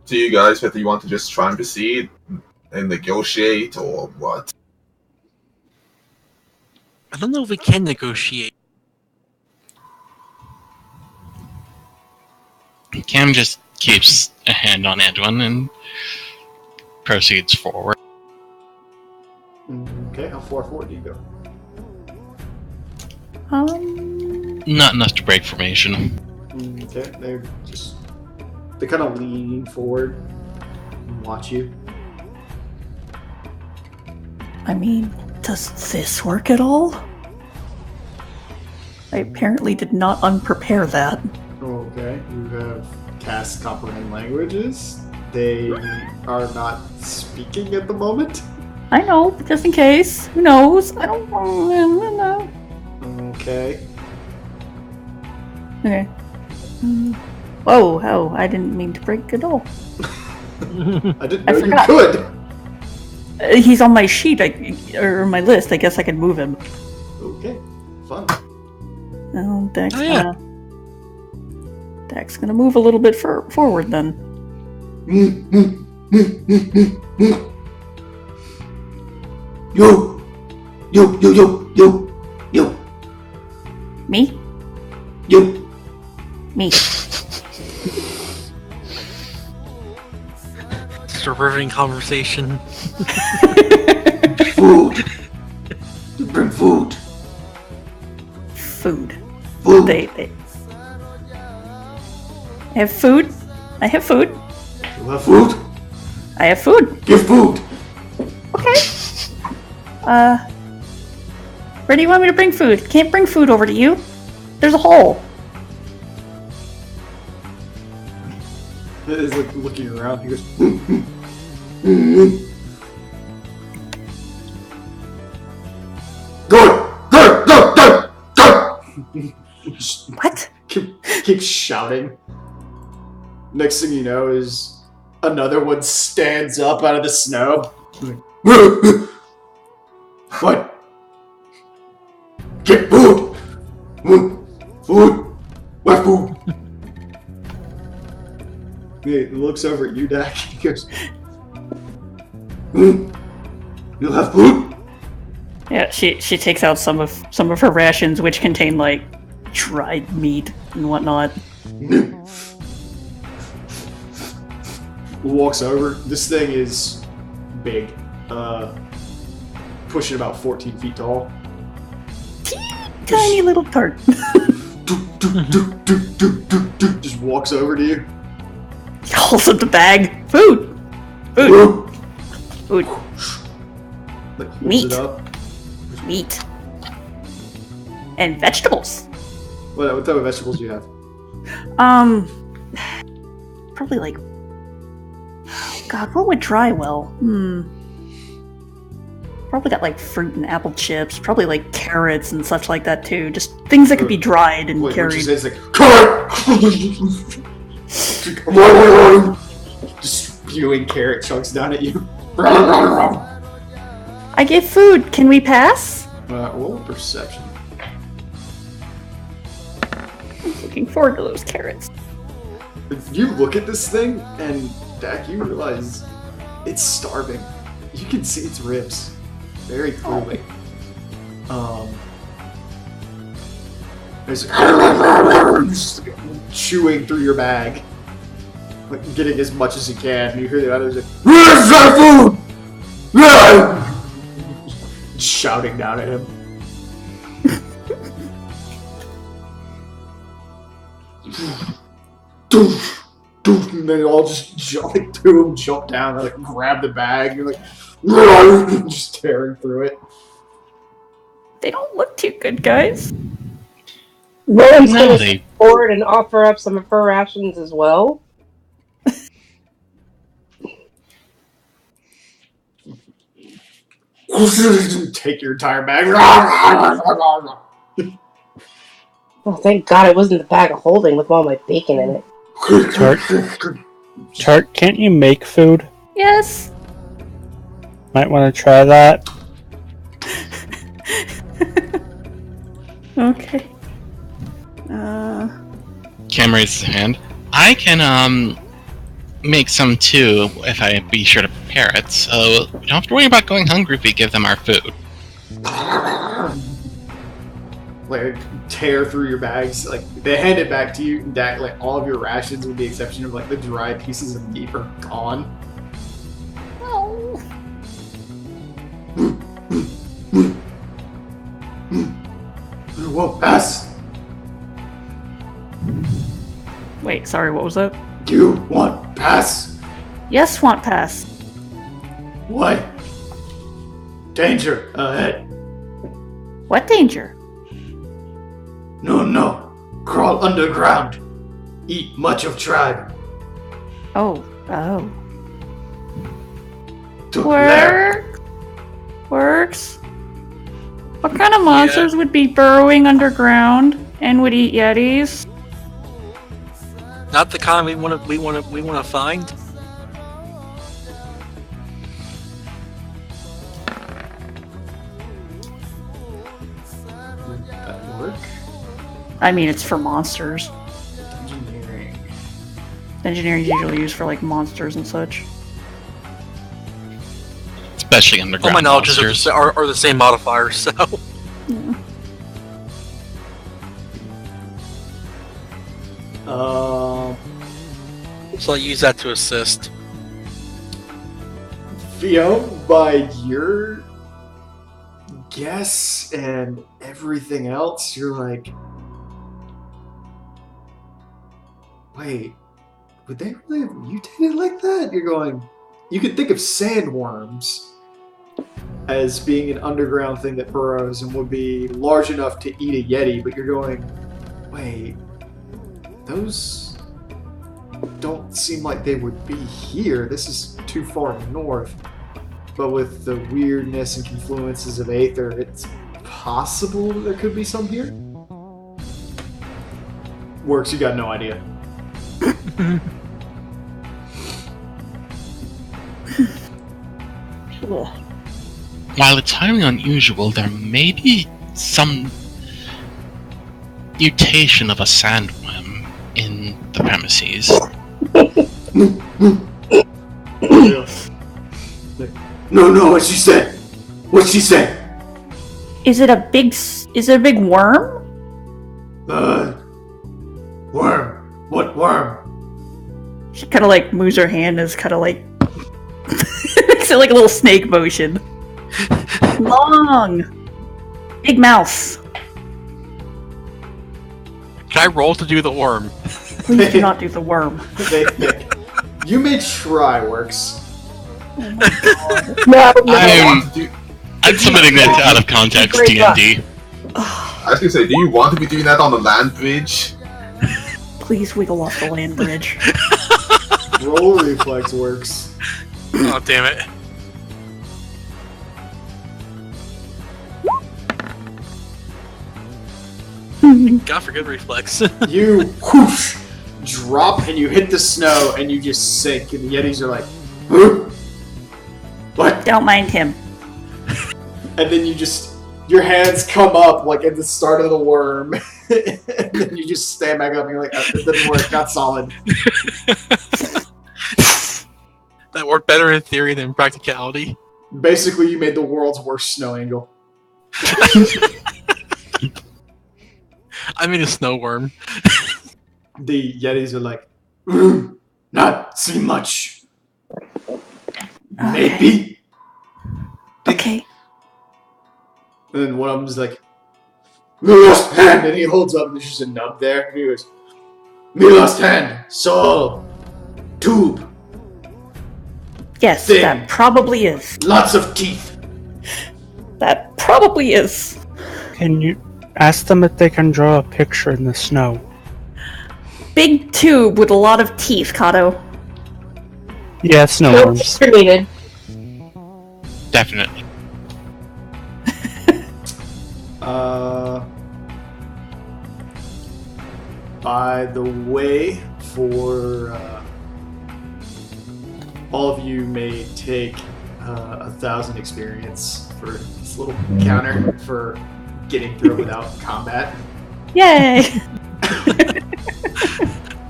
Do you guys whether you want to just try and proceed and negotiate or what? I don't know if we can negotiate. Cam just keeps a hand on Edwin and proceeds forward. Okay, how far forward do you go? Not enough to break formation. Okay, they kind of lean forward and watch you. I mean, does this work at all? I apparently did not unprepare that. Okay, you have cast comprehend languages. They are not speaking at the moment. I know, but just in case. Who knows? I don't know. Okay. Okay. Whoa, I didn't mean to break at all. I didn't I know you forgot. could. He's on my sheet, or my list. I guess I can move him. Okay, fun. Oh, Dex. Oh, yeah. Dex gonna move a little bit forward then. Yo. Me? Yo. Me. Just a riveting conversation. Food. You bring food. Food. Food. They have food. I have food. You have food? I have food. Give food. Okay. Where do you want me to bring food? Can't bring food over to you. There's a hole. He's like looking around. He goes. Go. What? Keep shouting. Next thing you know is another one stands up out of the snow. What? Get food! Food! What food? He looks over at you, Dak. He goes, You have food? Yeah, she takes out some of her rations, which contain like dried meat and whatnot. Walks over. This thing is big. Pushing about 14 feet tall. Tiny little tart. Just walks over to you. He holds up the bag. Food. Food. Food. Like, holds Meat. it up. Meat. And vegetables. What type of vegetables do you have? Probably like. God, what would dry well? Probably got like fruit and apple chips. Probably like carrots and such like that too. Just things that could be dried and What you carried. say is like, carrot! Just spewing carrot chunks down at you. I get food. Can we pass? Roll perception. I'm looking forward to those carrots. You look at this thing, and Dak, you realize it's starving. You can see its ribs very clearly. There's just chewing through your bag, like getting as much as you can. And you hear the others like, "Where's that food?" Shouting down at him. And then all just jump to him, jump down, and like grab the bag, and like just tearing through it. They don't look too good, guys. Rowan's No, gonna they- step forward and offer up some of her rations as well. Take your entire bag. Oh, thank God it wasn't the bag of holding with all my bacon in it. Tart, can't you make food? Yes. Might want to try that. Okay. Cam raises his hand. I can make some too if I be sure to prepare it. So we don't have to worry about going hungry if we give them our food. Like tear through your bags. Like they hand it back to you, and like all of your rations, with the exception of like the dry pieces of meat, are gone. Oh. Whoa, pass. Wait, sorry, what was that? You want pass? Yes, want pass. What? Danger ahead. What danger? No. Crawl underground. Eat much of tribe. Oh. To Lair. Works. What kind of monsters would be burrowing underground and would eat Yetis? Not the kind we want to find. Would that work? I mean, it's for monsters. Engineering. Engineering is usually used for like monsters and such. Especially All underground my knowledges monsters. are the same modifiers, so. Yeah. So I'll use that to assist. Theo, by your guess and everything else, you're like, wait, would they really have mutated like that? You're going, you could think of sandworms as being an underground thing that burrows and would be large enough to eat a Yeti, but you're going, wait, those don't seem like they would be here. This is too far north. But with the weirdness and confluences of Aether, it's possible that there could be some here. Works, you got no idea. While it's highly unusual, there may be some mutation of a sandworm in the premises. No, what she said? What she said? Is it a big worm? Worm. What worm? She kind of like moves her hand as kind of like makes it like a little snake motion. Long, big mouth. Can I roll to do the worm? Please do not do the worm. You may try, Works. No. I'm submitting that to out of context Great D&D. I was gonna say, do you want to be doing that on the land bridge? Please wiggle off the land bridge. Roll reflex, Works. Oh, damn it. God forget reflex. You whoosh, drop and you hit the snow and you just sink, and the Yetis are like, huh? What? Don't mind him. And then your hands come up like at the start of the worm, and then you just stand back up and you're like, it doesn't work, not solid. That worked better in theory than practicality. Basically, you made the world's worst snow angel. I made a snow worm. The Yetis are like, not see much. Maybe. Okay. And then one of them is like, me lost hand, and he holds up, and there's just a nub there, and he goes, me lost hand, soul, tube, Yes, Thing. that probably is. lots of teeth. That probably is. Can you ask them if they can draw a picture in the snow? Big tube with a lot of teeth, Kato. Yeah, No snowworms. picture needed. Definitely. By the way, for all of you may take 1,000 experience for this little counter for getting through it without combat. Yay!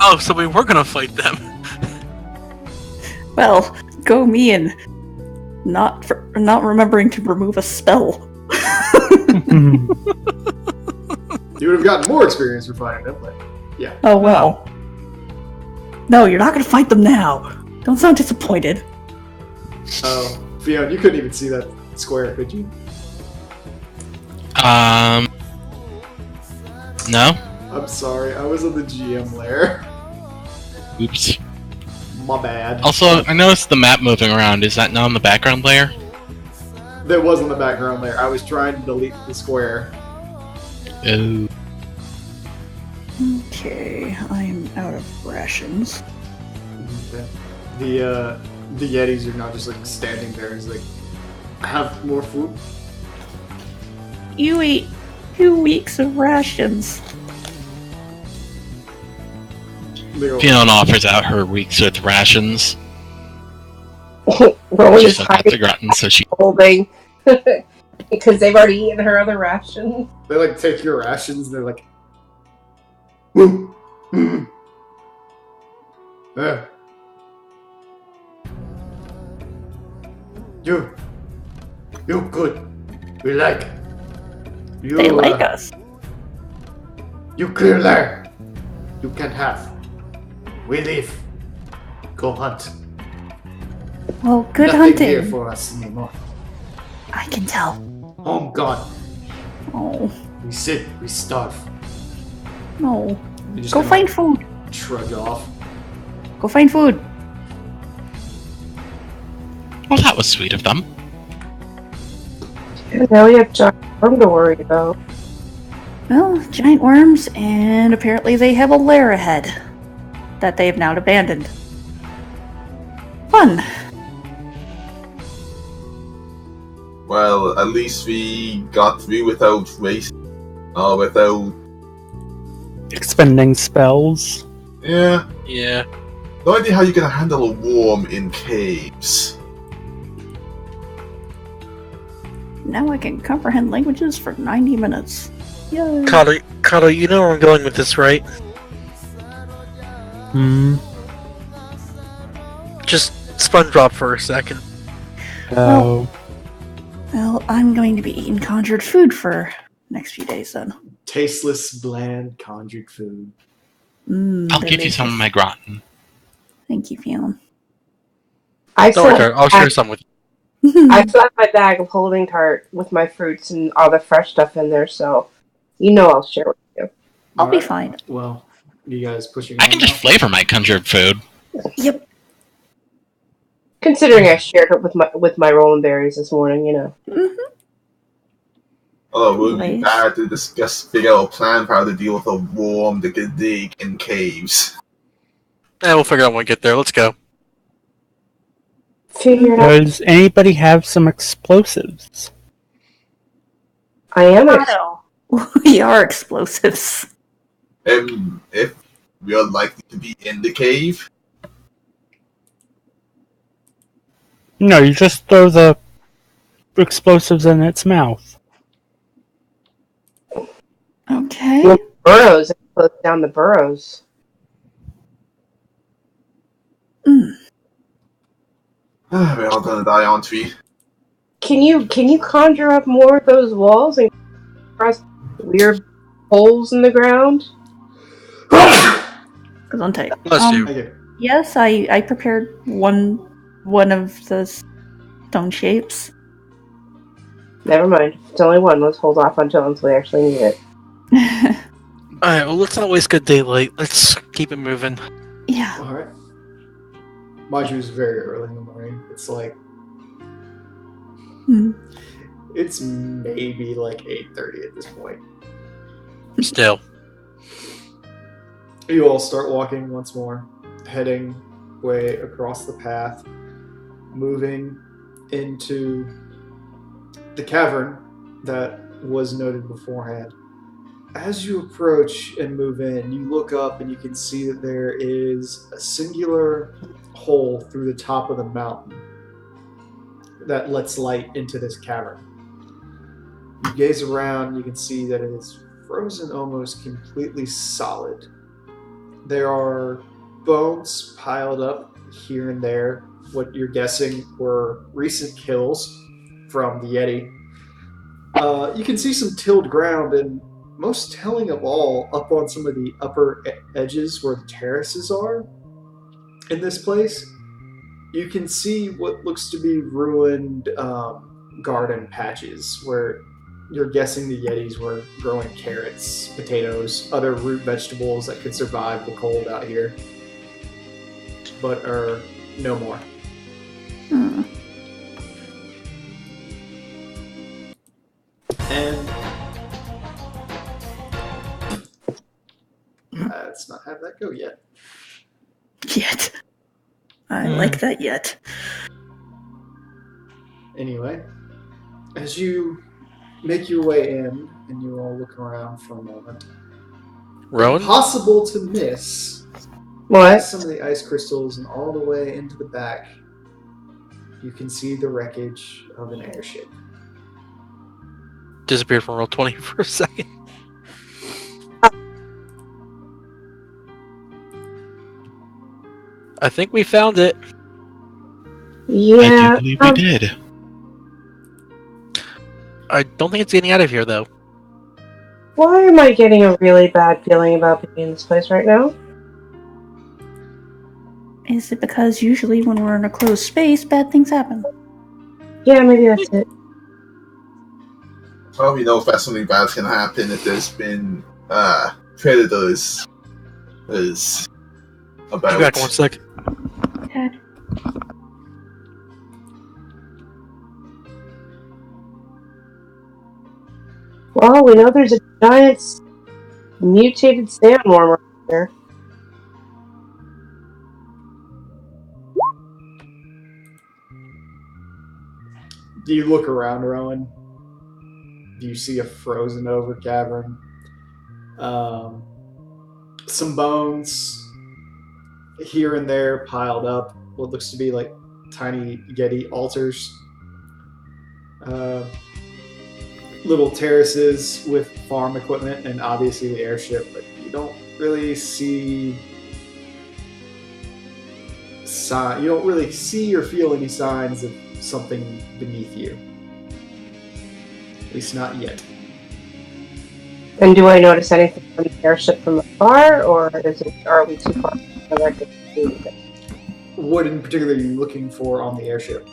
Oh, so we were gonna fight them. Well, go me and not remembering to remove a spell. You would have gotten more experience for fighting them, but yeah. Oh well. No, you're not gonna fight them now. Don't sound disappointed. Oh, Fiona, you couldn't even see that square, could you? No? I'm sorry, I was in the GM lair. Oops. My bad. Also, I noticed the map moving around. Is that not in the background layer? That was in the background lair. I was trying to delete the square. Oh. Okay, I'm out of rations. The Yetis are now just like standing there. He's like, have more food. You ate 2 weeks of rations. They go, Fiona offers out her week's worth of rations. Rowan She's is still got hiding the glutton, so she. holding because they've already eaten her other ration. they like take your rations and they're like, "Woo, yeah. You good. We like. You, They like us. You clear there. You can have. We leave. Go hunt. Well, good Nothing hunting. here for us anymore. I can tell. Home gone. Oh, We sit. We starve. no. You just Go kinda find food. Shrug off. Go find food. Well, that was sweet of them. And now we have John Worm to worry about. Well, giant worms, and apparently they have a lair ahead that they have now abandoned. Fun. Well, at least we got through without without. Expending spells. Yeah. Yeah. No idea how you're gonna handle a worm in caves. Now I can comprehend languages for 90 minutes. Yay. Kato, you know where I'm going with this, right? Hmm. Just SpongeBob for a second. Oh. Well, I'm going to be eating conjured food for next few days then. Tasteless, bland, conjured food. I'll give you some of my gratin. Thank you, Fiona. I Don't worry, still, Kato, I'll share some with you. I still have my bag of holding tart with my fruits and all the fresh stuff in there, so you know I'll share with you. I'll be Alright. fine. Well, you guys pushing I on can just now? flavor my conjured food. Yep. Considering I shared it with my rolling berries this morning, you know. Although it would be Nice. bad to figure out a plan for how to deal with a worm that can dig in caves. We'll figure out when we get there. Let's go. Figure it out. Does anybody have some explosives? I am. We are explosives. If we are likely to be in the cave, No, you just throw the explosives in its mouth. Okay. Well, burrows. Close down the burrows. we're all gonna die, aren't we? Can you conjure up more of those walls and cross weird holes in the ground? Gesundheit. Bless you. Okay. Yes, I prepared one of the stone shapes. Never mind. It's only one. Let's hold off until we actually need it. Alright, well, let's not waste good daylight. Let's keep it moving. Yeah. Alright. Mind you, it's very early in the morning. It's like, Hmm. it's maybe like 8:30 at this point. Still. You all start walking once more, heading way across the path, moving into the cavern that was noted beforehand. As you approach and move in, you look up and you can see that there is a singular hole through the top of the mountain that lets light into this cavern. You gaze around, you can see that it is frozen almost completely solid. There are bones piled up here and there, what you're guessing were recent kills from the Yeti. You can see some tilled ground, and most telling of all, up on some of the upper edges where the terraces are in this place, you can see what looks to be ruined garden patches where you're guessing the Yetis were growing carrots, potatoes, other root vegetables that could survive the cold out here, but are no more. And let's not have that go yet. Yet. I like that yet. Anyway, as you make your way in and you all look around for a moment, Rowan? impossible to miss What? some of the ice crystals, and all the way into the back, you can see the wreckage of an airship. Disappeared from roll 20 for a second. I think we found it. Yeah. I do believe we did. I don't think it's getting out of here, though. Why am I getting a really bad feeling about being in this place right now? Is it because usually when we're in a closed space, bad things happen? Yeah, maybe that's it. Well, we know if that's something bad's gonna happen if there's been predators is about. Be back 1 sec. Okay. Well, we know there's a giant mutated sandworm right there. Do you look around, Rowan? Do you see a frozen over cavern? Some bones here and there piled up, what looks to be like tiny Yeti altars. Little terraces with farm equipment and obviously the airship, but you don't really see you don't really see or feel any signs of something beneath you. At least not yet. And do I notice anything from the airship from afar, or are we too far? What in particular are you looking for on the airship?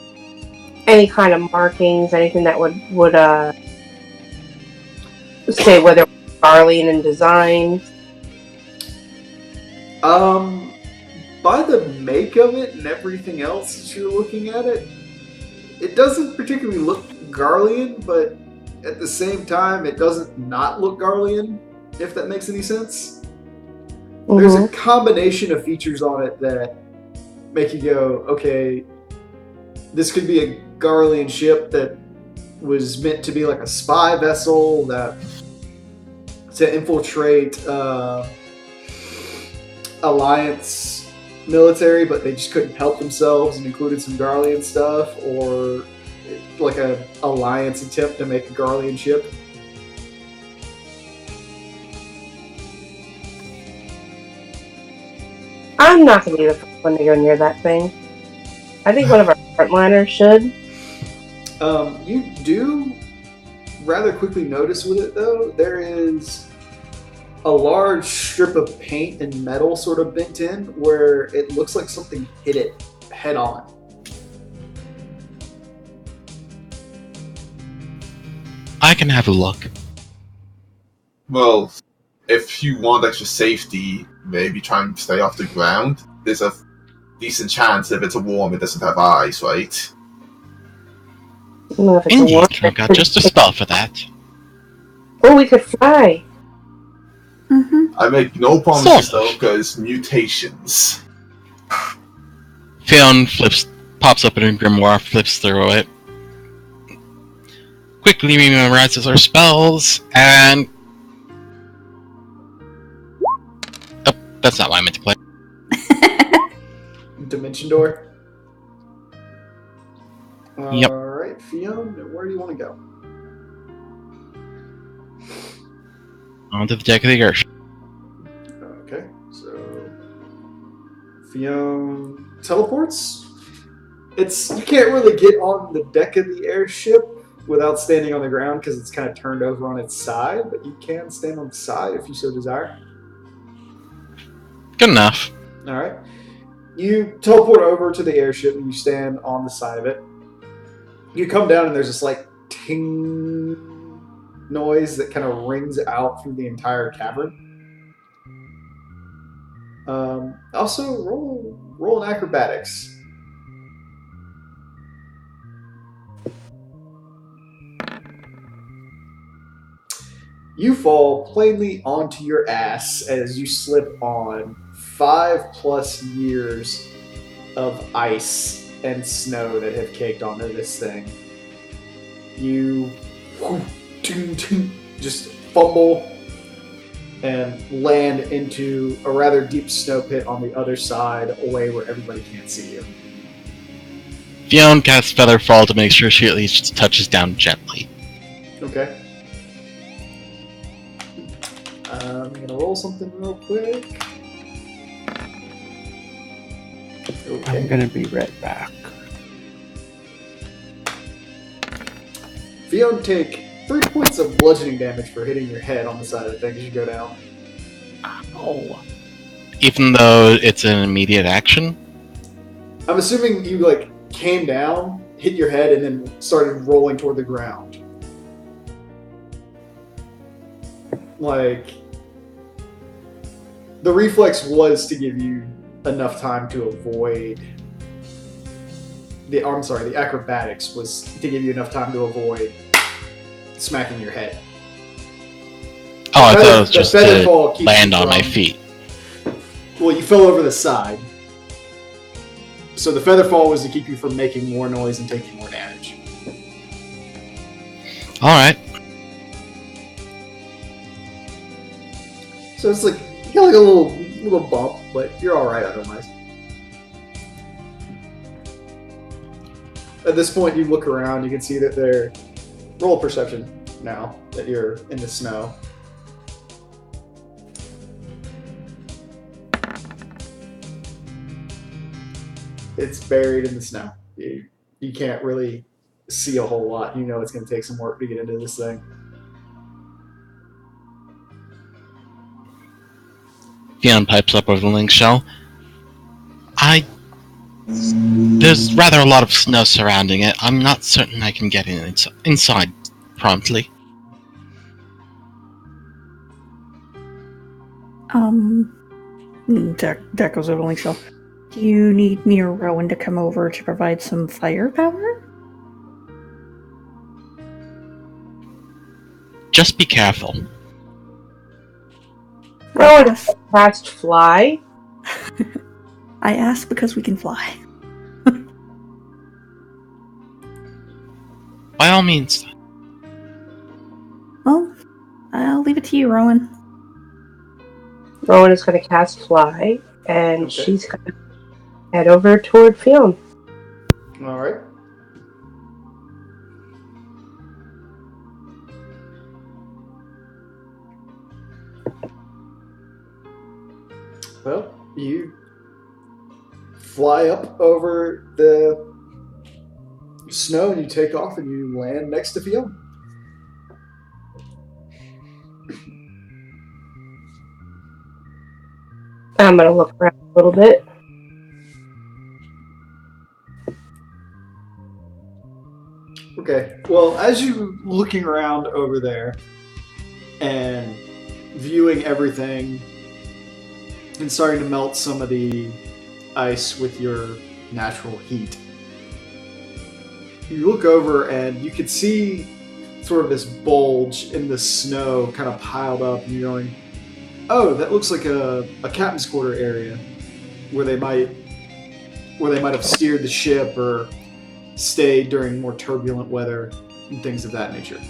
Any kind of markings, anything that would say whether it's Garlean in design? By the make of it and everything else that you're looking at it, it doesn't particularly look Garlean, but at the same time, it doesn't not look Garlean, if that makes any sense. Mm-hmm. There's a combination of features on it that make you go, okay, this could be a Garlean ship that was meant to be like a spy vessel that to infiltrate Alliance military, but they just couldn't help themselves and included some Garlean stuff, or like a Alliance attempt to make a Garlean ship. I'm not going to be the first one to go near that thing. I think one of our frontliners should. You do rather quickly notice with it, though, there is a large strip of paint and metal sort of bent in where it looks like something hit it head on. I can have a look. Well, if you want extra safety, maybe try and stay off the ground. There's a decent chance if it's a worm, it doesn't have eyes, right? Indeed, I've got just a spell for that. Oh, we could fly. Mm-hmm. I make no promises though, because mutations. Fionn pops up in a grimoire, flips through it, quickly memorizes our spells, and... Oh, that's not what I meant to play. Dimension door? Yep. Alright, Fionn, where do you want to go? Onto the deck of the airship. Okay, so Fiona teleports. You can't really get on the deck of the airship without standing on the ground because it's kind of turned over on its side, but you can stand on the side if you so desire. Good enough. Alright. You teleport over to the airship and you stand on the side of it. You come down and there's this like ting noise that kind of rings out through the entire cavern. Also, roll an acrobatics. You fall plainly onto your ass as you slip on 5+ years of ice and snow that have caked onto this thing. You just fumble and land into a rather deep snow pit on the other side, away where everybody can't see you. Fiona casts Feather Fall to make sure she at least touches down gently. Okay. I'm gonna roll something real quick. Okay. I'm gonna be right back. Fiona, take 3 points of bludgeoning damage for hitting your head on the side of the thing as you go down. Oh. Even though it's an immediate action? I'm assuming you came down, hit your head, and then started rolling toward the ground. The reflex was to give you enough time to avoid the acrobatics was to give you enough time to avoid smacking your head. Oh, I thought it was just to land on my feet. Well, you fell over the side. So the feather fall was to keep you from making more noise and taking more damage. Alright. So it's you got a little bump, but you're alright otherwise. At this point, you look around, you can see that they're... Roll perception now that you're in the snow. It's buried in the snow. You can't really see a whole lot. You know it's going to take some work to get into this thing. Fiona pipes up over the link shell. There's rather a lot of snow surrounding it. I'm not certain I can get inside promptly. Deck goes over the link shell. Do you need me or Rowan to come over to provide some firepower? Just be careful. Rowan cast fly. I asked because we can fly. By all means. Well, I'll leave it to you, Rowan. Rowan is going to cast fly, and Okay. she's going to head over toward Fiona. Alright. Well, you fly up over the snow and you take off and you land next to Fiona. I'm going to look around a little bit. Okay, well, as you looking around over there and viewing everything and starting to melt some of the ice with your natural heat, you look over and you can see sort of this bulge in the snow kind of piled up, and you're going, oh, that looks like a captain's quarter area where they might have steered the ship or stayed during more turbulent weather and things of that nature.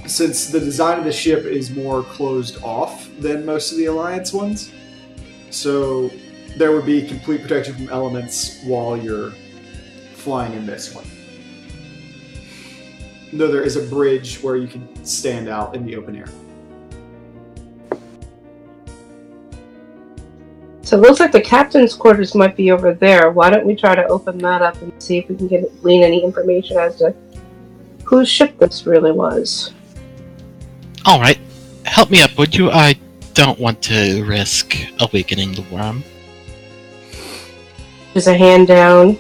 Since the design of the ship is more closed off than most of the Alliance ones, so there would be complete protection from elements while you're flying in this one. though there is a bridge where you can stand out in the open air. So it looks like the captain's quarters might be over there. Why don't we try to open that up and see if we can glean any information as to whose ship this really was? Alright, help me up, would you? I don't want to risk awakening the worm. Gives a hand down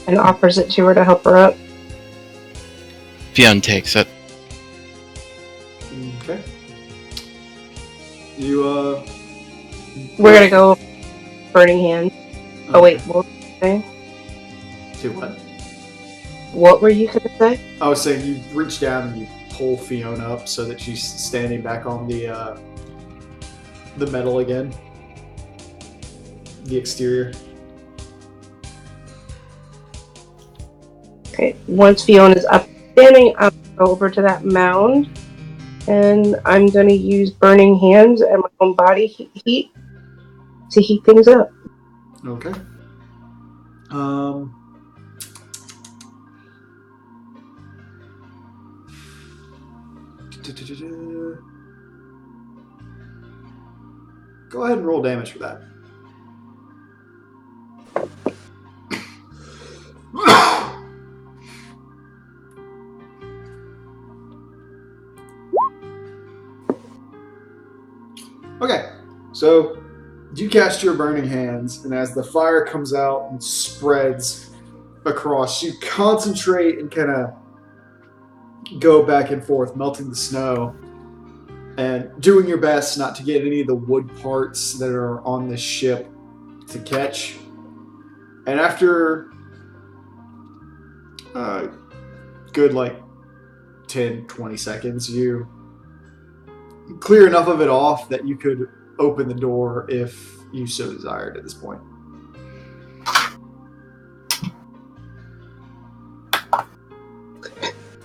and offers it to her to help her up. Fionn takes it. Okay. You, We're gonna go burning hand. Oh wait, what were you saying? Do what? What were you gonna say? I was saying you reach down and you pull Fiona up so that she's standing back on the metal again. The exterior. Okay, once Fiona's up standing, I'm gonna go over to that mound and I'm gonna use burning hands and my own body heat to heat things up. Okay. Go ahead and roll damage for that. Okay, so you cast your burning hands, and as the fire comes out and spreads across, you concentrate and kind of go back and forth, melting the snow and doing your best not to get any of the wood parts that are on this ship to catch. And after good 10-20 seconds, you clear enough of it off that you could open the door if you so desired at this point.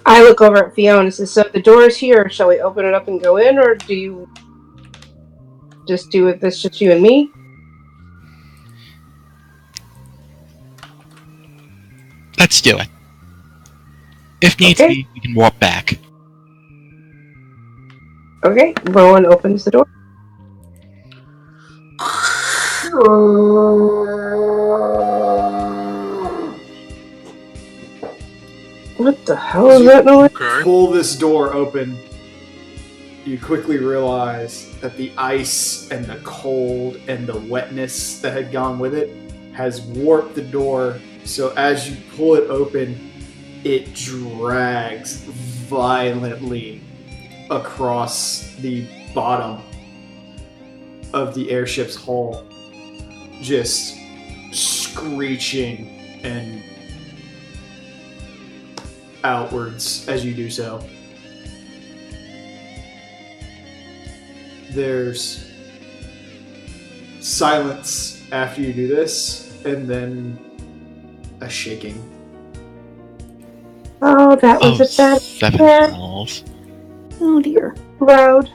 I look over at Fiona and say, so the door is here, shall we open it up and go in, or do you just do it, this just you and me? Let's do it. If needs be, we can walk back. Okay, Rowan opens the door. What the hell is that noise? Okay. Pull this door open. You quickly realize that the ice and the cold and the wetness that had gone with it has warped the door. So as you pull it open, it drags violently across the bottom of the airship's hull, just screeching and outwards as you do so. There's silence after you do this, and then a shaking. Oh, that was a bad 7 plan. balls. Oh dear. Road.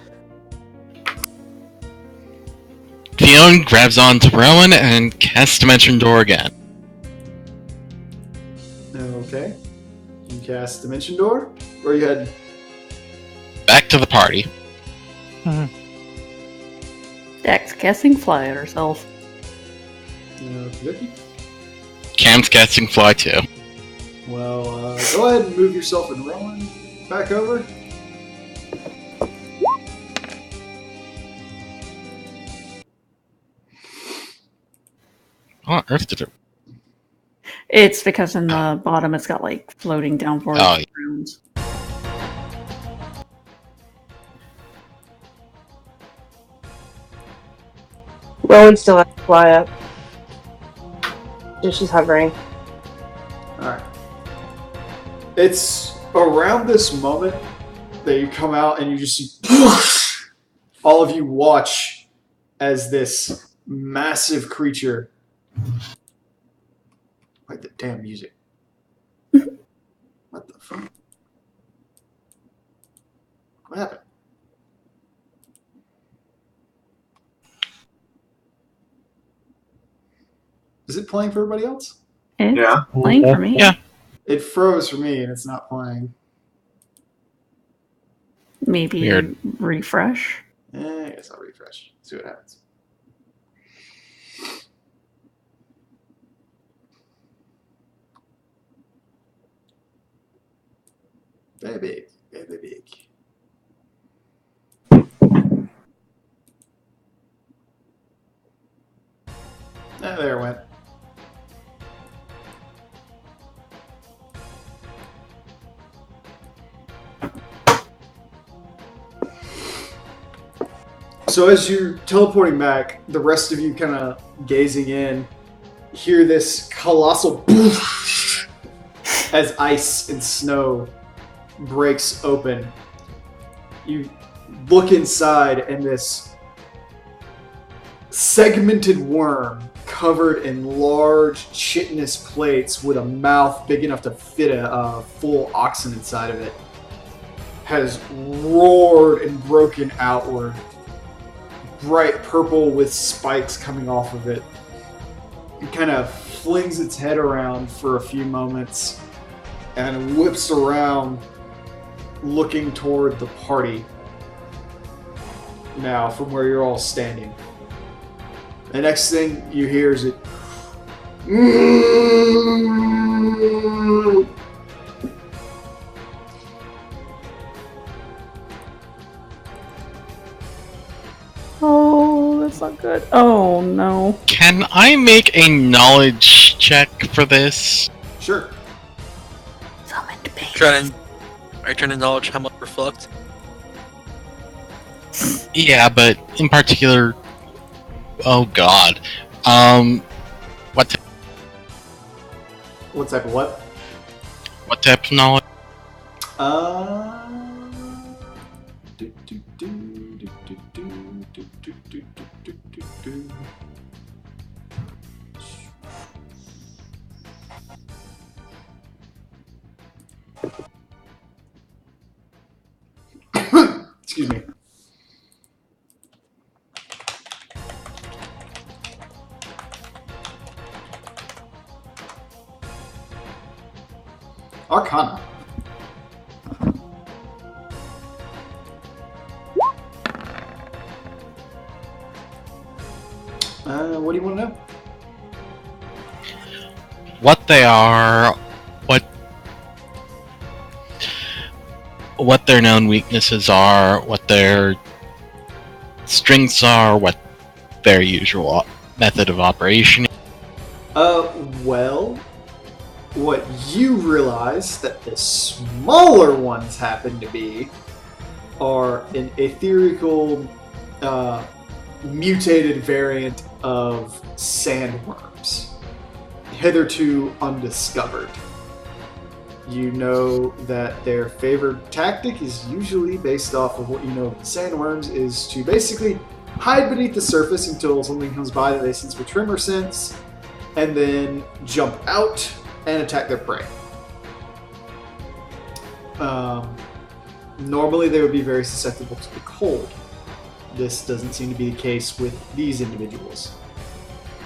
Fionn grabs onto Rowan and casts Dimension Door again. Okay. You cast Dimension Door? Where you head? Back to the party. Dax casting fly at herself. Okay. Cam's casting Fly too. Well, go ahead and move yourself and Rowan back over. What on earth did it... It's because in the bottom it's got floating downward Oh, yeah. runes. Rowan still has to fly up. Just she's hovering. Alright. It's around this moment that you come out and you just see all of you watch as this massive creature. Like the damn music. What the fuck? What happened? Is it playing for everybody else? It's Yeah. playing for me. Yeah. It froze for me and it's not playing. Maybe Weird. refresh. I guess I'll refresh. See what happens. Very big. Very big. There it went. So as you're teleporting back, the rest of you kind of gazing in, hear this colossal poof as ice and snow breaks open. You look inside, and this segmented worm covered in large chitinous plates with a mouth big enough to fit a full oxen inside of it has roared and broken outward. Bright purple with spikes coming off of it. It kind of flings its head around for a few moments and whips around looking toward the party now from where you're all standing. The next thing you hear is it Oh, that's not good. Oh no. Can I make a knowledge check for this? Sure. Summoned baby. I trying to knowledge how much we're fucked. Yeah, but in particular, oh god, what What type of what? what type of knowledge? Do, do, do, do, do, do, do, do, do, do, do, do. Excuse me. Arcana. What do you want to know? What they are, what their known weaknesses are, what their strengths are, what their usual method of operation is. Well, what you realize that the smaller ones happen to be are an etherical, mutated variant of sandworms, hitherto undiscovered. You know that their favored tactic is usually based off of what you know of the sandworms, is to basically hide beneath the surface until something comes by that they sense with tremor sense, and then jump out and attack their prey. Normally they would be very susceptible to the cold. This doesn't seem to be the case with these individuals.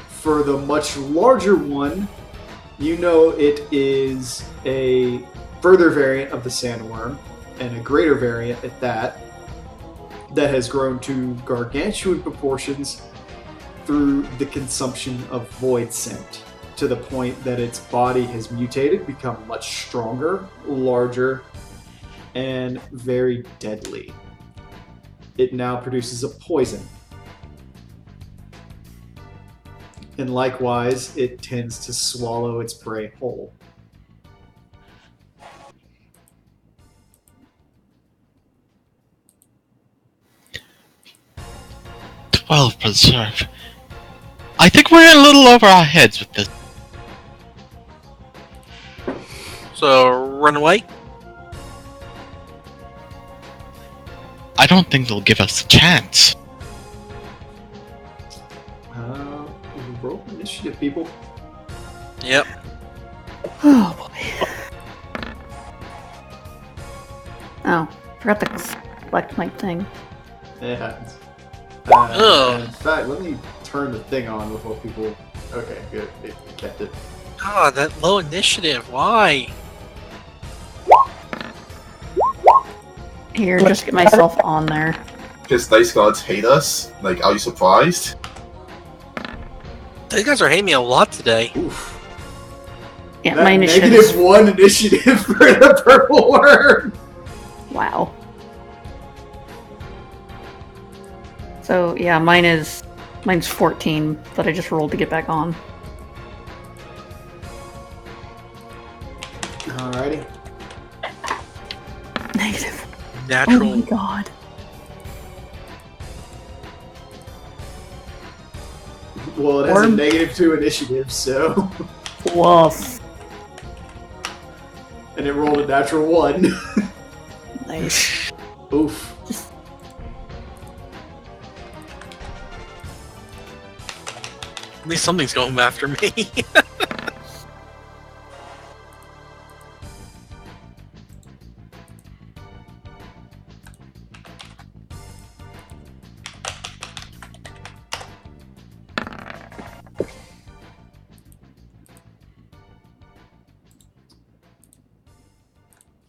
For the much larger one, you know it is a further variant of the sandworm, and a greater variant at that has grown to gargantuan proportions through the consumption of void scent, to the point that its body has mutated, become much stronger, larger, and very deadly. It now produces a poison. And likewise, it tends to swallow its prey whole. Well preserved. I think we're in a little over our heads with this. So, run away? I don't think they'll give us a chance. Roll initiative, people. Yep. Oh boy. Oh, forgot to select my thing. It happens. Ugh. In fact, let me turn the thing on before people... Okay, good. It kept it. God, that low initiative. Why? Here, just get myself on there. Because dice gods hate us. Like, are you surprised? You guys are hating me a lot today. Oof. Yeah, That my initiative. -1 initiative for the purple worm. Wow. So yeah, mine's 14 that I just rolled to get back on. Alrighty. Negative. Natural. Oh my god. Well, it has Worm. a -2 initiative, so. Woof. And it rolled a natural 1. Nice. Oof. At least something's going after me.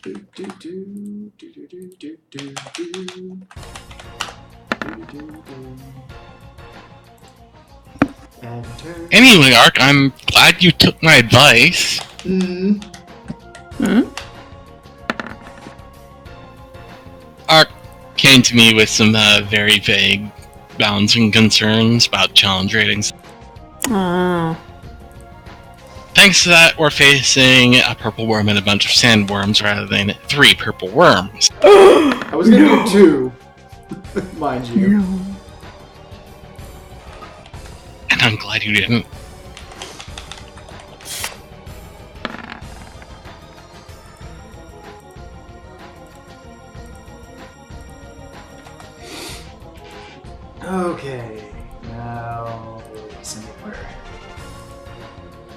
Do, do, do, do, do, do, do, do, do. Do, do, do. And turn. Anyway, Ark, I'm glad you took my advice. Mm. Ark came to me with some very vague balancing concerns about challenge ratings. Thanks to that, we're facing a purple worm and a bunch of sandworms rather than 3 purple worms. I was gonna do 2, mind you. No. And I'm glad you didn't. Okay, now somewhere.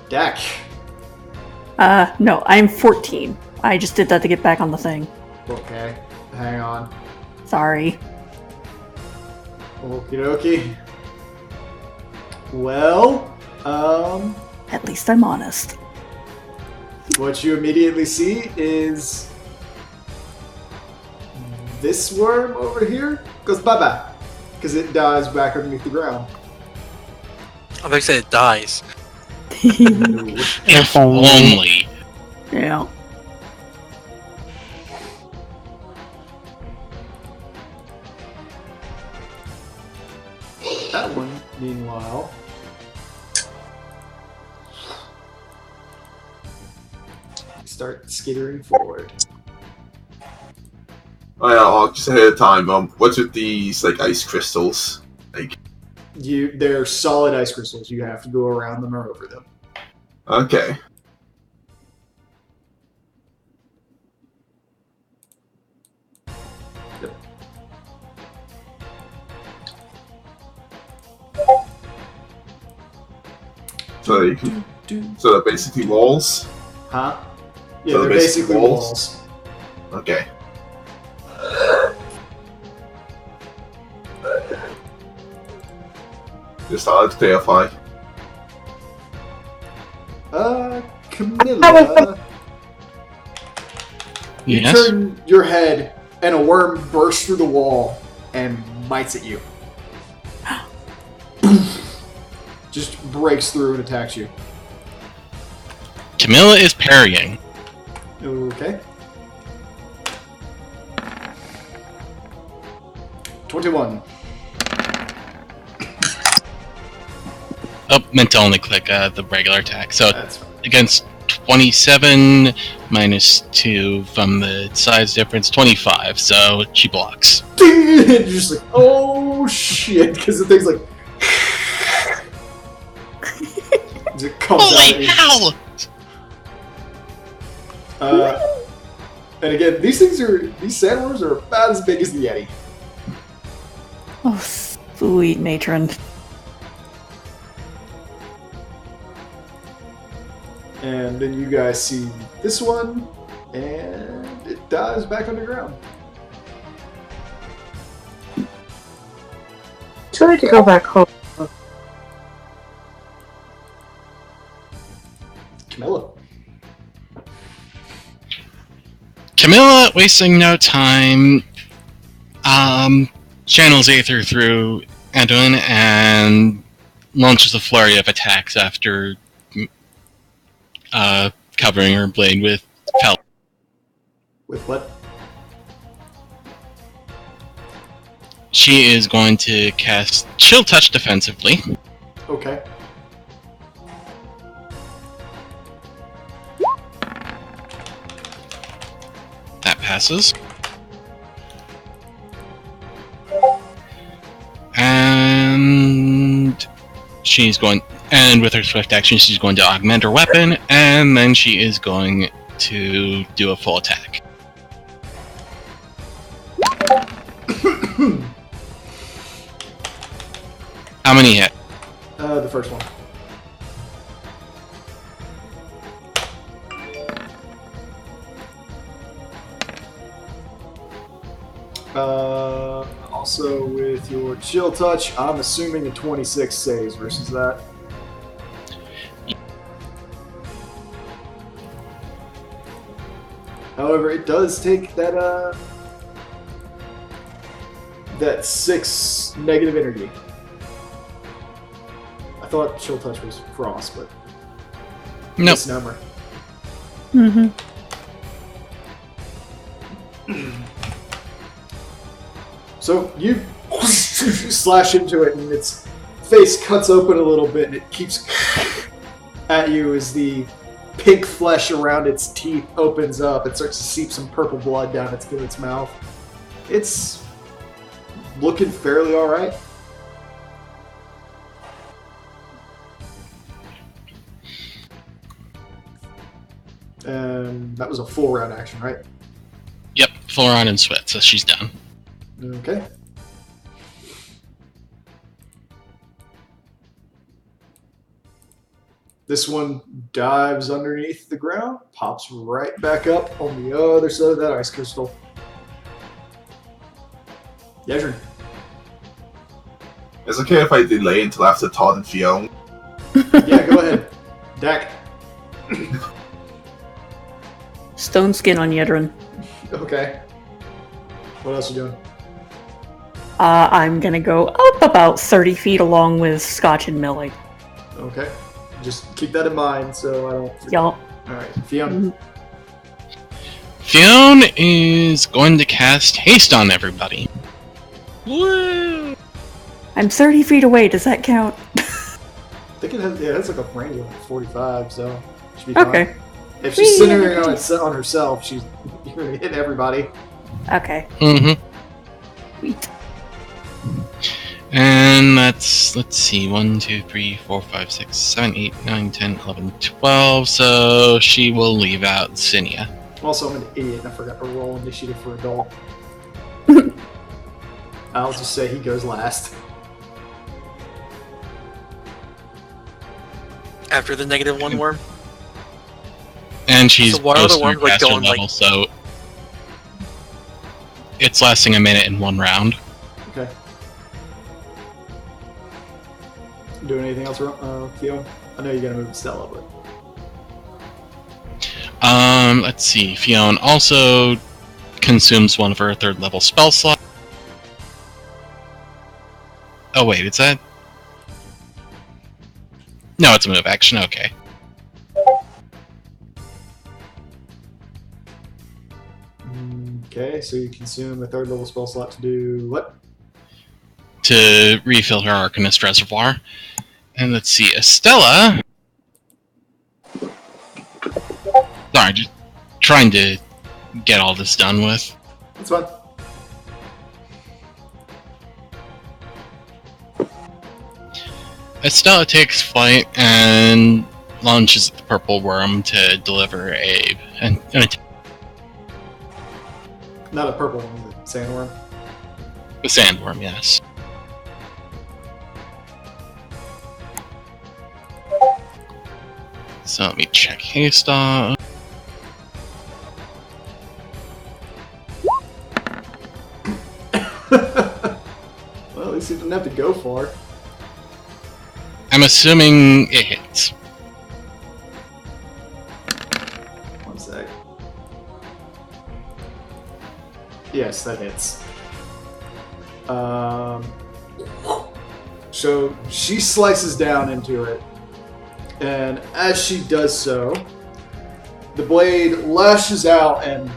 Dak. No, I'm 14. I just did that to get back on the thing. Okay, hang on. Sorry. Okie dokie. Well, At least I'm honest. what you immediately see is this worm over here goes bye-bye. Because it dies back underneath the ground. I think I said it dies. If only. Yeah. That one, meanwhile, start skittering forward. Oh yeah, Ark, just ahead of time, what's with these, like, ice crystals? Like, They're solid ice crystals. You have to go around them or over them. okay. Yep. So, you can, so they're basically walls? Huh? Yeah, So they're they're basically basically walls. Okay. Just thought to clarify. Camilla, you Yes? turn your head and a worm bursts through the wall and bites at you. Just breaks through and attacks you. Camilla is parrying. Okay. 21. Oh, meant to only click the regular attack. So That's fine. against 27 minus 2 from the size difference, 25. So she blocks. You're just like, oh shit, because the thing's like. As it comes out at Holy you. hell! And again, these sandworms are about as big as the Yeti. Oh, sweet matron. And then you guys see this one, and it dives back underground. Try to go back home. Camilla. Camilla, wasting no time, Channels Aether through Anduin and launches a flurry of attacks after covering her blade with felt. With what? She is going to cast Chill Touch defensively. Okay. That passes. And she's going, and with her swift action, she's going to augment her weapon, and then she is going to do a full attack. How many hit? The first one. Also with your chill touch, I'm assuming a 26 saves versus that. However, it does take that 6 negative energy. I thought chill touch was frost, but nope. Misnomer. Mm-hmm. So you slash into it, and its face cuts open a little bit, and it keeps at you as the pink flesh around its teeth opens up. It starts to seep some purple blood down its mouth. It's looking fairly all right. That was a full round action, right? Yep, full round and sweat, so she's done. Okay. This one dives underneath the ground, pops right back up on the other side of that ice crystal. Yezrin. It's okay if I delay until after Todd and Fiona. Yeah, go ahead. Dak. Stone skin on Yedrin. Okay. What else are you doing? I'm gonna go up about 30 feet along with Scotch and Millie. Okay. Just keep that in mind so I don't forget. Yup. Alright, Fiona. Mm-hmm. Fiona is going to cast Haste on everybody. Woo! I'm 30 feet away, does that count? I think it has, it's like a range of 45, so it should be fine. Okay. If she's centering on herself, she's going to hit everybody. Okay. Mm-hmm. Sweet. And that's, let's see, 1, 2, 3, 4, 5, 6, 7, 8, 9, 10, 11, 12. So she will leave out Cinia. Also, I'm an idiot and I forgot to roll initiative for adult. I'll just say he goes last. After the -1 worm? And she's So what are the close to her ones, like, caster going, level, like- so it's lasting a minute in one round. Okay. Doing anything else, Theo? I know you're going to move Stella, but... Let's see. Fiona also consumes one of her 3rd level spell slots. Oh wait, is that? No, it's a move action. Okay. Okay, so you consume a 3rd level spell slot to do what? To refill her Arcanist Reservoir. And let's see, Estella... Sorry, just trying to get all this done with. That's fine. Estella takes flight and launches at the purple worm to deliver an attack. Not a purple one, the sandworm. The sandworm, yes. So let me check haste on. Well, at least he didn't have to go far. I'm assuming it hits. One sec. Yes, that hits. So she slices down into it, and as she does so, the blade lashes out and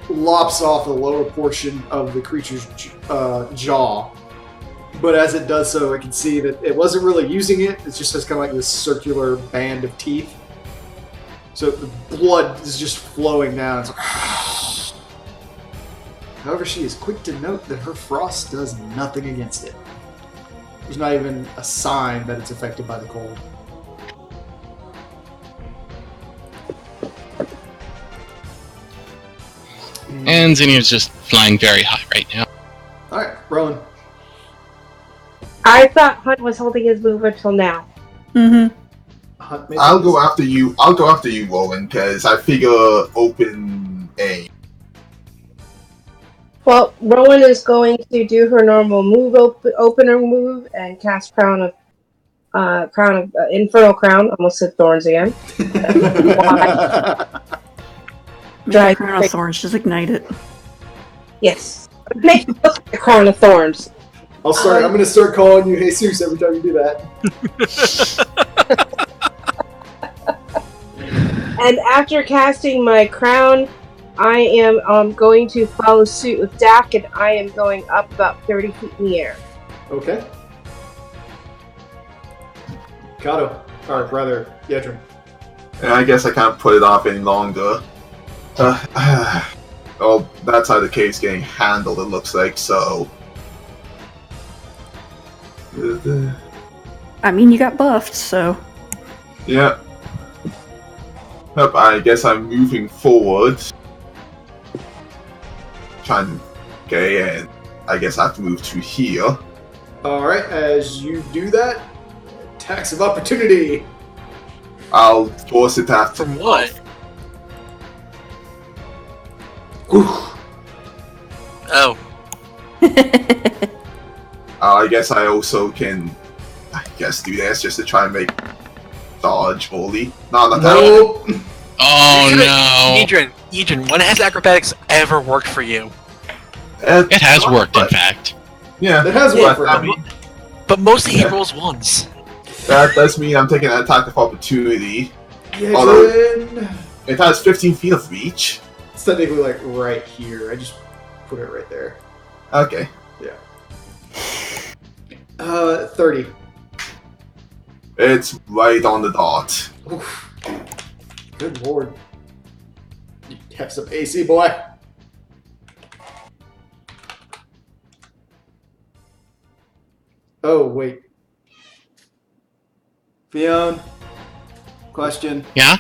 lops off the lower portion of the creature's jaw. But as it does so, I can see that it wasn't really using it. It just has kind of like this circular band of teeth. So the blood is just flowing down. It's like, however, she is quick to note that her frost does nothing against it. There's not even a sign that it's affected by the cold. And Zinnia's just flying very high right now. Alright, Rowan. I thought Hunt was holding his move until now. Mm-hmm. Hunt made I'll this. go after you. I'll go after you, Rowan, because I figure open A. Well, Rowan is going to do her normal move, opener move, and cast Infernal Crown. Almost said Thorns again. Make a crown of thorns, just ignite it. Yes. Make it look like a crown of thorns. I'm going to start calling you Jesus every time you do that. And after casting my crown, I am going to follow suit with Dak, and I am going up about 30 feet in the air. Okay. Kato. Or rather, Yedrin. And I guess I can't put it off any longer. Well, that's how the cave's getting handled, it looks like, so... I mean, you got buffed, so... Yeah. Yep, I guess I'm moving forward. Okay, and I guess I have to move to here. Alright, as you do that, attacks of opportunity. I'll force it after. From what? Oh. I guess I also can, do this just to try and make dodge fully. No, not that. Nope. Oh no! Edrin, when has acrobatics ever worked for you? It has worked, in fact. Yeah, It has worked for I him. mean, But mostly he rolls ones. that does mean I'm taking an attack of opportunity. Yedrin. It has 15 feet of reach. It's technically like right here. I just put it right there. Okay. 30. It's right on the dot. Oof. Good lord. You have some AC, boy. Oh, wait. Fiona, question. Yeah?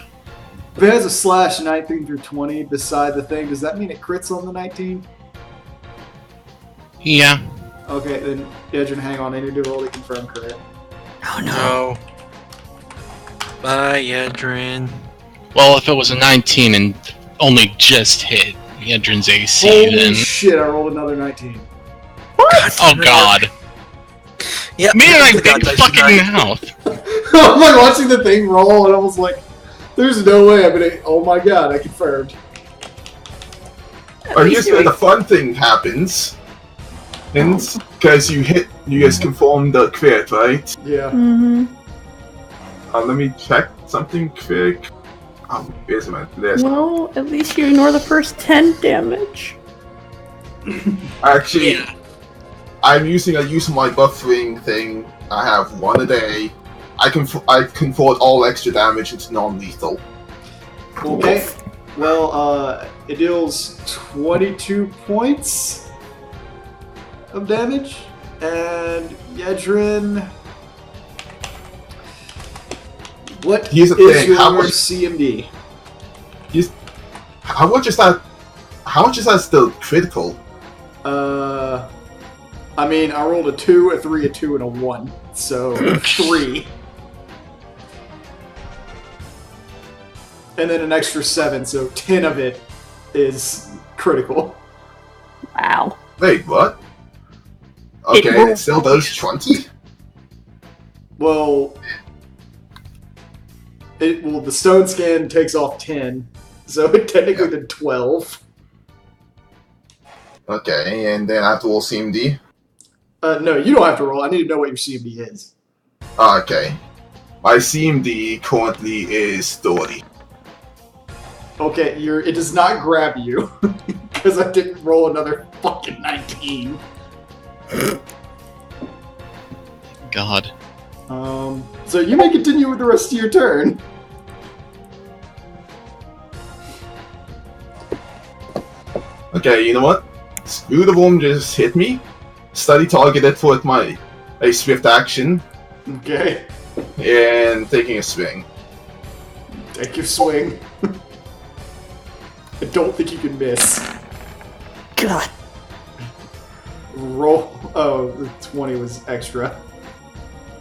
If it has a slash 19 through 20 beside the thing, does that mean it crits on the 19? Yeah. Okay, then Yedrin, hang on. I need to roll to confirm crit. Oh no. No. Bye, Edrin. Well, if it was a 19 and only just hit Yedrin's AC, Holy then... shit, I rolled another 19. Oh god. Yeah, Me and I the big dice fucking tonight. mouth. I'm like watching the thing roll, and I was like, there's no way I'm gonna. Oh my god, I confirmed. But here's where the fun thing happens. Because you guys confirm the crit, right? Yeah. Mm-hmm. Let me check something quick. Oh, where's my list? Well, at least you ignore the first 10 damage. Actually, Yeah. I'm using my buffering thing. I have one a day. I convert all extra damage into non-lethal. Okay. Well, it deals 22 points of damage, and Yedrin. What Here's the is thing, your how much- CMD? How much is that? How much is that still critical? I mean, I rolled a 2, a 3, a 2, and a 1, so 3. And then an extra 7, so 10 of it is critical. Wow. Wait, what? It Okay, it still does 20? Well, the stone scan takes off 10, so it technically did 12. Okay, and then I have to roll CMD. No, you don't have to roll. I need to know what your CMD is. Okay. My CMD currently is 30. Okay, it does not grab you because I didn't roll another fucking 19. God. So you may continue with the rest of your turn. Okay, you know what? Screw the worm just hit me. Study targeted for a swift action Okay, and taking a swing. take your swing. I don't think you can miss. God. Roll. Oh, the 20 was extra.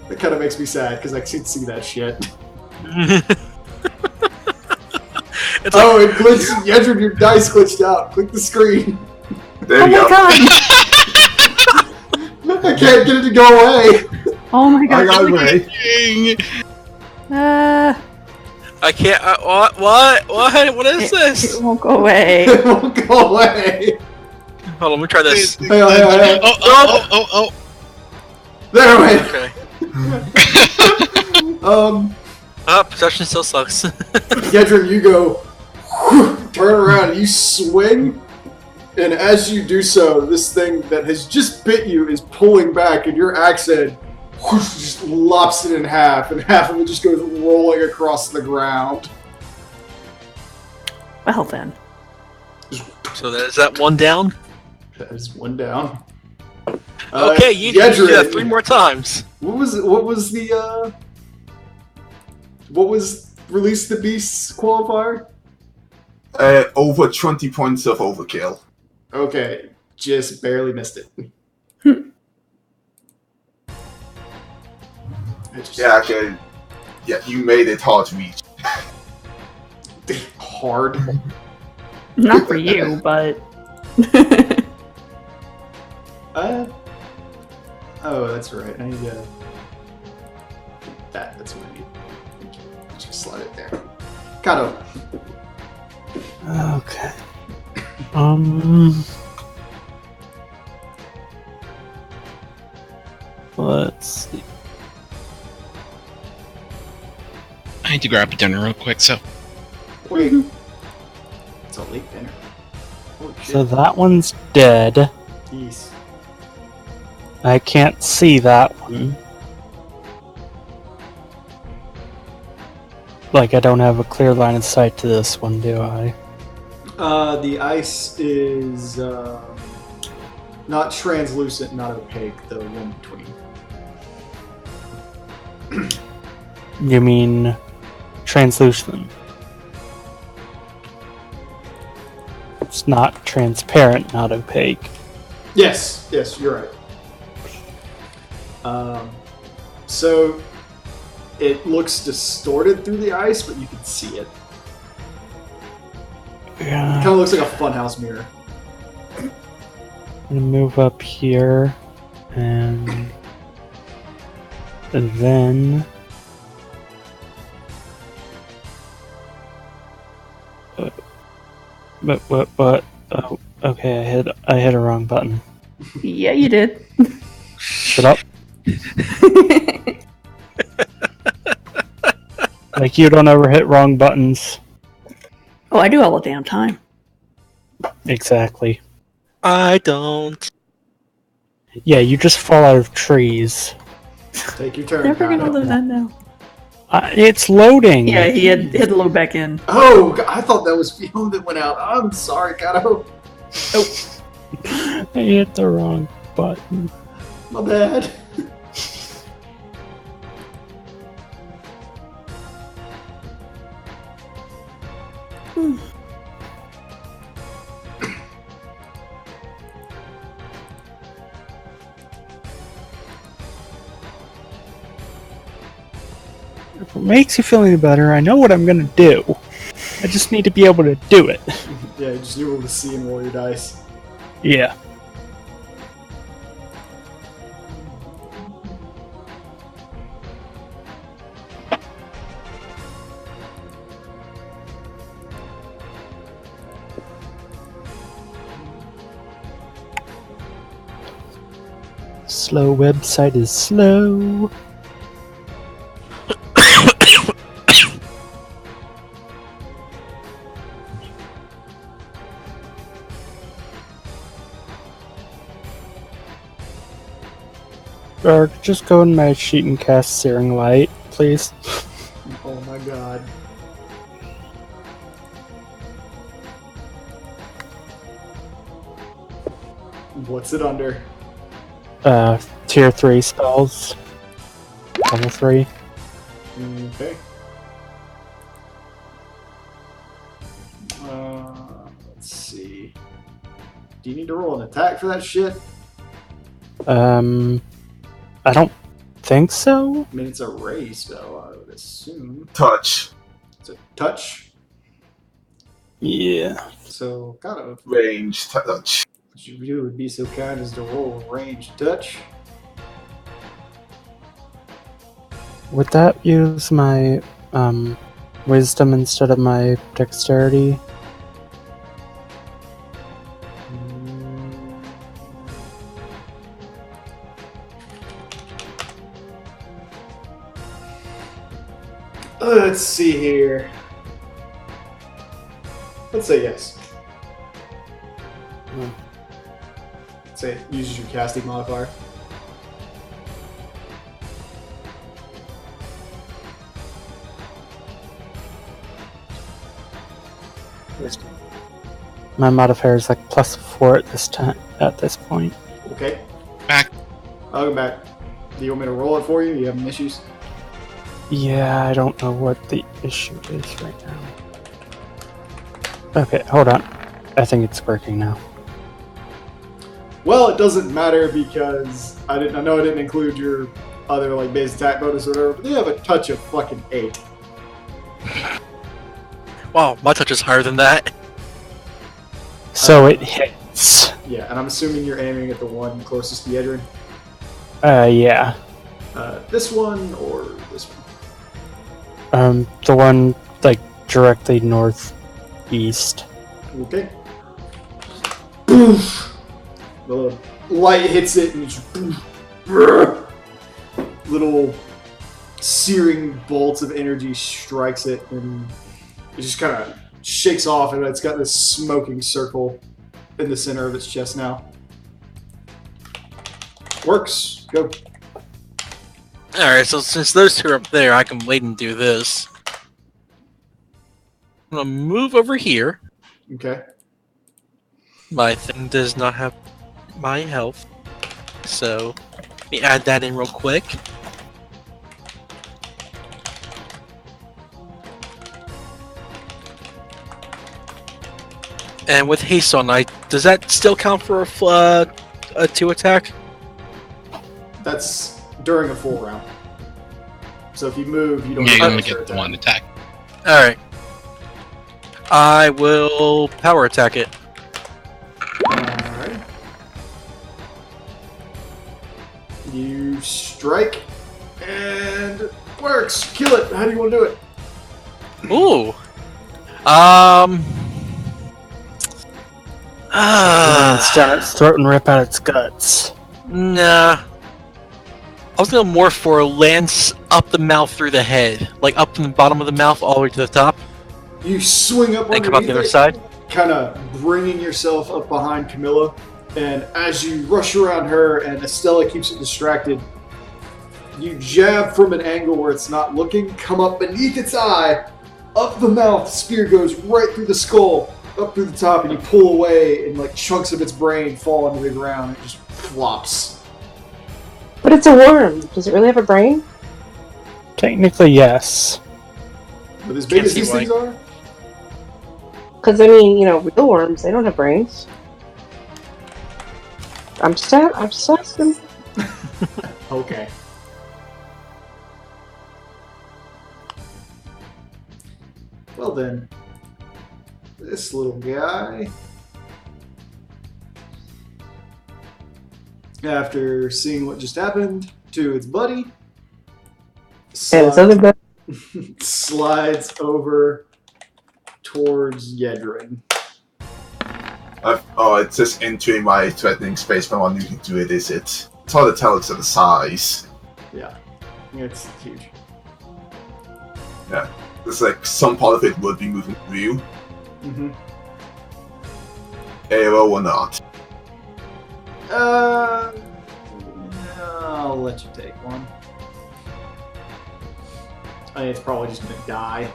That kind of makes me sad because I can see that shit. It's Oh, it glitched. Yedrin, your dice glitched out. Click the screen. There Oh you my go. god! I can't get it to go away. Oh my I god! got away. I can't. What? What is this? It won't go away. It won't go away. Hold on, let me try this. Hang on, hang on, hang on. Oh. There we Okay. Possession still sucks. Yedrin, you go, turn around, and you swing, and as you do so, this thing that has just bit you is pulling back, and your axe head just lops it in half, and half of it just goes rolling across the ground. Well then. So is that one down? That is one down. Okay, you can do that 3 more times. What was Release the Beast's qualifier? Over 20 points of overkill. Okay, just barely missed it. Yeah, okay. Yeah, you made it hard to reach. Hard. Not for you, but. Oh, that's right. I need to. That's what I need. Thank you. Just slide it there. Cut over. Okay. Let's see. I need to grab a dinner real quick, so. Wait. It's a late dinner. Holy shit. So that one's dead. Jeez. I can't see that one. Like, I don't have a clear line of sight to this one, do I? The ice is not translucent, not opaque. The one between. You mean translucent? It's not transparent, not opaque. Yes, you're right. So it looks distorted through the ice, but you can see it. It Yeah. kind of looks like a funhouse mirror. I'm gonna move up here, and then but oh, okay, I hit a wrong button. Yeah, you did. Shut up. Like, you don't ever hit wrong buttons. Oh, I do all the damn time. Exactly. I don't. Yeah, you just fall out of trees. Take your turn. Never gonna Kyle. live that down. It's loading. Yeah, he had to load back in. Oh, I thought that was film that went out. I'm sorry, Kato. I hit the wrong button. My bad. If it makes you feel any better, I know what I'm gonna do. I just need to be able to do it. Yeah, just be able to see and roll your dice. Yeah. Slow website is slow. Or just go in my sheet and cast Searing Light, please. Oh my god. What's it under? Tier 3 spells. Level 3. Okay. Let's see. Do you need to roll an attack for that shit? I don't think so. I mean, it's a ray spell, I would assume. Touch. It's a touch, Yeah. so kind of. Range. Touch. What you do would be so kind as to roll a range touch. Would that use my wisdom instead of my dexterity? Let's see here. Let's say yes. Say it uses your casting modifier. My modifier is like +4 at this time. At this point. Okay. Back. I'll go back. Do you want me to roll it for you? You having issues? Yeah, I don't know what the issue is right now. Okay, hold on. I think it's working now. Well, it doesn't matter because I know I didn't include your other like base attack bonus or whatever, but they have a touch of fucking 8. Wow, my touch is higher than that. So it hits. Yeah, and I'm assuming you're aiming at the one closest to Yedrin. Yeah. This one or this one? The one like directly northeast. Okay. Boof! The light hits it and it's little searing bolts of energy strikes it and it just kind of shakes off and it's got this smoking circle in the center of its chest now. Works. Go. Alright, so since those two are up there, I can wait and do this. I'm gonna move over here. Okay. My thing does not have my health. So, let me add that in real quick. And with haste on, does that still count for a 2 attack? That's during a full round. So if you move, you don't Yeah, you get only extra get the attack. one attack. Alright. I will power attack it. Alright. You strike and works. Kill it. How do you want to do it? Ooh. It's down its throat and rip out its guts. Nah. I was going more for lance up the mouth through the head. Like up from the bottom of the mouth all the way to the top. You swing up And come out the other side. kind of bringing yourself up behind Camilla, and as you rush around her and Estella keeps it distracted, you jab from an angle where it's not looking, come up beneath its eye, up the mouth, spear goes right through the skull, up through the top, and you pull away, and like chunks of its brain fall into the ground. It just flops. But it's a worm. Does it really have a brain? Technically, yes. But as big Can't as see these why. things are, Because, I mean, you know, real worms, they don't have brains. I'm just asking. okay. Well then, this little guy, after seeing what just happened to its buddy, And it's other bit. slides over towards Yedrin. Oh, it's just entering my threatening space, but I'm not to do it, is it? it's hard to tell because of the size. Yeah, it's huge. Yeah, it's like some part of it would be moving through. Mm-hmm. Arrow or not. I'll let you take one. I think it's probably just gonna die.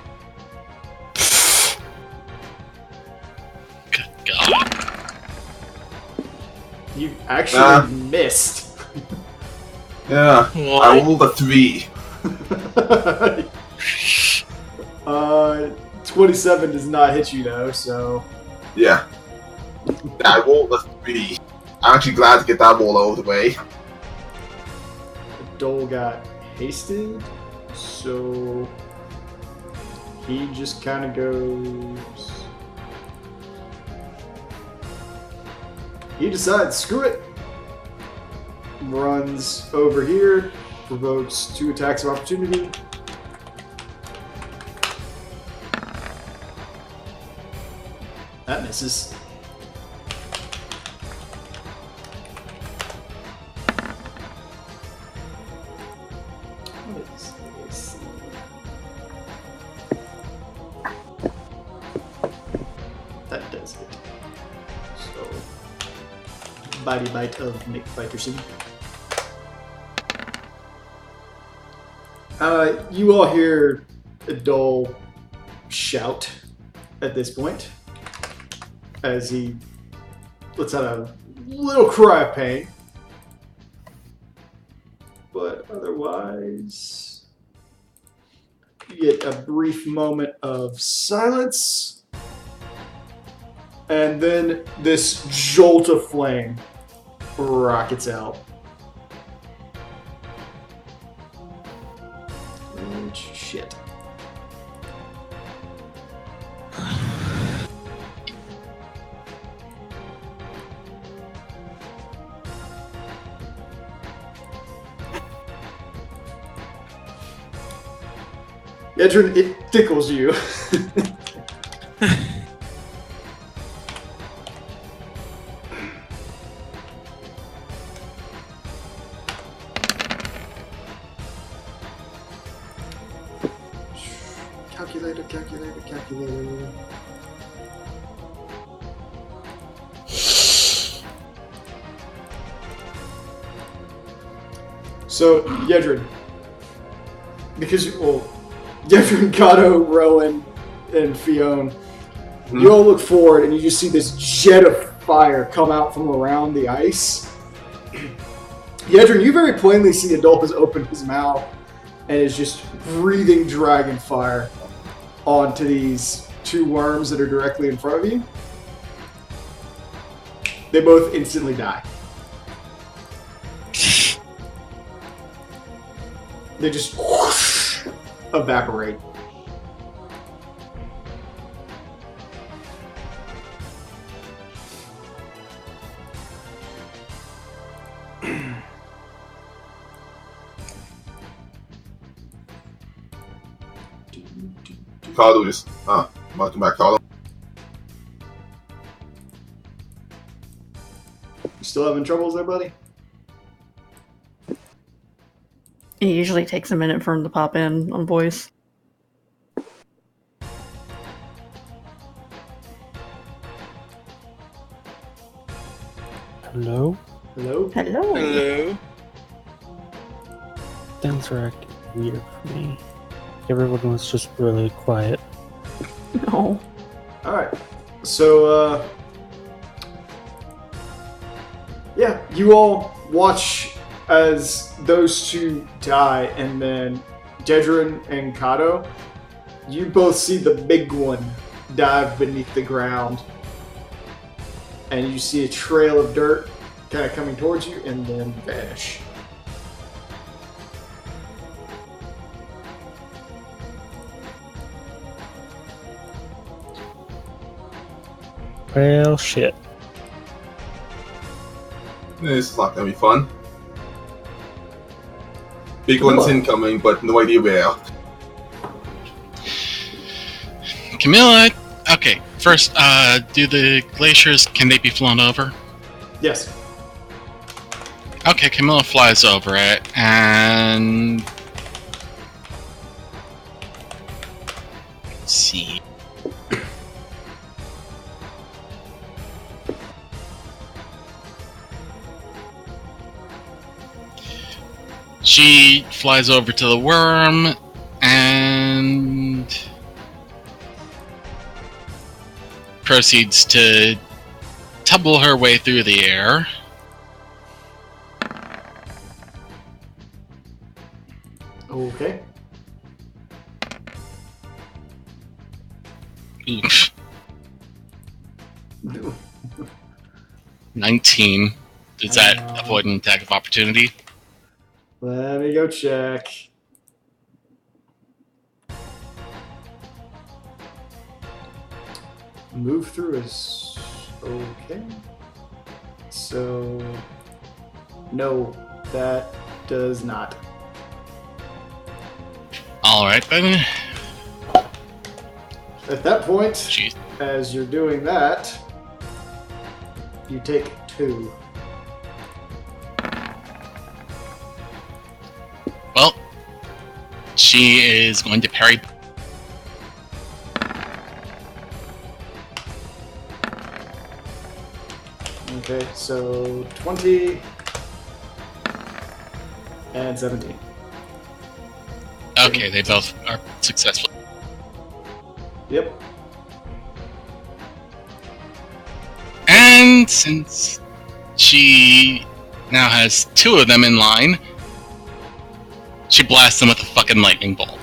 Good God. You actually missed. Yeah, I rolled a 3. 27 does not hit you though, so... Yeah. I rolled a 3. I'm actually glad to get that ball out of the way. Dole got hasted, so... He just kind of goes... He decides, screw it! Runs over here, provokes 2 attacks of opportunity. That misses. What is this? That does it. So, body bite of Nick Biterson. You all hear a dull shout at this point as he lets out a little cry of pain. But otherwise, you get a brief moment of silence, and then this jolt of flame rockets out. Shit. Edrin, it tickles you. Calculator. So, Yedrin, because Yedrin, Kato, Rowan, and Fionn, you all look forward and you just see this jet of fire come out from around the ice. Yedrin, you very plainly see Adolf has opened his mouth and is just breathing dragon fire onto these 2 worms that are directly in front of you. They both instantly die. They just whoosh, evaporate. Carlo just welcome back, Carlo. You still having troubles there, buddy? It usually takes a minute for him to pop in on voice. Hello? Hello? Hello. Hello. Things are acting weird for me. Everyone was just really quiet. No. Alright. So, yeah, you all watch as those 2 die, and then Jedrin and Kato, you both see the big one dive beneath the ground. And you see a trail of dirt kind of coming towards you and then vanish. Well, shit. This is not gonna be fun. Big one's incoming, but no idea where. Camilla, okay, first, do the glaciers, can they be flown over? Yes. Okay, Camilla flies over it, and... Let's see. She flies over to the worm, and... proceeds to tumble her way through the air. Okay. Oof. 19. Does that avoid an attack of opportunity? Let me go check. Move through is okay. So, no, that does not. Alright then. At that point, Jeez. as you're doing that, you take 2. Well, she is going to parry. Okay, so 20 and 17. Okay, they both are successful. Yep. And since she now has 2 of them in line, she blasts them with a fucking lightning bolt.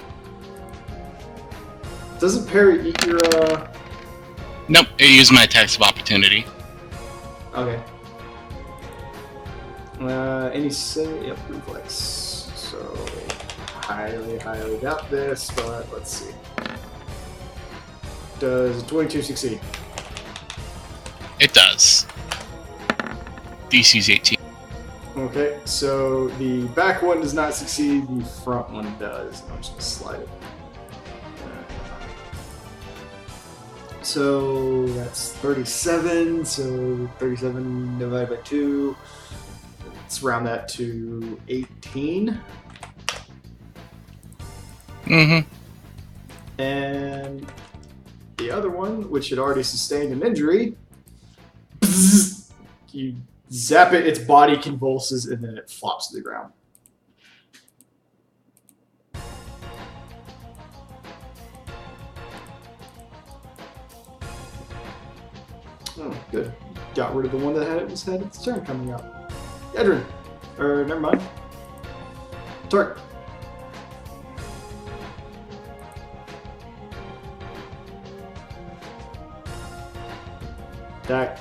Doesn't parry eat your, Nope, I use my attacks of opportunity. Okay. Any say? Yep, reflex. So, highly doubt this, but let's see. Does 22 succeed? It does. DC's 18. Okay, so the back one does not succeed, the front one does. I'm just going to slide it. So that's 37, so 37 divided by 2. Let's round that to 18. Mm-hmm. And the other one, which had already sustained an injury, you zap it, its body convulses, and then it flops to the ground. Oh, good. Got rid of the one that had its turn coming up. Edrin. Or, never mind. Tark. Dak.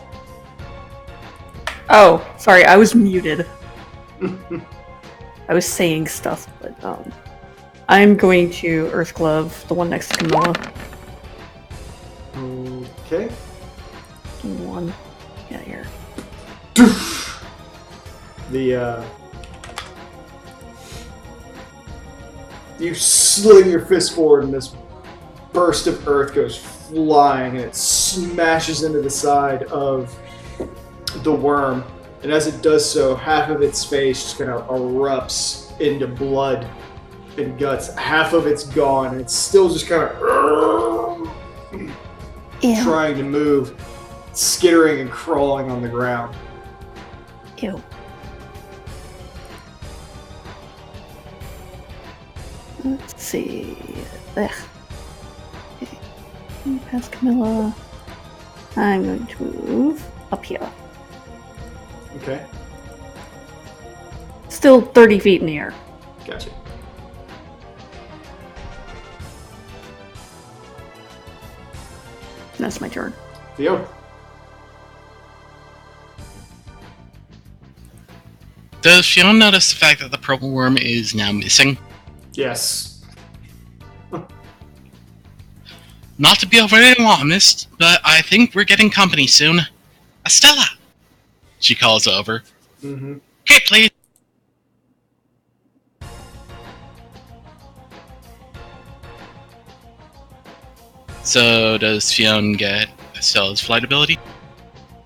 Oh, sorry, I was muted. I was saying stuff, but I'm going to Earth Glove, the one next to Camilla. Okay. One. Yeah, here. You sling your fist forward and this burst of earth goes flying and it smashes into the side of the worm. And as it does so, half of its face just kind of erupts into blood and guts. Half of it's gone and it's still just kind of trying to move, skittering and crawling on the ground. Ew. Let's see. Ugh. Okay. Past Camilla. I'm going to move up here. Okay, Still 30 feet in the air. gotcha. That's my turn. Theo? Does Fiona notice the fact that the purple worm is now missing? Yes. Not to be overly alarmist, but I think we're getting company soon. Estella! She calls over. Mm-hmm. Hey, please! So, does Fiona get Estella's flight ability?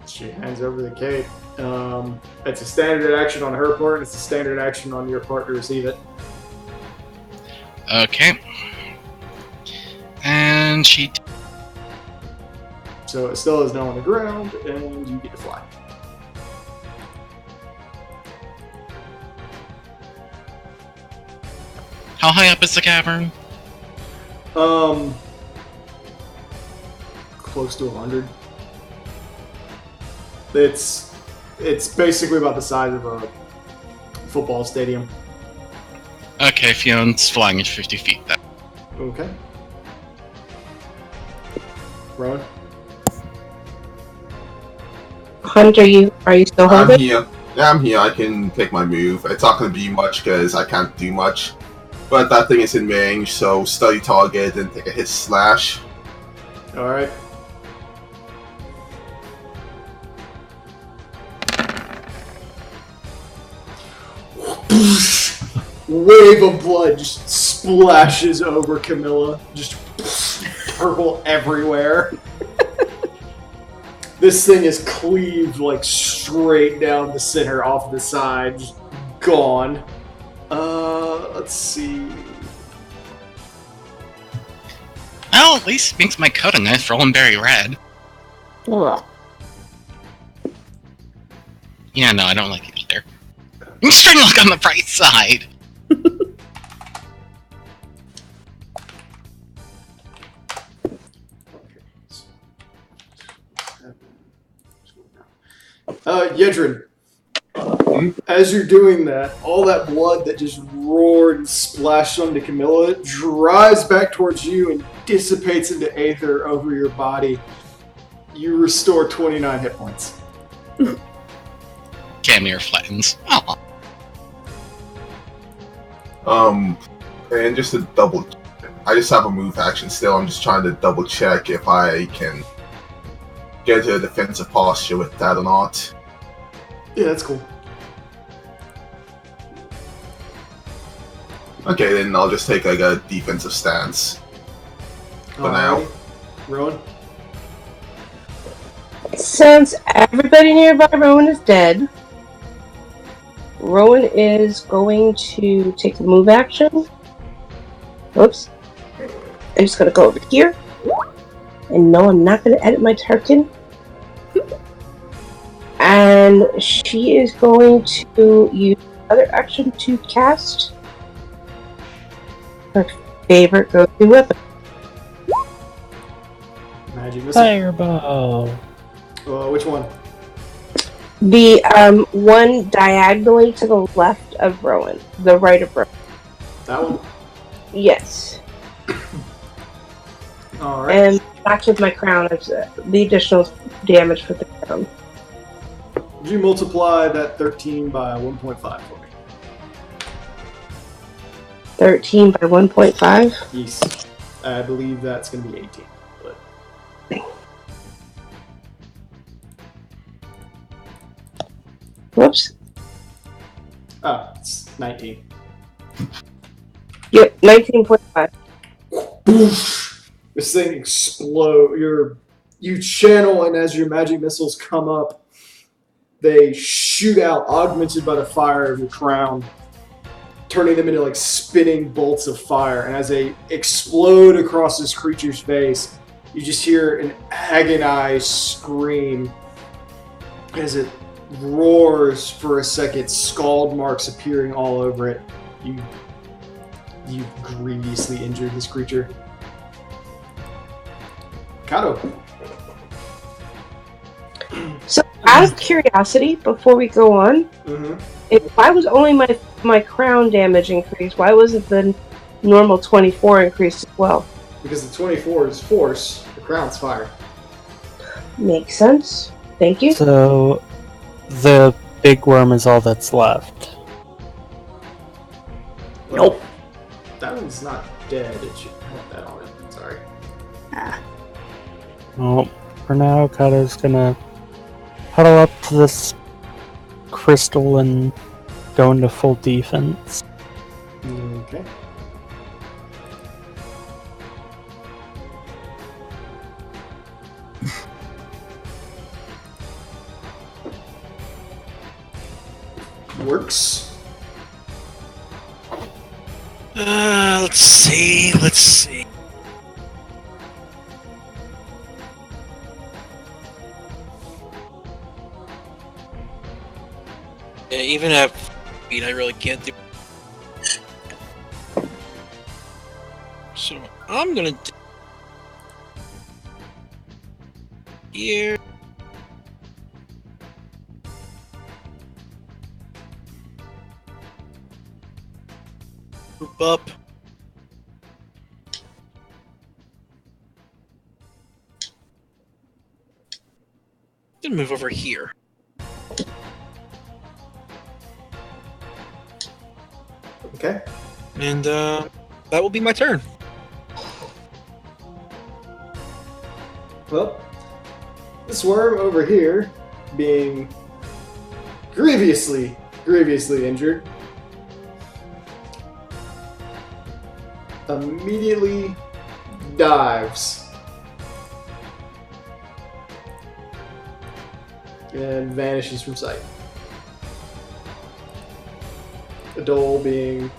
She hands over the cape. It's a standard action on her part, and it's a standard action on your part to receive it. Okay. And she. So it still is now on the ground, and you get to fly. How high up is the cavern? Close to 100. It's basically about the size of a football stadium. Okay, Fion's flying at 50 feet then. Okay. Rowan? Hunt, are you still I'm holding? here. Yeah, I'm here. I can take my move. It's not going to be much because I can't do much. But that thing is in range, so study target and take a hit slash. Alright. Wave of blood just splashes over Camilla. Just purple everywhere. This thing is cleaved like straight down the center off the side. Just gone. Let's see. Oh, at least it makes my coat a nice rolling berry red. Ugh. Yeah, no, I don't like it either. I'm just trying to look on the bright side. Yedrin, as you're doing that, all that blood that just roared and splashed onto Camilla drives back towards you and dissipates into aether over your body. You restore 29 hit points. Camille flattens. Aw. And just to double, I just have a move action still. I'm just trying to double check if I can get to a defensive posture with that or not. Yeah, that's cool. Okay, then I'll just take like a defensive stance for now. Alrighty. Rowan? Since everybody nearby Rowan is dead, Rowan is going to take the move action. Oops. I'm just going to go over here. And no, I'm not going to edit my token. And she is going to use another action to cast her favorite go-to weapon. Magic missile. Fireball. Which one? The one diagonally to the left of Rowan. The right of Rowan. That one? Yes. Alright. And match with my crown as the additional damage for the crown. Would you multiply that 13 by 1.5 for me? 13 by 1.5. Yes. I believe that's going to be 18. But Whoops. oh, it's 19. Yep, 19.5. This thing explodes. You channel, and as your magic missiles come up, they shoot out, augmented by the fire of your crown, turning them into like spinning bolts of fire. And as they explode across this creature's face, you just hear an agonized scream as it roars for a second, scald marks appearing all over it. You grievously injured this creature. Kato. So, out of curiosity, before we go on, why was only my crown damage increased? Why wasn't the normal 24 increased as well? Because the 24 is force, the crown's fire. Makes sense. Thank you. So, the big worm is all that's left. Nope. That one's not dead. It should have that on it. Sorry. Well, for now, Kato's gonna huddle up to this crystal and go into full defense. Okay. works. Let's see. Yeah, even at speed, I really can't do. So I'm gonna do here. Move up. Then move over here. Okay. And that will be my turn. Well, this worm over here, being grievously injured, immediately dives and vanishes from sight. Adol being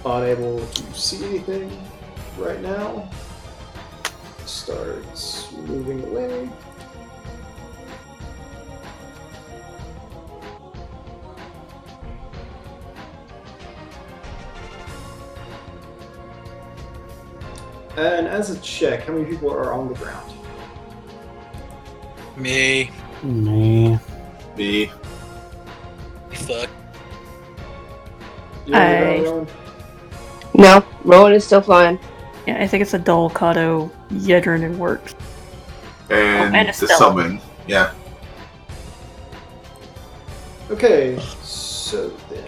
unable to see anything right now, starts moving away. And as a check, how many people are on the ground? Me. Me. Me. Fuck. You on the ground, Rowan? No, Rowan is still flying. Yeah, I think it's a Dull, Kato, Yedrin, and Works. And, and the Estella. summon. Yeah. Okay, so then.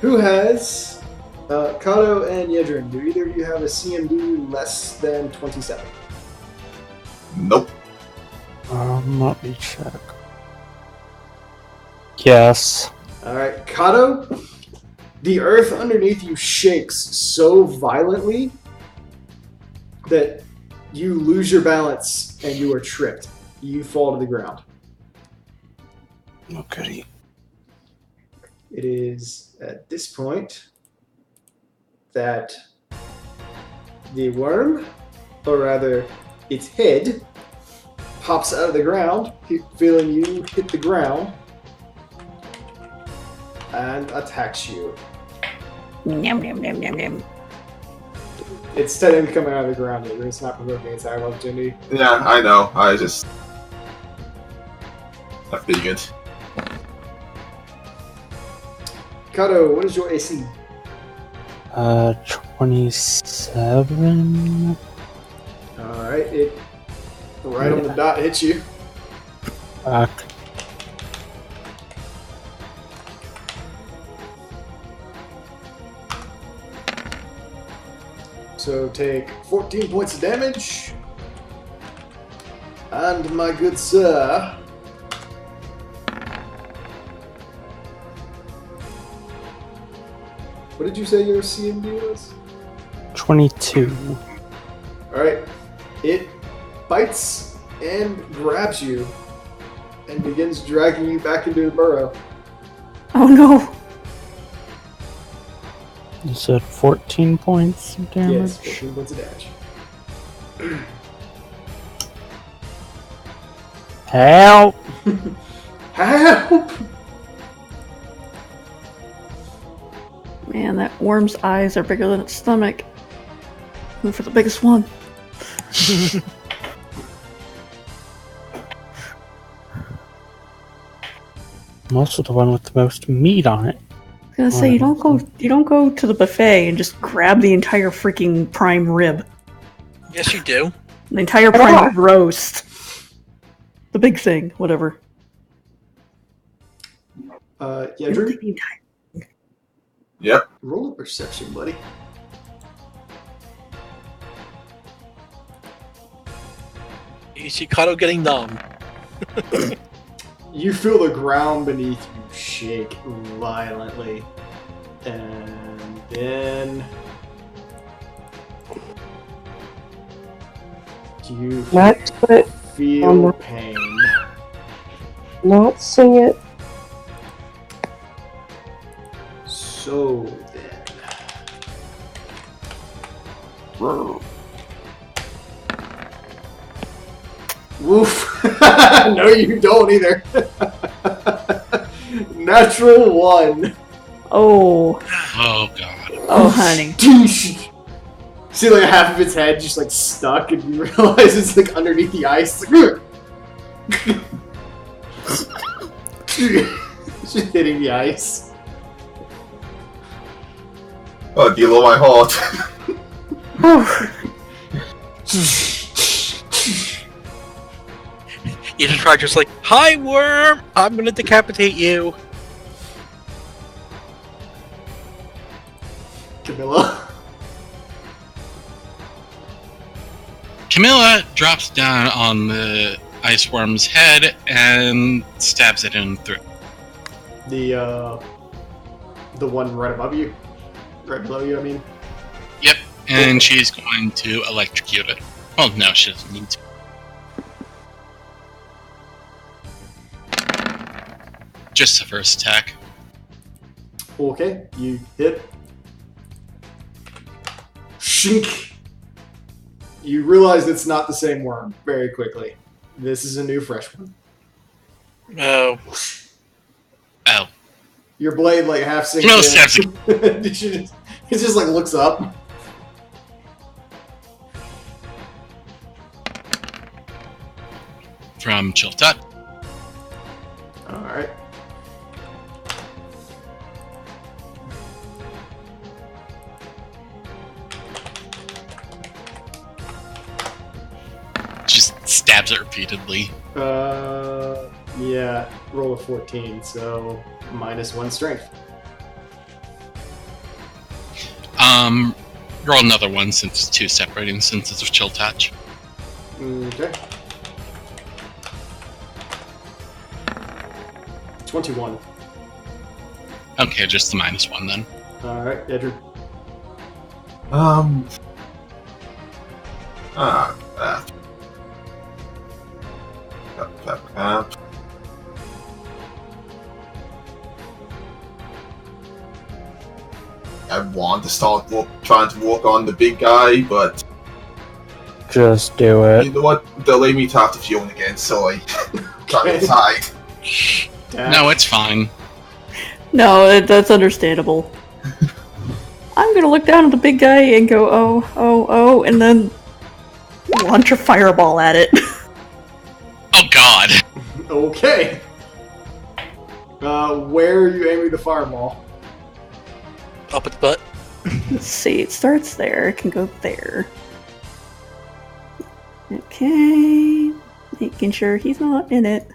Who has Kato and Yedrin? Do either of you have a CMD less than 27? Nope. Let me check. Yes. Alright, Kato, the earth underneath you shakes so violently that you lose your balance and you are tripped. You fall to the ground. Okay. It is at this point that the worm, or rather its head, pops out of the ground, feeling you hit the ground, and attacks you. Yum, yum, yum, yum, yum. It's technically coming out of the ground, it's not provoking attack of opportunity. Yeah, I know. I figured. Kato, what is your AC? 27. Alright, it right on the dot hits you. Fuck. So take 14 points of damage. And my good sir, what did you say your CMD was? 22. Alright, it bites and grabs you and begins dragging you back into the burrow. Oh no! You said 14 points of damage? Yes, 14 points of damage. Help! Help! Man, that worm's eyes are bigger than its stomach. Went for the biggest one. I'm also the one with the most meat on it. I was gonna say you don't go to the buffet and just grab the entire freaking prime rib. Yes, you do. The entire prime rib roast. The big thing, whatever. Yeah, Drew, Yep. roll a perception, buddy. You see Kato getting numb. You feel the ground beneath you shake violently. And then You Not do it. feel pain. Not sing it. So then. Woof. No, you don't either. Natural 1. Oh, Oh god. oh, honey. See, like half of its head just like stuck, and you realize it's like underneath the ice. Like, it's just hitting the ice. Oh, deal of my heart. You just try just like, hi worm, I'm gonna decapitate you. Camilla. Camilla drops down on the ice worm's head and stabs it in the throat. The one right above you? Right below you, I mean? Yep, and she's going to electrocute it. Well, no, she doesn't need to. Just the first attack. Okay, you hit. Shink! You realize it's not the same worm very quickly. This is a new fresh one. Oh. Oh. Your blade like half sinks No, in. stabs It just like looks up. From Chiltut. Alright. Just stabs it repeatedly. Yeah, roll a 14, so -1 strength. Roll another one since it's two separate instances of Chill Touch. Okay. 21. Okay, just the -1 then. Alright, Edward. I want to start trying to walk on the big guy, but Just do it. you know what? Delay me to have to fuel again, so I try to decide. No, it's fine. No, that's understandable. I'm gonna look down at the big guy and go, oh, and then launch a fireball at it. Oh god! Okay. Where are you aiming the fireball? Up its butt. Let's see, it starts there, it can go there. Okay, making sure he's not in it.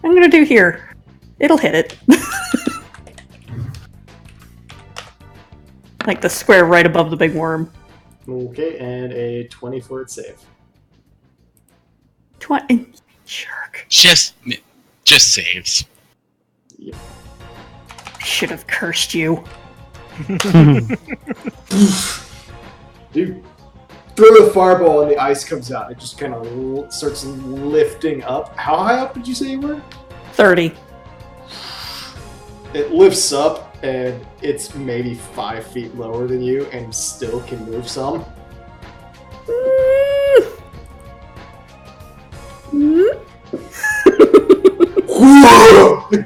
I'm gonna do here. It'll hit it. Like the square right above the big worm. Okay, and a 20 for its save. 20. Jerk. Just saves. Yep. Should have cursed you. You throw the fireball and the ice comes out. It just kind of starts lifting up. How high up did you say you were? 30. It lifts up and it's maybe 5 feet lower than you and still can move some.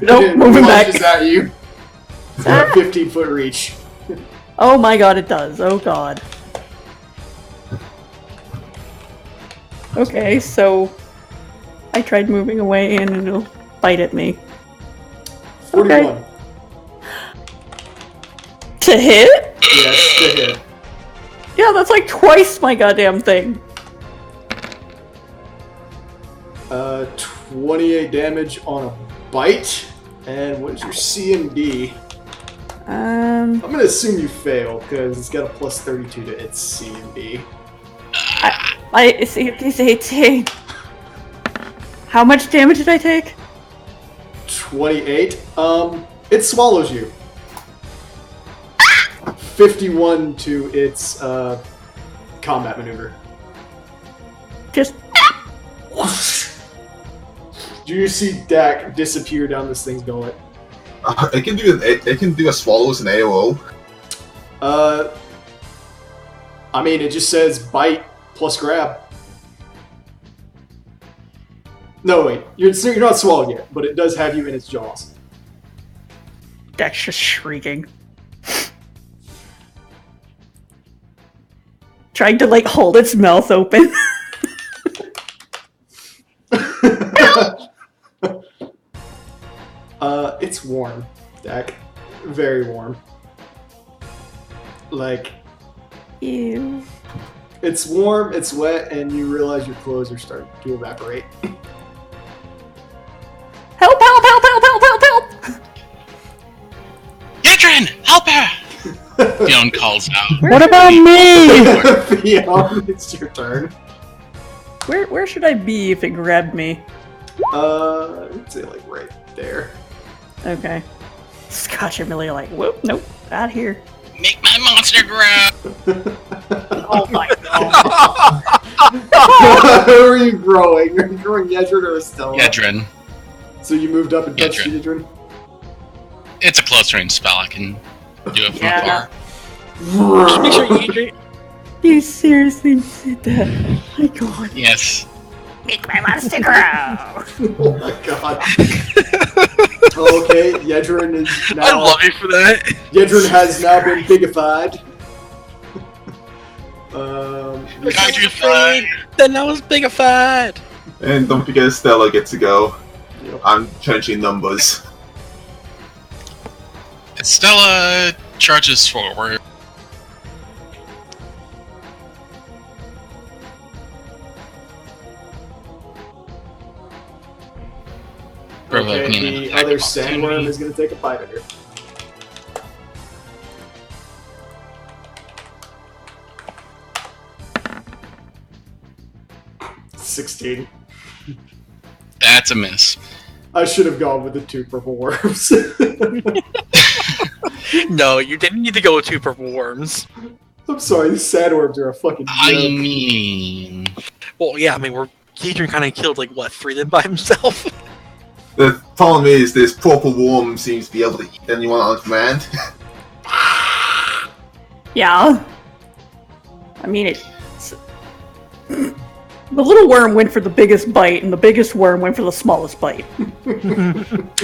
Nope, moving back. Launches at you. It's got a 15-foot reach. Oh my god, it does. Oh god. Okay, so I tried moving away and it'll bite at me. 41. Okay. To hit? Yes, to hit. Yeah, that's like twice my goddamn thing. 28 damage on a bite. And what is your CMD? I'm gonna assume you fail because it's got a plus 32 to its CMD. It's 18. How much damage did I take? 28. It swallows you. 51 to its combat maneuver. Just Do you see Dak disappear down this thing's gullet? It can do a swallow as an AOO. I mean, it just says bite plus grab. No, wait. You're not swallowed yet, but it does have you in its jaws. Dak's just shrieking. Trying to, like, hold its mouth open. It's warm, Dak. Very warm. Like, Ew. it's warm, it's wet, and you realize your clothes are starting to evaporate. Help, help, help, help, help, help, help! Yadrin, help her! Dion calls out. What about me? Fiona, it's your turn. Where should I be if it grabbed me? I'd say like right there. Okay. Scotch and Millie are like, whoop, nope, out here. Make my monster grab! Oh my god. Who are you growing? Are you growing Yedrin or Estella? Yadrin. So you moved up and touched Yedrin. Yedrin? It's a close range spell. I can do it from Yeah. afar. Just make sure you You seriously did that? My god. Yes. Make my monster grow! Oh my god. Okay, Yedrin is now. I love you for that. Yedrin has now been bigified. Got you fine. Then I was bigified. And don't forget Estella gets to go. Yep. I'm changing numbers. Stella charges forward. Okay, Provoking an the attack other of sandworm opportunity. is going to take a bite of her. $16. That's a miss. I should have gone with the 2 purple worms. No, you didn't need to go with 2 purple worms. I'm sorry, these sandworms are a fucking joke. I mean, Well, yeah, I mean, Adrian kind of killed, like, what, 3 of them by himself? The problem is, this purple worm seems to be able to eat anyone on command. Yeah. I mean, it's... The little worm went for the biggest bite, and the biggest worm went for the smallest bite.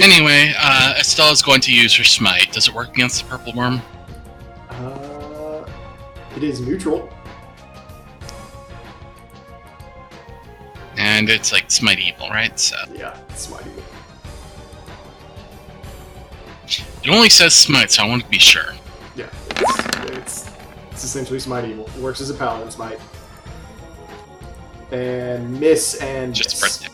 anyway, Estella's going to use her smite. Does it work against the purple worm? It is neutral. And it's like smite evil, right? So Yeah, it's smite evil. it only says smite, so I want to be sure. Yeah, it's essentially smite evil. It works as a paladin smite. And miss and Just miss. press it.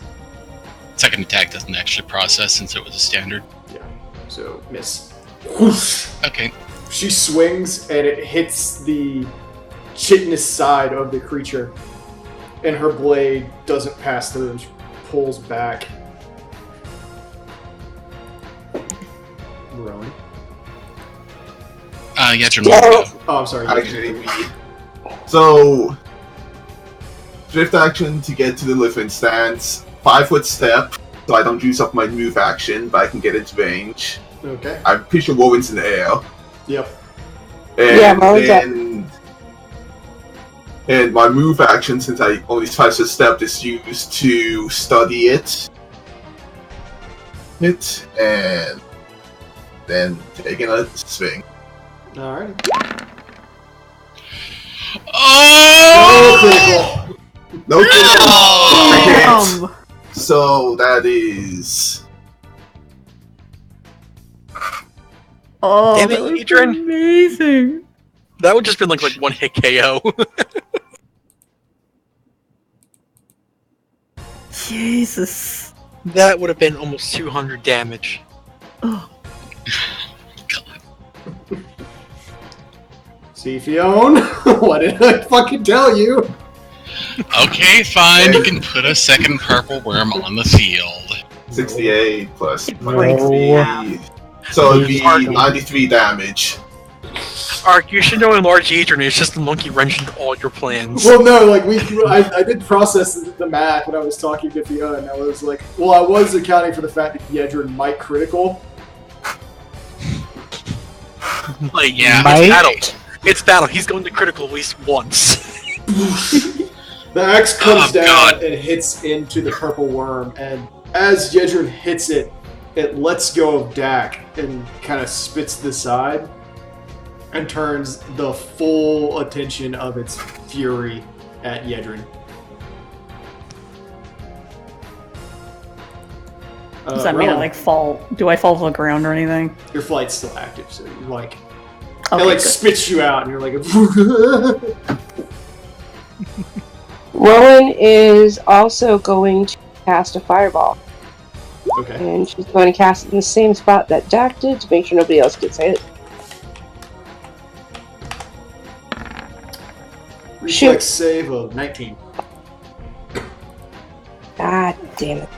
Second attack doesn't actually process since it was a standard. Yeah, so miss. Whoosh. Okay. She swings and it hits the chitinous side of the creature, and her blade doesn't pass through and she pulls back. Rowan. Yadrin will go. Oh, I'm sorry. Actually, so drift action to get to the living stance. 5-foot step, so I don't use up my move action, but I can get into range. Okay. I'm pretty sure Rowan's in the air. Yep. And Yeah, Rowan's up. and my move action, since I only 5-foot step, is used to study it. And then taking a swing. Alright. Oh! No critical. Oh! So that is Oh, Damn it, that was Adrian. amazing! That would just been like 1-hit KO. Jesus. That would have been almost 200 damage. Oh. God. See, Fiona? What did I fucking tell you? Okay, fine. You can put a second purple worm on the field. 68 plus It breaks 23. me half. So it'd be 93 damage. Ark, you should know in Large Adrian, it's just the monkey wrenching all your plans. Well, no, like I did process the math when I was talking to Fiona, and I was like, well, I was accounting for the fact that Yedrin might critical. Like, yeah, Might? it's battle. It's battle. He's going to critical at least once. The axe comes down God. and hits into the purple worm, and as Yedrin hits it, it lets go of Dak and kind of spits to the side and turns the full attention of its fury at Yedrin. Does that mean I Rowan, fall? Do I fall to the ground or anything? your flight's still active, so you're like, Okay, it like good. spits you out, and you're like, Rowan is also going to cast a fireball. okay. And she's going to cast it in the same spot that Jack did to make sure nobody else gets hit. Reflex save of 19. God damn it.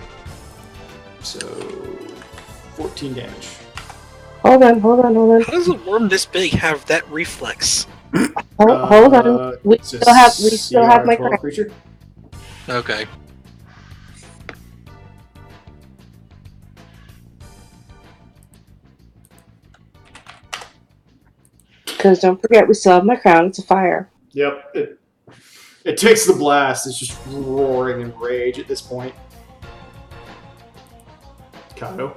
So 14 damage. Hold on. How does a worm this big have that reflex? Hold on. We it's a still have my CR12 crown. creature. Okay. Because don't forget, we still have my crown. It's a fire. Yep. It takes the blast. It's just roaring in rage at this point. Kato.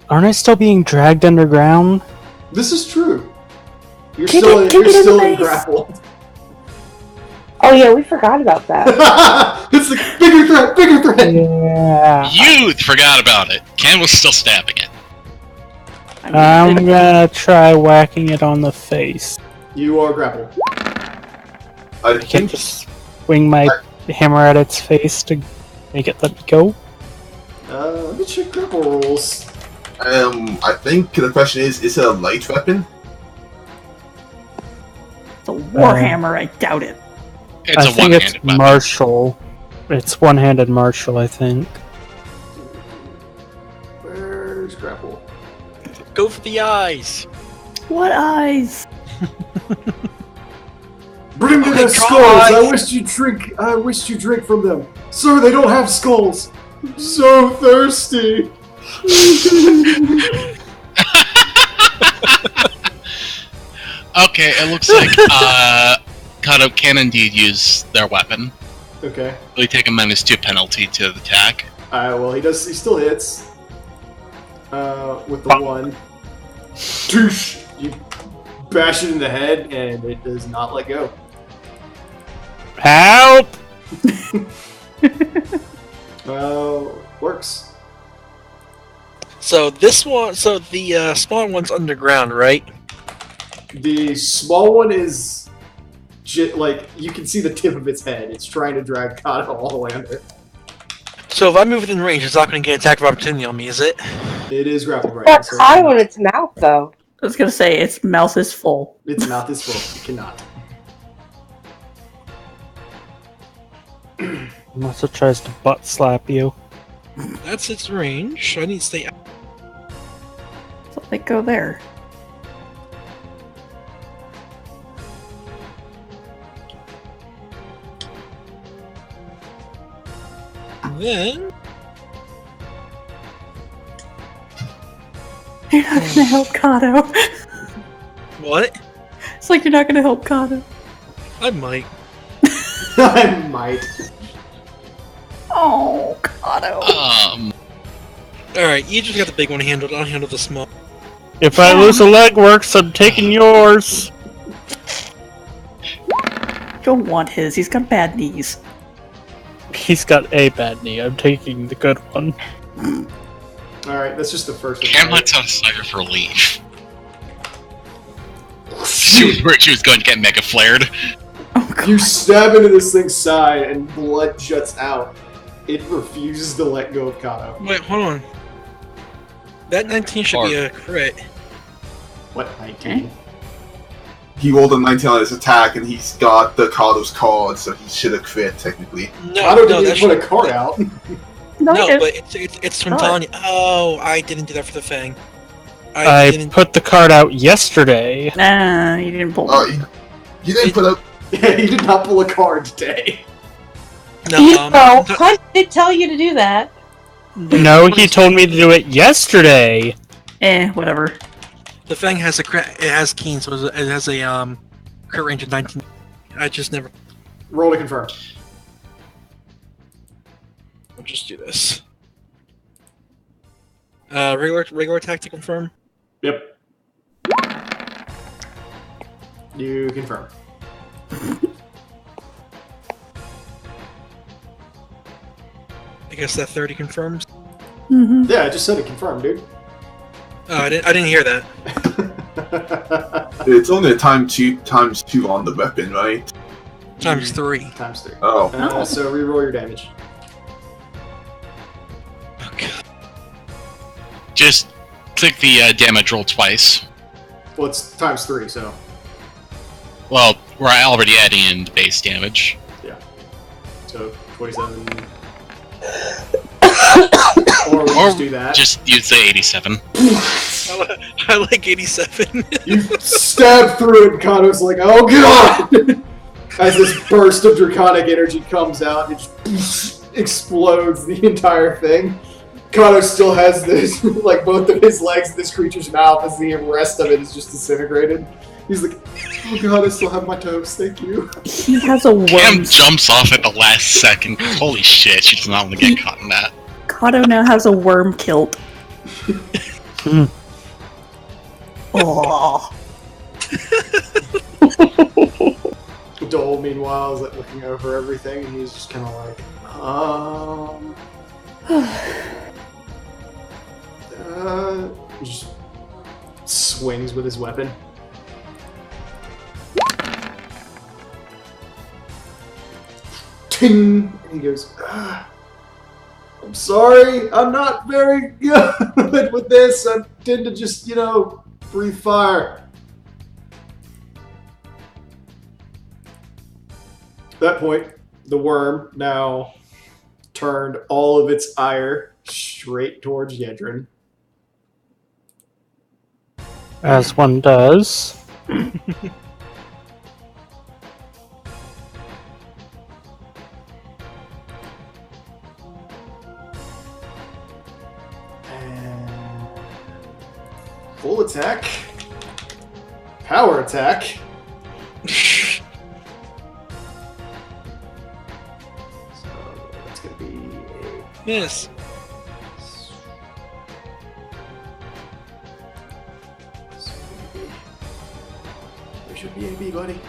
Aren't I still being dragged underground? This is true. You're Kick still it you're in the still face. grappled. Oh yeah, we forgot about that. It's the bigger threat. Yeah. You forgot about it. Cam was still stabbing it. I'm gonna try whacking it on the face. You are grappled. I I can think just swing my hammer at its face to make it let me go. Let me check grapple rolls. I think the question is it a light weapon? It's a warhammer. I doubt it. It's I a think one-handed it's weapon. martial. It's one-handed martial, I think. Where's grapple? Go for the eyes. What eyes? Bring me Oh my their God. skulls. I wish you drink from them. Sir, they don't have skulls. I'm so thirsty. Okay, it looks like Kato can indeed use their weapon. Okay. They take a -2 penalty to the attack. Well, he still hits. With the one. Toosh! You bash it in the head, and it does not let go. Help! Works. So this one, the small one's underground, right? The small one is, like, you can see the tip of its head. It's trying to drag Kato all the way under. So if I move within range, it's not going to get attack of opportunity on me, is it? It is grappled right now. Got Kato in its mouth, though. I was gonna say its mouth is full. Its mouth is full. It cannot. Unless it tries to butt slap you. That's its range. I need to stay out. So they go there. Then You're not gonna help Kato. what? It's like you're not gonna help Kato. I might. I might. Oh, Kato. Alright, you just got the big one handled. I'll handle the small. If I lose a leg works, I'm taking yours. Don't want his. He's got bad knees. He's got a bad knee. I'm taking the good one. Alright, that's just the first one. Cam lets out a sigh of relief. She was worried she was going to get mega flared. Oh, God. You stab into this thing's side and blood juts out. It refuses to let go of Kato. Wait, hold on. That 19 should be a crit. What, 19? He rolled a 19 on his attack, and he's got the Kato's card, so he should have crit technically. No, Kato no, didn't that even put a should- card out. No, No, it- but it's from What? Tanya. Oh, I didn't do that for the Fang. I put the card out yesterday. Nah, you didn't pull Oh, it. you didn't put up. Yeah, he did not pull a card today. You know, Hunt did tell you to do that. No, he told me to do it yesterday. Whatever. The thing has it has keen, so it has a crit range of 19. I just never. Roll to confirm. I'll just do this. Regular attack to confirm. Yep. You confirm. I guess that 30 confirms. Mm-hmm. Yeah, I just said it confirmed, dude. Oh, I didn't hear that. It's only a times 2 on the weapon, right? Times 3. Times 3. Oh. So reroll your damage. Okay. Just click the damage roll twice. Well, it's times 3, so. Well, we're already adding in the base damage. Yeah. So 27. Or we just do that. Just use the 87. I like 87. You stab through it, and Kato's like, oh god! As this burst of draconic energy comes out, it just explodes the entire thing. Kato still has this, like, both of his legs in this creature's mouth as the rest of it is just disintegrated. He's like, oh god, I still have my toes, thank you. He has a worm. Cam jumps off at the last second. Holy shit, she does not want to get caught in that. Kato now has a worm kilt. Oh. Dole, meanwhile, is like looking over everything, and he's just kind of like, he just swings with his weapon. Ting! And he goes, I'm sorry, I'm not very good with this. I tend to just, breathe fire. At that point, the worm now turned all of its ire straight towards Yedrin. As one does. Full attack. Power attack. So that's going to be a... Yes. Where's your BAB, buddy?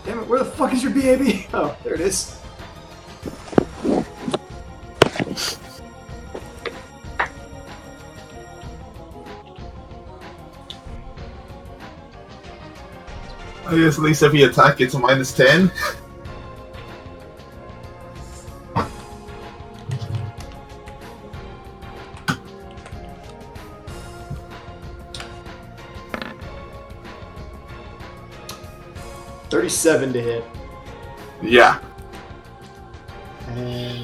Damn it, where the fuck is your BAB? Oh, there it is. I guess at least every attack gets a -10. $37 to hit. Yeah. And...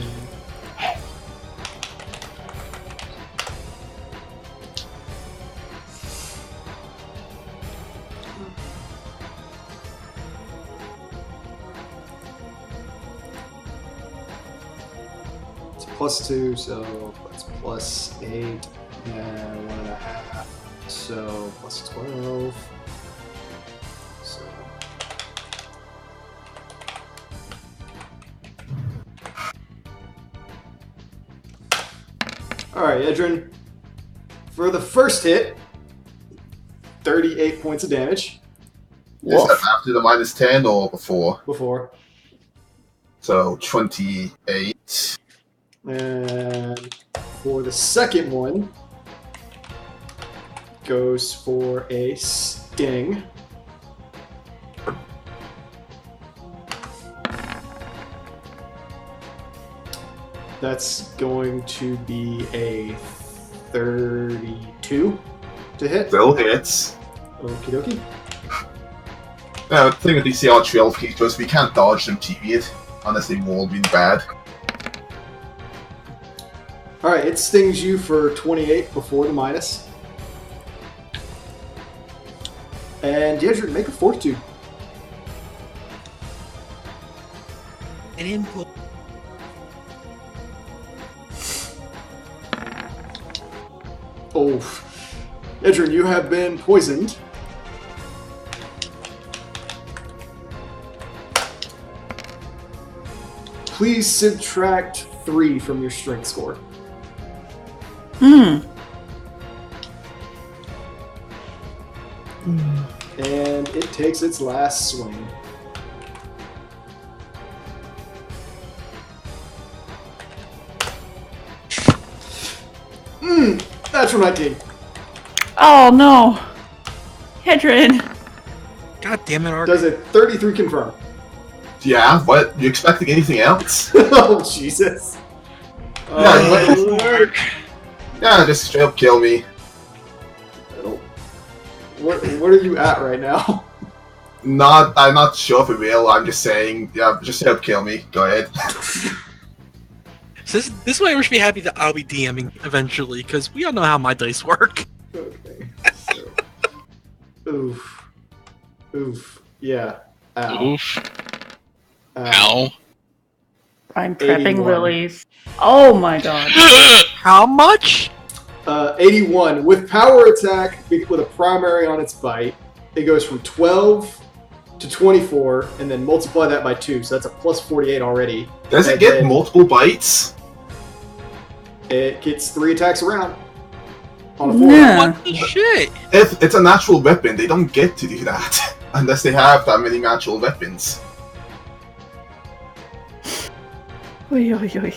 +2, so that's +8, and 1.5, so +12. So alright, Edrin. For the first hit, 38 points of damage. Is that after the -10 or before? Before. So 28. And for the second one, goes for a sting. That's going to be a 32 to hit. Still hits. Okie dokie. Now, the thing with these CR12 creatures, we can't dodge them, TV it, unless they've all been bad. Alright, it stings you for 28 before the minus. And Yedrin, make a fortitude. An input. Oh. Yedrin, you have been poisoned. Please subtract 3 from your strength score. And it takes its last swing. Natural 19. Oh no! Hedrin! God damn it, Ark. Does it 33 confirm? Yeah, what? You expecting anything else? Oh, Jesus. Yeah, just straight up kill me. What are you at right now? I'm not sure if it will. I'm just saying, yeah, just straight up kill me. Go ahead. So this is why I should be happy that I'll be DMing eventually, because we all know how my dice work. Okay. So, oof. Yeah. Ow. Oof. Ow. I'm prepping 81. lilies. Oh my god. How much? 81. With power attack, with a primary on its bite, it goes from 12 to 24, and then multiply that by 2, so that's a plus 48 already. Does it And get then multiple bites? It gets 3 attacks around. On a 4. Yeah. What the shit? If it's a natural weapon, they don't get to do that. Unless they have that many natural weapons. Oy, oy, oy.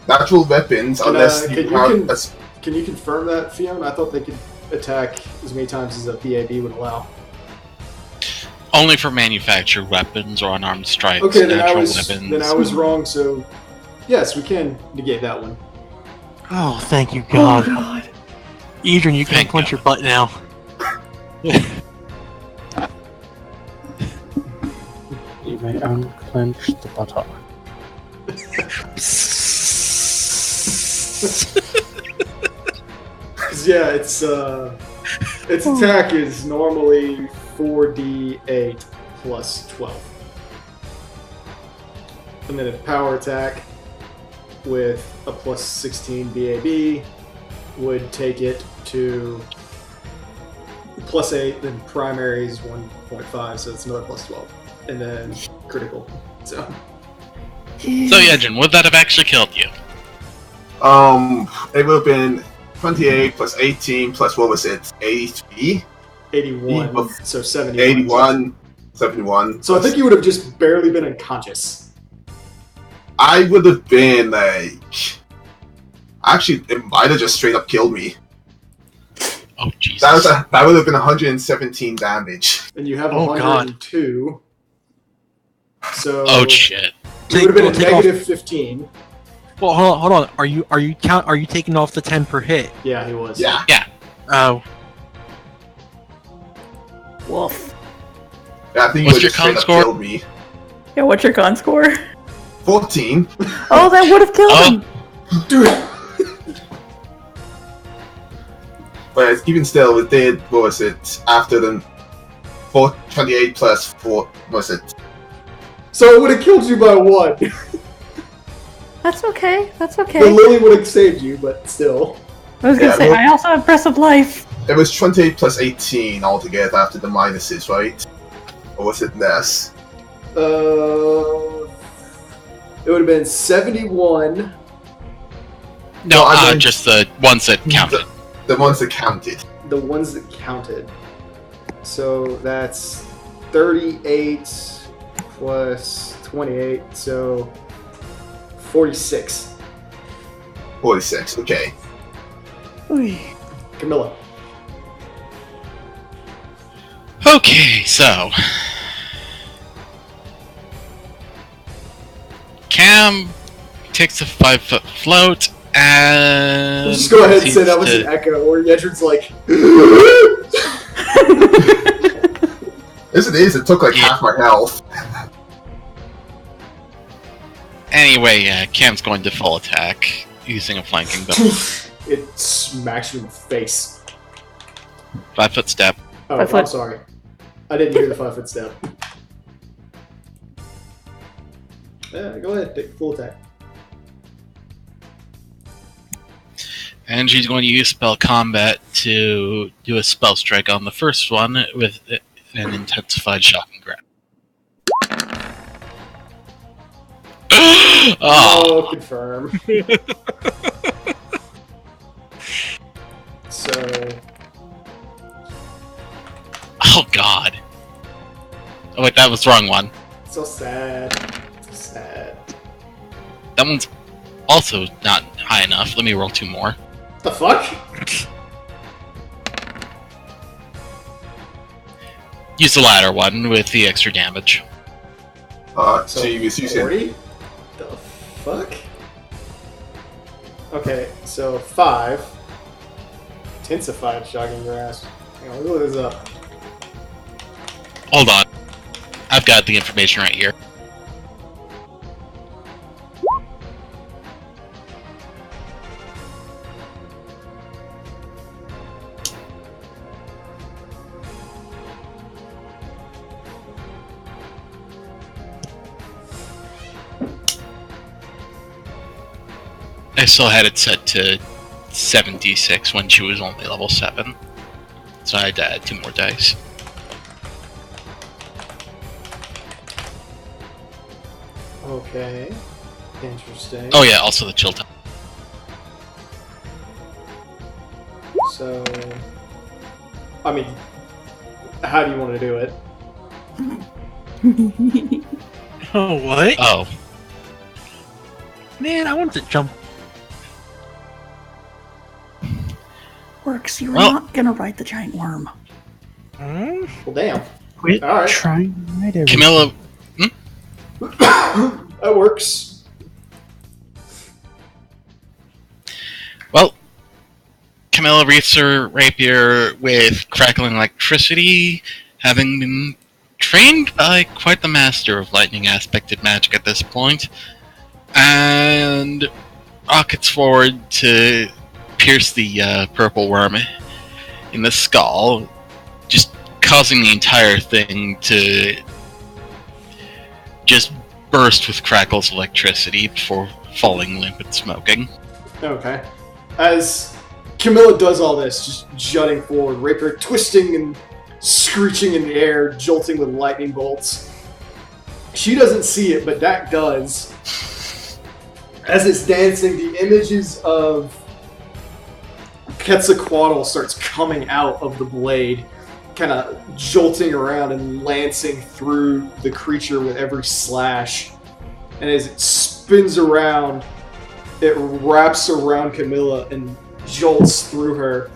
Natural weapons, And, unless you have... Can you confirm that, Fiona? I thought they could attack as many times as a BAB would allow. Only for manufactured weapons or unarmed strikes. Okay, then I natural was wrong. So, yes, we can negate that one. Oh, thank you, God. Oh god. Adrian, you can Thank clench God. your butt now. You may unclench the buttock. Yeah, its attack is normally 4d8 plus 12. And then a power attack with a plus 16 BAB would take it to plus 8, then primary is 1.5, so it's another plus 12. And then critical. So So, Yejin, would that have actually killed you? It would have been 28 plus 18 plus, what was it, 83? 81, so 71. 81, 71. So I think you would have just barely been unconscious. I would have been like... Actually, it might have just straight up killed me. Oh, Jesus. That would have been 117 damage. And you have Oh, God. 102. So Oh, shit. you would have been at Take off- negative 15. Well, hold on. Are you taking off the 10 per hit? Yeah, he was. Yeah. Oh, Wolf. Yeah, I think What's you would your have con straight up score? killed me. Yeah, what's your con score? 14. Oh, that would have killed Oh. him! Dude. But even still, it did, what was it, after the 28 plus 4, what was it? So it would have killed you by 1. That's okay, that's okay. The lily would have saved you, but still. I was gonna Yeah, say, well- I also have Breath of Life. It was 28 plus 18 altogether after the minuses, right? Or was it less? It would have been 71. No, I mean- just the ones that counted. The ones that counted. The ones that counted. So that's 38 plus 28, so 46. 46, okay. Oy. Camilla. Okay, so... Cam takes a 5-foot float and... Just go ahead and say that was proceeds an echo, or Yedrin's like... Yes, it is. It took like Yeah. half my health. Anyway, Cam's going to full attack using a flanking bonus. It smacks you in the face. 5-foot step. Oh, 5 foot. I'm sorry. I didn't hear the 5-foot step. Yeah, go ahead, take full attack. And she's going to use spell combat to do a spell strike on the first one with an intensified shock and grab. Oh, confirm. So, Oh god. Oh wait, that was the wrong one. so sad. So sad. That one's also not high enough. Let me roll 2 more. The fuck? Use the latter one with the extra damage. So she was using 40? The fuck? Okay, so 5. Intensified shocking grasp. Hang on, look this up. Hold on. I've got the information right here. I still had it set to 76 when she was only level 7. So I had to add 2 more dice. Okay. Interesting. Oh yeah, also the chill time. So, I mean, how do you want to do it? Oh, what? Oh, Man, I wanted to jump. Works, you're Well- not gonna ride the giant worm. Hmm? Well, damn. Quit Alright. trying to write everything. Camilla. That works. Well, Camilla wreaths her rapier with crackling electricity, having been trained by quite the master of lightning aspected magic at this point, and rockets forward to pierce the purple worm in the skull, just causing the entire thing to just burst with crackles of electricity before falling limp and smoking. Okay. As Camilla does all this, just jutting forward, rapier twisting and screeching in the air, jolting with lightning bolts. She doesn't see it, but Dak does. As it's dancing, the images of Quetzalcoatl starts coming out of the blade, kind of jolting around and lancing through the creature with every slash. And as it spins around, it wraps around Camilla and jolts through her.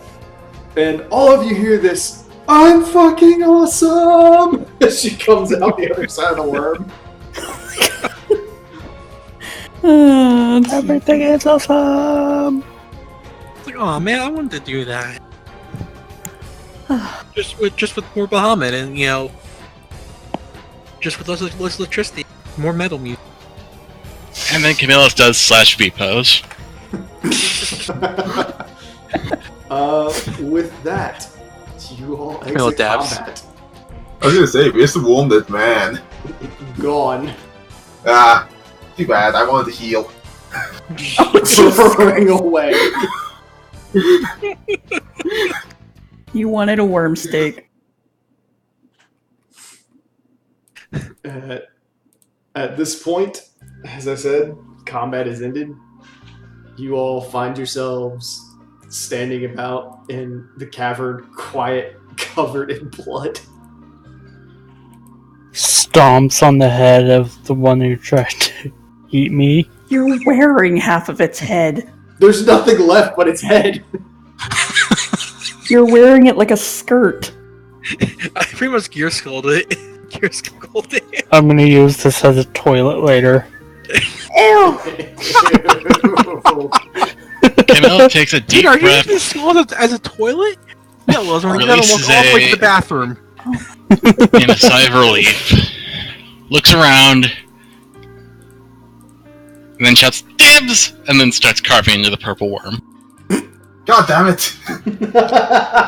And all of you hear this, "I'm fucking awesome!" as she comes out the other side of the worm. Everything is awesome! It's like, oh man, I wanted to do that. just with more Bahamut and just with less electricity, more metal music. And then Camilla does slash V pose. With that, you all Camilla exit dabs. combat. I was gonna say, where's the wounded man? Gone. Ah, too bad. I wanted to heal. Running away. You wanted a worm steak. At this point, as I said, combat is ended. You all find yourselves standing about in the cavern, quiet, covered in blood. Stomps on the head of the one who tried to eat me. You're wearing half of its head. There's nothing left but its head. You're wearing it like a skirt. I pretty much gear skulled it. Gear skulled it. I'm gonna use this as a toilet later. Ew! Camilla takes a deep Dude, are you breath. using skulled as a toilet? No, well, we're gonna walk Releases all the way a- to the bathroom. In a sigh of relief, looks around, and then shouts, "Dibs!" and then starts carving into the purple worm. God damn it!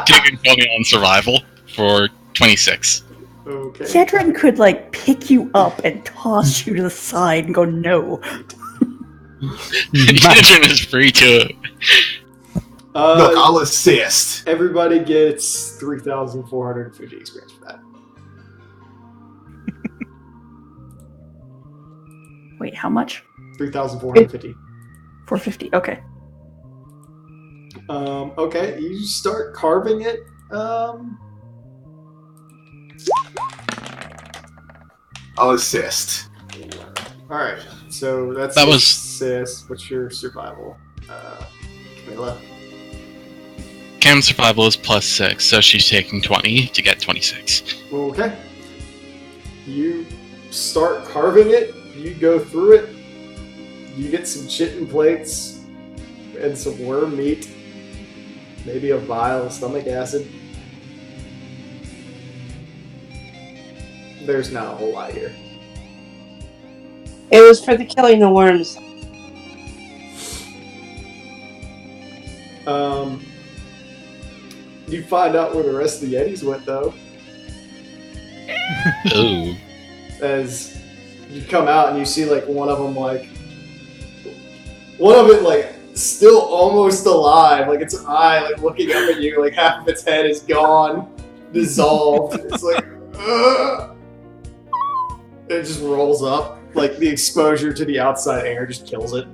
Taking Tony on survival for 26. Okay. Yedrin could, pick you up and toss you to the side and go, no. Yedrin is free to... Look, I'll assist. Everybody gets 3,450 experience for that. Wait, how much? 3,450. 450, okay. Okay, you start carving it. I'll assist. Alright, so that's That was- assist. What's your survival? Camilla. Cam's survival is +6, so she's taking 20 to get 26. Okay. You start carving it, you go through it, you get some chitin plates and some worm meat, maybe a vial of stomach acid. There's not a whole lot here. It was for the killing the worms. You find out where the rest of the Yetis went, though. Ooh. As you come out and you see, one of them, one of it, still almost alive. Its eye, looking up at you, half of its head is gone, dissolved. It's ugh. It just rolls up. The exposure to the outside air just kills it.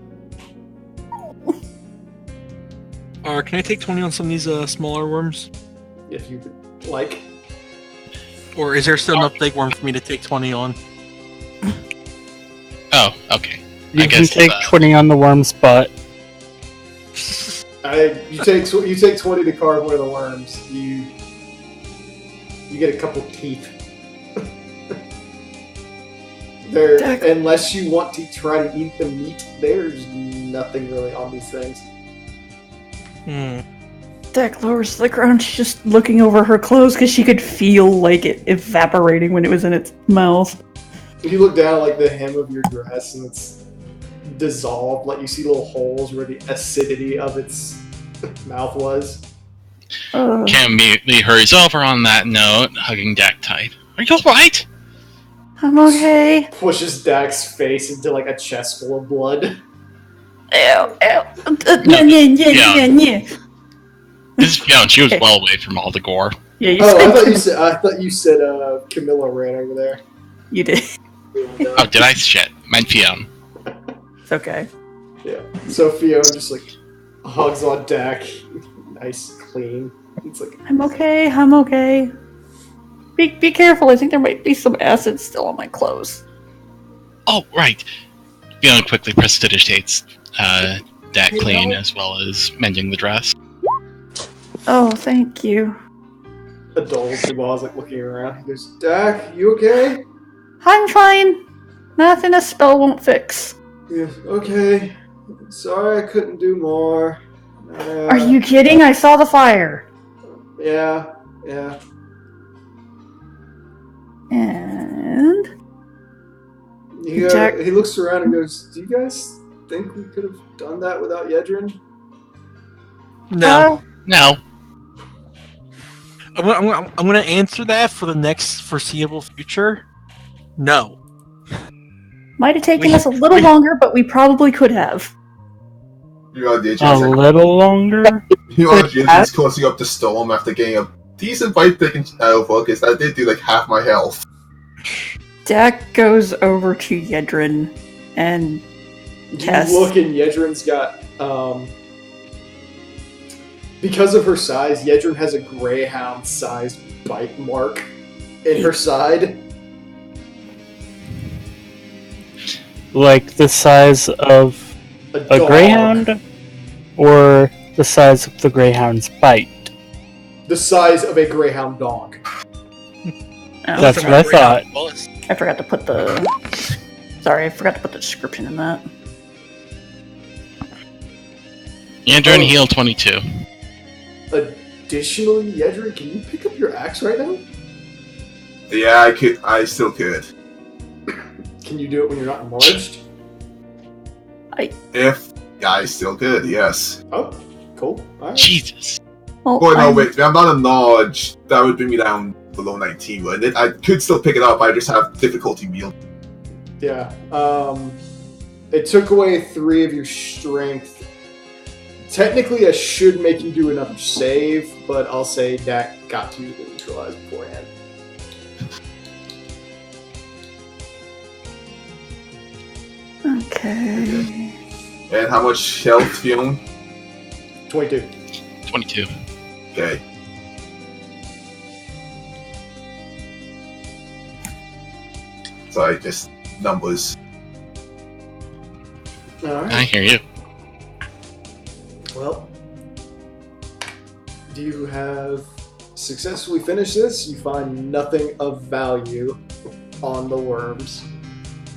Can I take 20 on some of these smaller worms? If you would like. Or is there still enough big worm for me to take 20 on? Oh, okay. You I can guess, take 20 on the worm's butt. You take 20 to carve one of the worms. You get a couple teeth. Unless you want to try to eat the meat, there's nothing really on these things. Deck lowers to the ground. She's just looking over her clothes because she could feel it evaporating when it was in its mouth. You look down at the hem of your dress and it's dissolved. You see little holes where the acidity of its mouth was. Cam immediately hurries over on that note, hugging Dak tight. Are you alright? I'm okay. Pushes Dak's face into a chest full of blood. Ew. This is Fiona. She was well away from all the gore. Yeah, you I thought you said Camilla ran over there. You did. Oh, did I? Shit. Meant Fiona. It's okay. Yeah. So Fiona just hugs on Dak. Nice, clean. It's I'm okay. Be careful. I think there might be some acid still on my clothes. Oh, right. Fiona quickly prestidigitates Dak clean as well as mending the dress. Oh, thank you. Adult while I was looking around. He goes, Dak, you okay? I'm fine. Nothing a spell won't fix. Yeah, okay. Sorry I couldn't do more. Are you kidding? I saw the fire. Yeah. And he looks around and goes, do you guys think we could have done that without Yedrin? No. No. I'm gonna answer that for the next foreseeable future. No. Might have taken us a little longer, but we probably could have. You are the A little longer? You are just causing up the storm after getting a decent bite taken out of focus. That did do half my health. Dak goes over to Yedrin and tests. You look and Yedrin's got, because of her size, Yedrin has a greyhound-sized bite mark in her side. The size of a greyhound? Or the size of the greyhound's bite? The size of a greyhound dog. Oh, That's what I thought. I forgot to put the... Sorry, I forgot to put the description in that. Yedrin heal 22. Additionally, Yedrin, can you pick up your axe right now? Yeah, I could. I still could. Can you do it when you're not enlarged? If guy's still good, yes. Oh, cool. All right. Jesus. Well, Oh, no, wait. I'm not a nudge. That would bring me down below 19. But I could still pick it up. I just have difficulty wielding. Yeah. It took away 3 of your strength. Technically, I should make you do another save, but I'll say that got to you to neutralize beforehand. Okay. And how much health, Fiona? 22. 22. Okay. Sorry, just numbers. Alright. I hear you. Well, you have successfully finished this. You find nothing of value on the worms,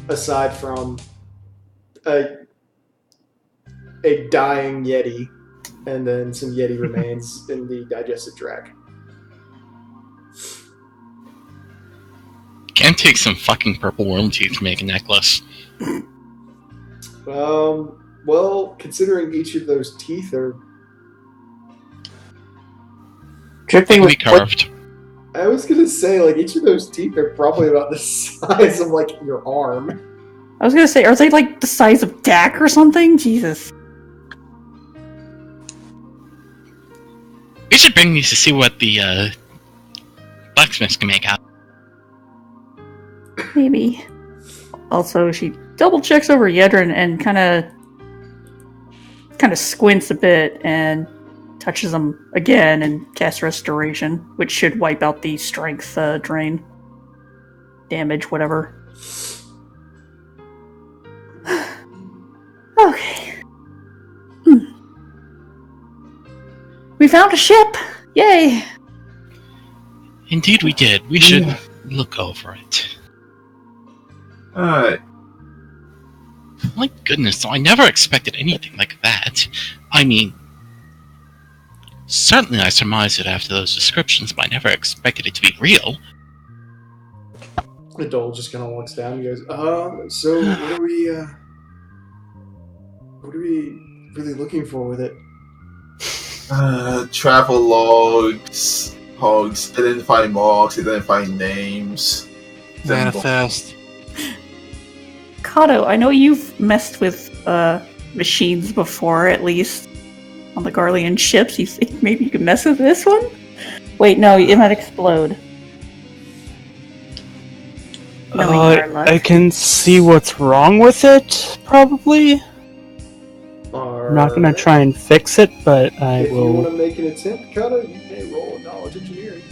aside from a dying Yeti, and then some Yeti remains in the digestive tract. Can't take some fucking purple worm teeth to make a necklace. Well, considering each of those teeth are... Dripping Can be with carved. I was gonna say, like, each of those teeth are probably about the size of, like, your arm. I was gonna say, are they like the size of Dak or something? Jesus. We should bring these to see what the blacksmiths can make out. Maybe. Also, she double checks over Yedrin and kind of squints a bit and touches him again and casts Restoration, which should wipe out the strength drain. Damage, whatever. Okay. We found a ship! Yay! Indeed we did. We should look over it. Alright. My goodness, I never expected anything like that. I mean, certainly I surmised it after those descriptions, but I never expected it to be real. The Dole just kind of walks down and goes, so what are we really looking for with it? Travel logs, identifying marks, identifying names. Manifest. Kato, I know you've messed with machines before, at least on the Garlean ships. You think maybe you could mess with this one? Wait, no, it might explode. Knowing our luck. I can see what's wrong with it, probably. I'm not gonna try and fix it, but I If you want will. to make an attempt, Kato, you may roll a knowledge engineering.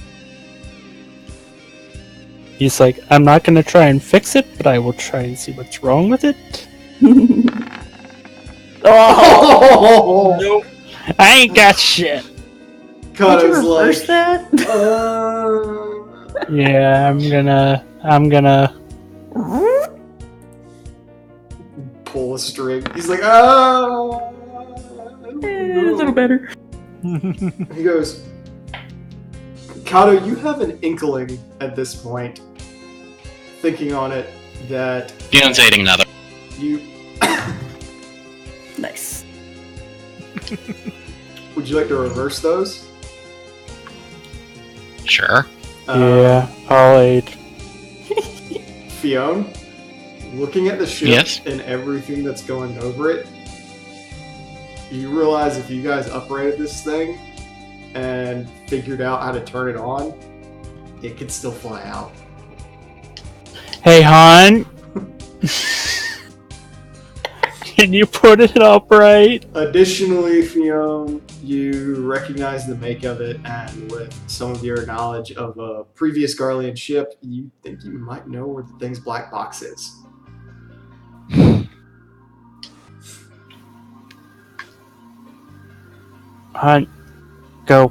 He's like, I'm not gonna try and fix it, but I will try and see what's wrong with it. Oh! Nope. I ain't got shit. Did you Kato's reverse like, that? Yeah, I'm gonna. Pull a string. He's like, oh! A little better. He goes, Kato, you have an inkling at this point, thinking on it, that Fion's dating another. you... Nice. Would you like to reverse those? Sure. Yeah, I'll aid. Fionn, looking at the ship Yes? and everything that's going over it, you realize if you guys uprated this thing and figured out how to turn it on, it could still fly out. Hey, Han. Can you put it up right? Additionally, Fionn, you recognize the make of it, and with some of your knowledge of a previous Garlean ship, you think you might know where the thing's black box is. Han, go.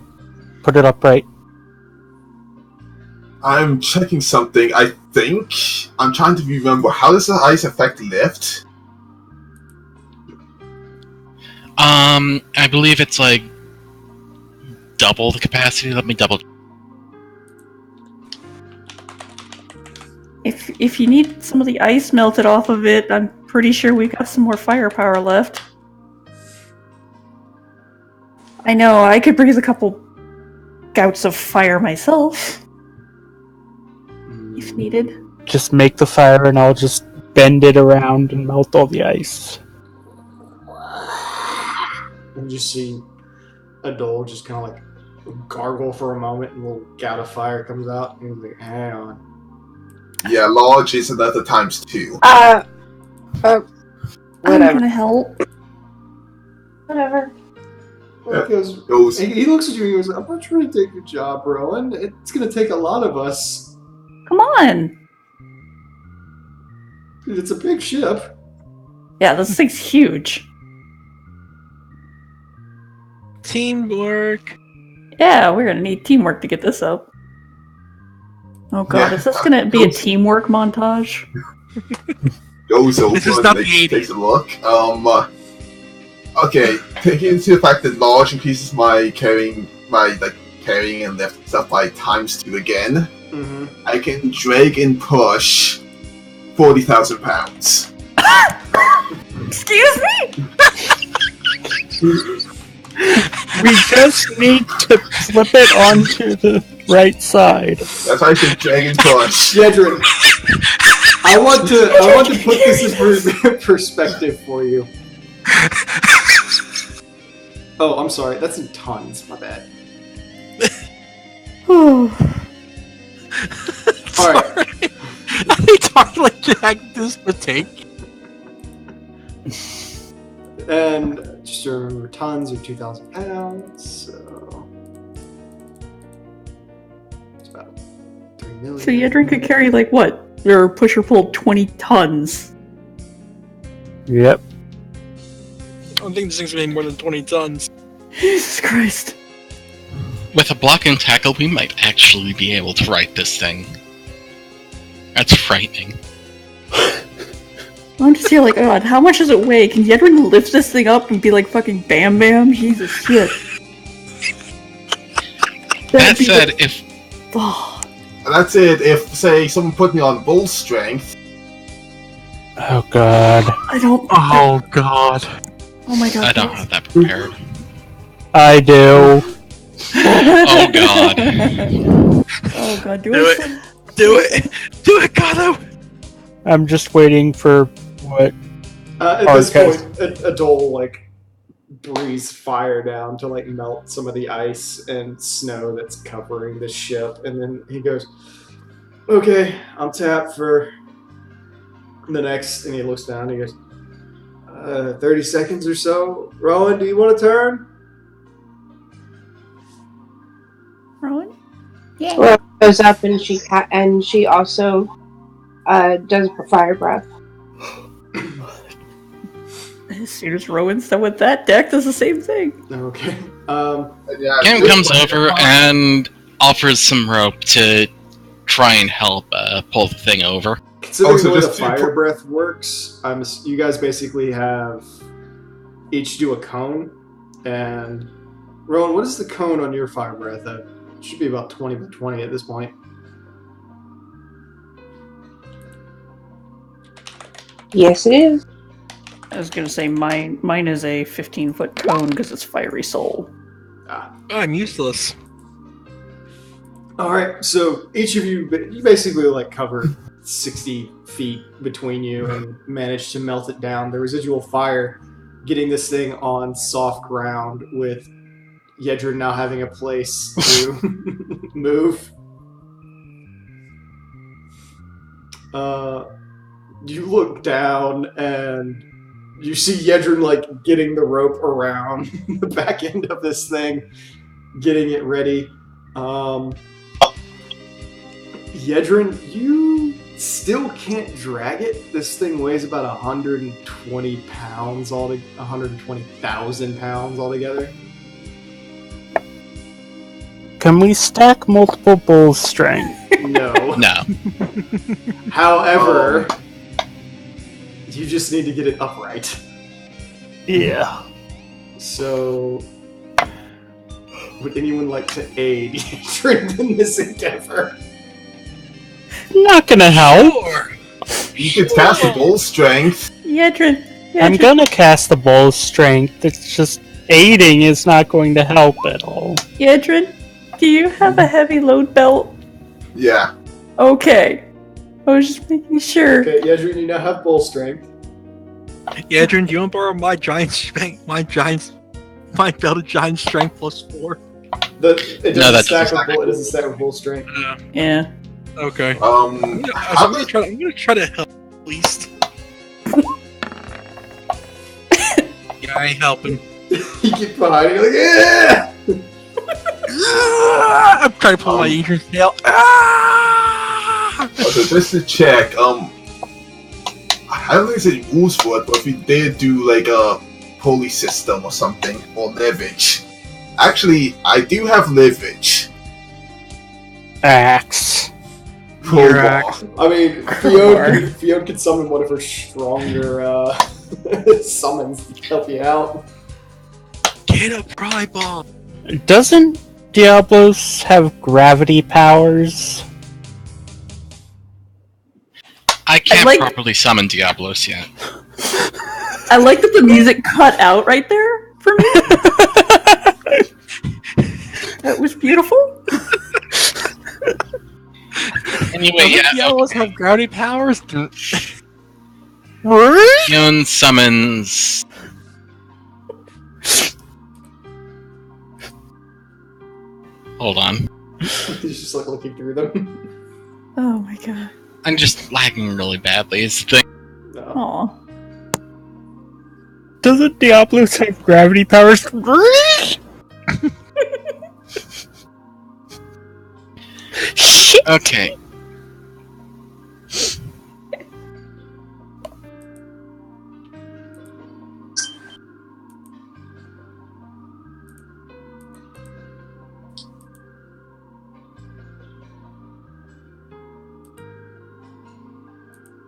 Put it up right. I'm checking something. I think I'm trying to remember, how does the ice affect lift? I believe it's like double the capacity. Let me double. If you need some of the ice melted off of it, I'm pretty sure we got some more firepower left. I know, I could breathe a couple gouts of fire myself. If needed. Just make the fire and I'll just bend it around and melt all the ice. And you see a Dole just kind of like gargle for a moment, and a little gout of fire comes out, and he's like, hang on. Yeah, large is another times 2. I'm Whatever. gonna help. Whatever. Well, he looks at you and he goes, I'm not trying to take your job, Rowan. It's going to take a lot of us. Come on! It's a big ship. Yeah, this thing's huge. Teamwork. Yeah, we're gonna need teamwork to get this up. Oh god, is this gonna be a teamwork montage? Goes over This is not and the 80s. takes a look. Okay, taking into the fact that large increases my carrying and lift stuff by times 2 again, Mm-hmm. I can drag and push 40,000 pounds. Excuse me? We just need to flip it onto the right side. That's how I can drag and push. Jedrin, I want to put this in perspective for you. Oh, I'm sorry. That's in tons. My bad. All right. I talk like Jack this would take. And just to remember, tons are 2,000 pounds, so it's about 3 million. So Yedrin could carry like what? Or push or pull 20 tons. Yep. I don't think this thing's gonna be more than 20 tons. Jesus Christ. With a block and tackle, we might actually be able to ride this thing. That's frightening. I'm just here like, God, how much does it weigh? Can Yedrin lift this thing up and be like fucking Bam Bam? Jesus shit. That said, if Oh, And that's it. If, say, someone put me on bull strength, Oh god. I don't. Oh god. Oh my god. I don't have that prepared. I do. Oh god. Oh god, do Do it. it. Do it! Do it, Gato! I'm just waiting for what. At this point, a Dole like breathes fire down to like melt some of the ice and snow that's covering the ship, and then he goes, "Okay, I'm tapped for the next." And he looks down. And he goes, 30 seconds or so. Rowan, do you want to turn? Rowan? Yeah. Well, goes up and she also does fire breath. As soon as Rowan's done with that, Deck does the same thing. Okay. yeah, Cam comes over and offers some rope to try and help pull the thing over. Considering so the way the just fire breath works, you guys basically have each do a cone. And Rowan, what is the cone on your fire breath? It should be about 20 by 20 at this point. Yes, it is. I was gonna say mine is a 15-foot cone because it's fiery soul. I'm useless. All right, so each of you basically like cover 60 feet between you and manage to melt it down. The residual fire getting this thing on soft ground with Yedrin now having a place to move. You look down and you see Yedrin like getting the rope around the back end of this thing, getting it ready. Yedrin, you still can't drag it. This thing weighs about 120 pounds 120,000 pounds altogether. Can we stack multiple bull strength? No. No. However, you just need to get it upright. Yeah. So, would anyone like to aid Yedrin in this endeavor? Not gonna help. Sure. you could cast the bull strength. Yedrin. I'm gonna cast the Bull Strength. It's just aiding is not going to help at all. Yedrin, do you have a heavy load belt? Yeah. Okay. I was just making sure. Okay, Yedrin, you now have bull strength. Yeah, Adrian, do you want to borrow my giant strength? My belt of giant strength plus 4? It No, doesn't that stack doesn't with bull. It doesn't stack with bull strength. Yeah. Okay. Um, I'm gonna try to help at least. Yeah, I ain't helping. You keep behind. You're like, yeah. I'm trying to pull my Adrian's tail. Okay, just to check, I don't think it's any rules for it, but if you did do like a pulley system or something, or leverage. Actually, I do have leverage. Axe. Your Crowbar. axe. I mean, Fiona could summon one of her stronger summons to help you out. Get a pry bomb. Doesn't Diablos have gravity powers? I can't like- properly summon Diablos yet. I like that the music cut out right there for me. That was beautiful. Anyway, yeah. Yellows have gravity powers. Fiona summons. Hold on. He's just like looking through them. Oh my god. I'm just lagging really badly. It's the thing. No. Aw. Doesn't Diablos have gravity powers? Shit! Okay.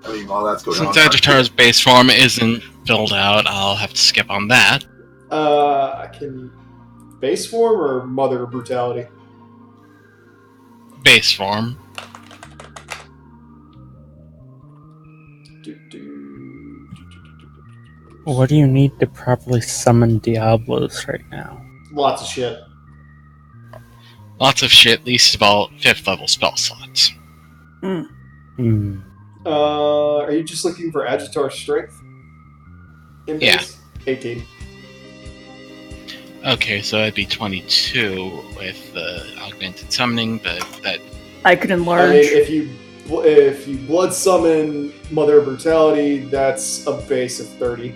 I mean, while that's going Since on. Agitator's base form isn't filled out, I'll have to skip on that. I can base form or mother brutality. Base form. What do you need to properly summon Diablos right now? Lots of shit. Lots of shit, least of all 5th level spell slots. Hmm. Are you just looking for Agitar strength? In Yeah. base? 18. Okay, so that'd be 22 with the augmented summoning, but that. I could I enlarge. mean, if you blood summon Mother of Brutality, that's a base of 30.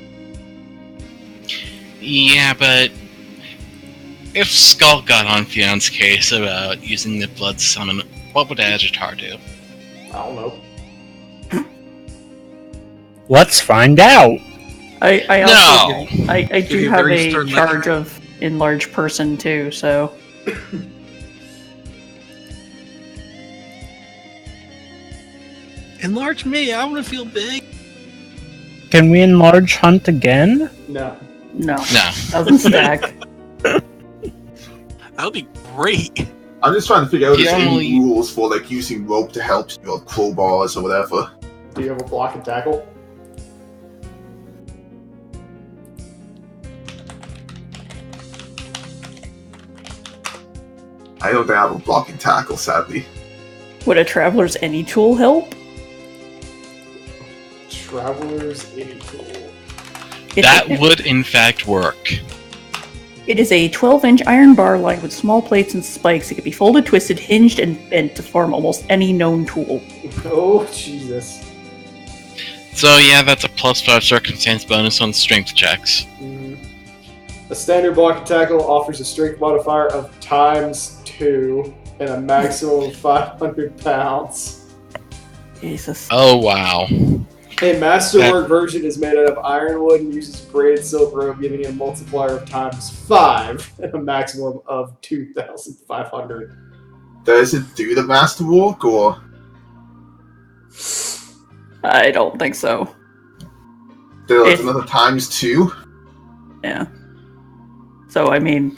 Yeah, but. If Skull got on Fion's case about using the blood summon, what would Agitar do? I don't know. Let's find out! I also No! I Give do you a have very a stern charge lecture. of enlarge person too, so Enlarge me. I want to feel big. Can we enlarge Hunt again? No. no. No. Doesn't stack. That would be great. I'm just trying to figure out if Yeah, there's only- any rules for like using rope to help you, or crowbars or whatever. Do you have a block and tackle? I don't think I have a blocking tackle, sadly. Would a traveler's any tool help? Traveler's any tool. That would, in fact, work. It is a 12-inch iron bar lined with small plates and spikes. It can be folded, twisted, hinged, and bent to form almost any known tool. Oh, Jesus. So, yeah, that's a +5 circumstance bonus on strength checks. A standard block and tackle offers a strength modifier of ×2 and a maximum of 500 pounds. Jesus. Oh, wow. A masterwork version is made out of ironwood and uses braided silk rope, giving it a multiplier of ×5 and a maximum of 2,500. Does it do the masterwork, or I don't think so. there's If- another ×2? Yeah. So, I mean,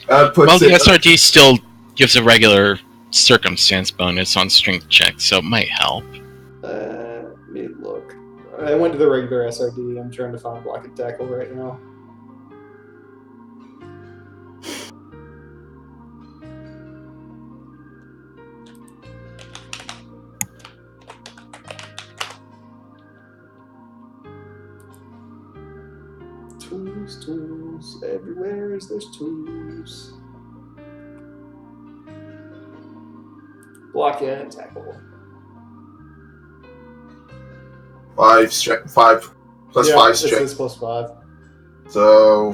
Puts Well, the it. SRD still gives a regular circumstance bonus on strength checks, so it might help. Let me look. I went to the regular SRD. I'm trying to find block and tackle right now. Tools, everywhere there's tools. Block and tackle. 5 plus 5 strength. This is plus 5. So,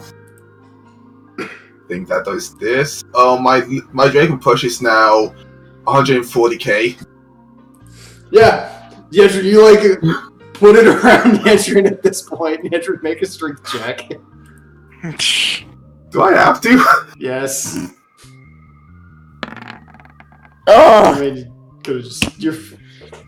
I think that does this. My Dragon Push is now 140k. Yeah, you like put it around Yetrin at this point. Yetrin, make a strength check. Do I have to? Yes. Oh, I mean, you could have just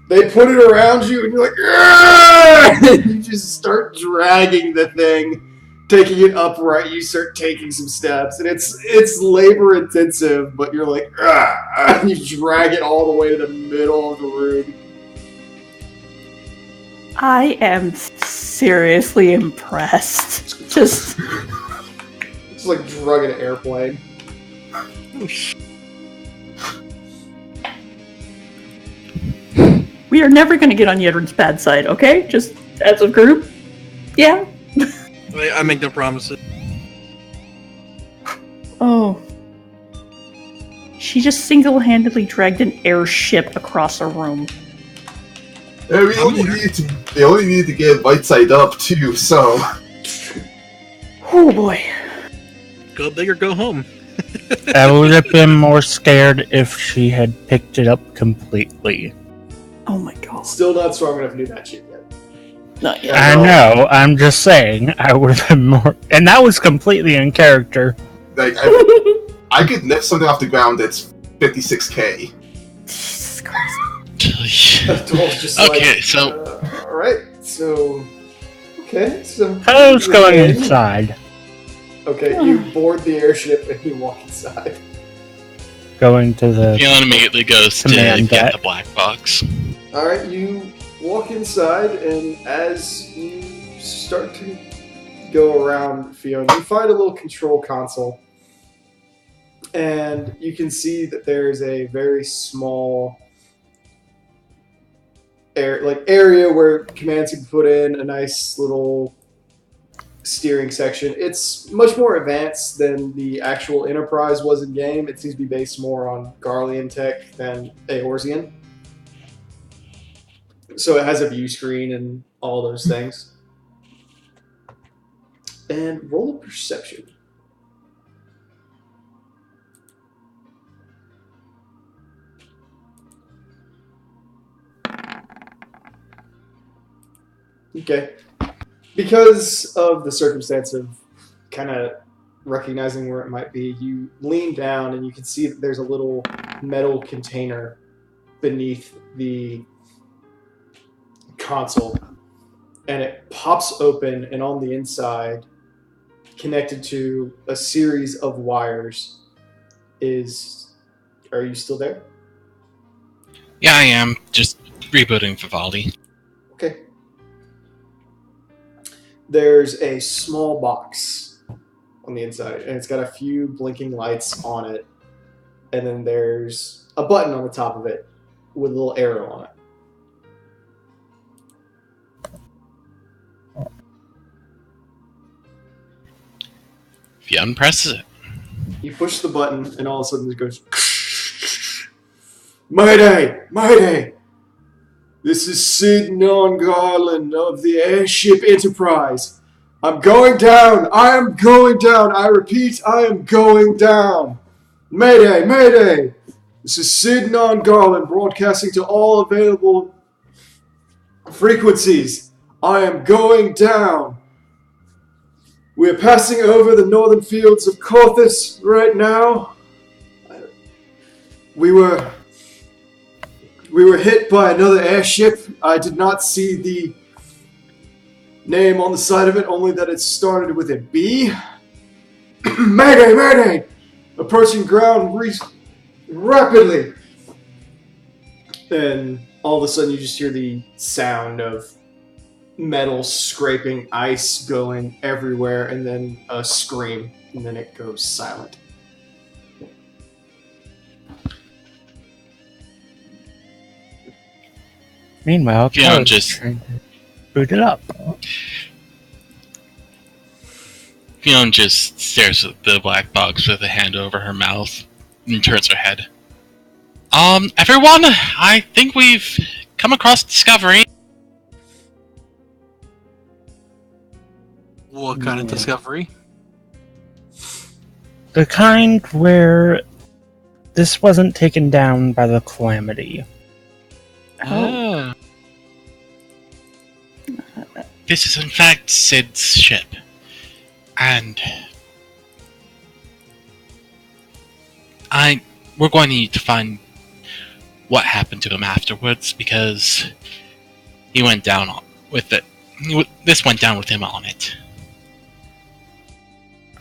they put it around you, and you're like, "Argh!" And you just start dragging the thing, taking it upright. You start taking some steps, and it's labor intensive, but you're like, "Argh!" And you drag it all the way to the middle of the room. I am seriously impressed. Just It's like drugging an airplane. we are never going to get on Yedrin's bad side, okay? Just as a group. Yeah. I make no promises. Oh. She just single-handedly dragged an airship across a room. Yeah, they only need to get right side up too, so. Oh boy. Go big or go home. I would have been more scared if she had picked it up completely. Oh my god. Still not strong enough to do that shit yet. Not yet. I know, I'm just saying, I would have been more... And that was completely in character. Like, I could lift something off the ground that's 56k. Jesus Christ. Just Okay, like, so- alright, so... Okay, so... Who's going inside? Okay, you board the airship and you walk inside. Going to the... Leon immediately goes to Command get deck. the black box. Alright, you walk inside, and as you start to go around, Fiona, you find a little control console. And you can see that there's a very small area where commands can be put in, a nice little steering section. It's much more advanced than the actual Enterprise was in game. It seems to be based more on Garlean tech than Eorzean. So it has a view screen and all those things. And roll a perception. Okay. Because of the circumstance of kind of recognizing where it might be, you lean down and you can see that there's a little metal container beneath the console. And it pops open, and on the inside, connected to a series of wires, is... Are you still there? Yeah, I am. Just rebooting Vivaldi. Okay. There's a small box on the inside, and it's got a few blinking lights on it. And then there's a button on the top of it with a little arrow on it. If you unpresses it. You push the button, and all of a sudden it goes... Mayday! Mayday! This is Sid Non-Garland of the Airship Enterprise. I'm going down! I am going down! I repeat, I am going down! Mayday! Mayday! This is Sid Non-Garland broadcasting to all available frequencies. I am going down! We are passing over the northern fields of Corthus right now. We were hit by another airship. I did not see the name on the side of it, only that it started with a B. Mayday, mayday! Approaching ground rapidly. And all of a sudden you just hear the sound of metal scraping, ice going everywhere, and then a scream, and then it goes silent. Meanwhile, Fiona Kelly's just- trying to boot it up. Fiona just stares at the black box with a hand over her mouth and turns her head. Everyone, I think we've come across discovery. What kind of discovery? The kind where this wasn't taken down by the calamity. Ah. This is in fact Sid's ship. And we're going to need to find what happened to him afterwards, because he went down with it. This went down with him on it.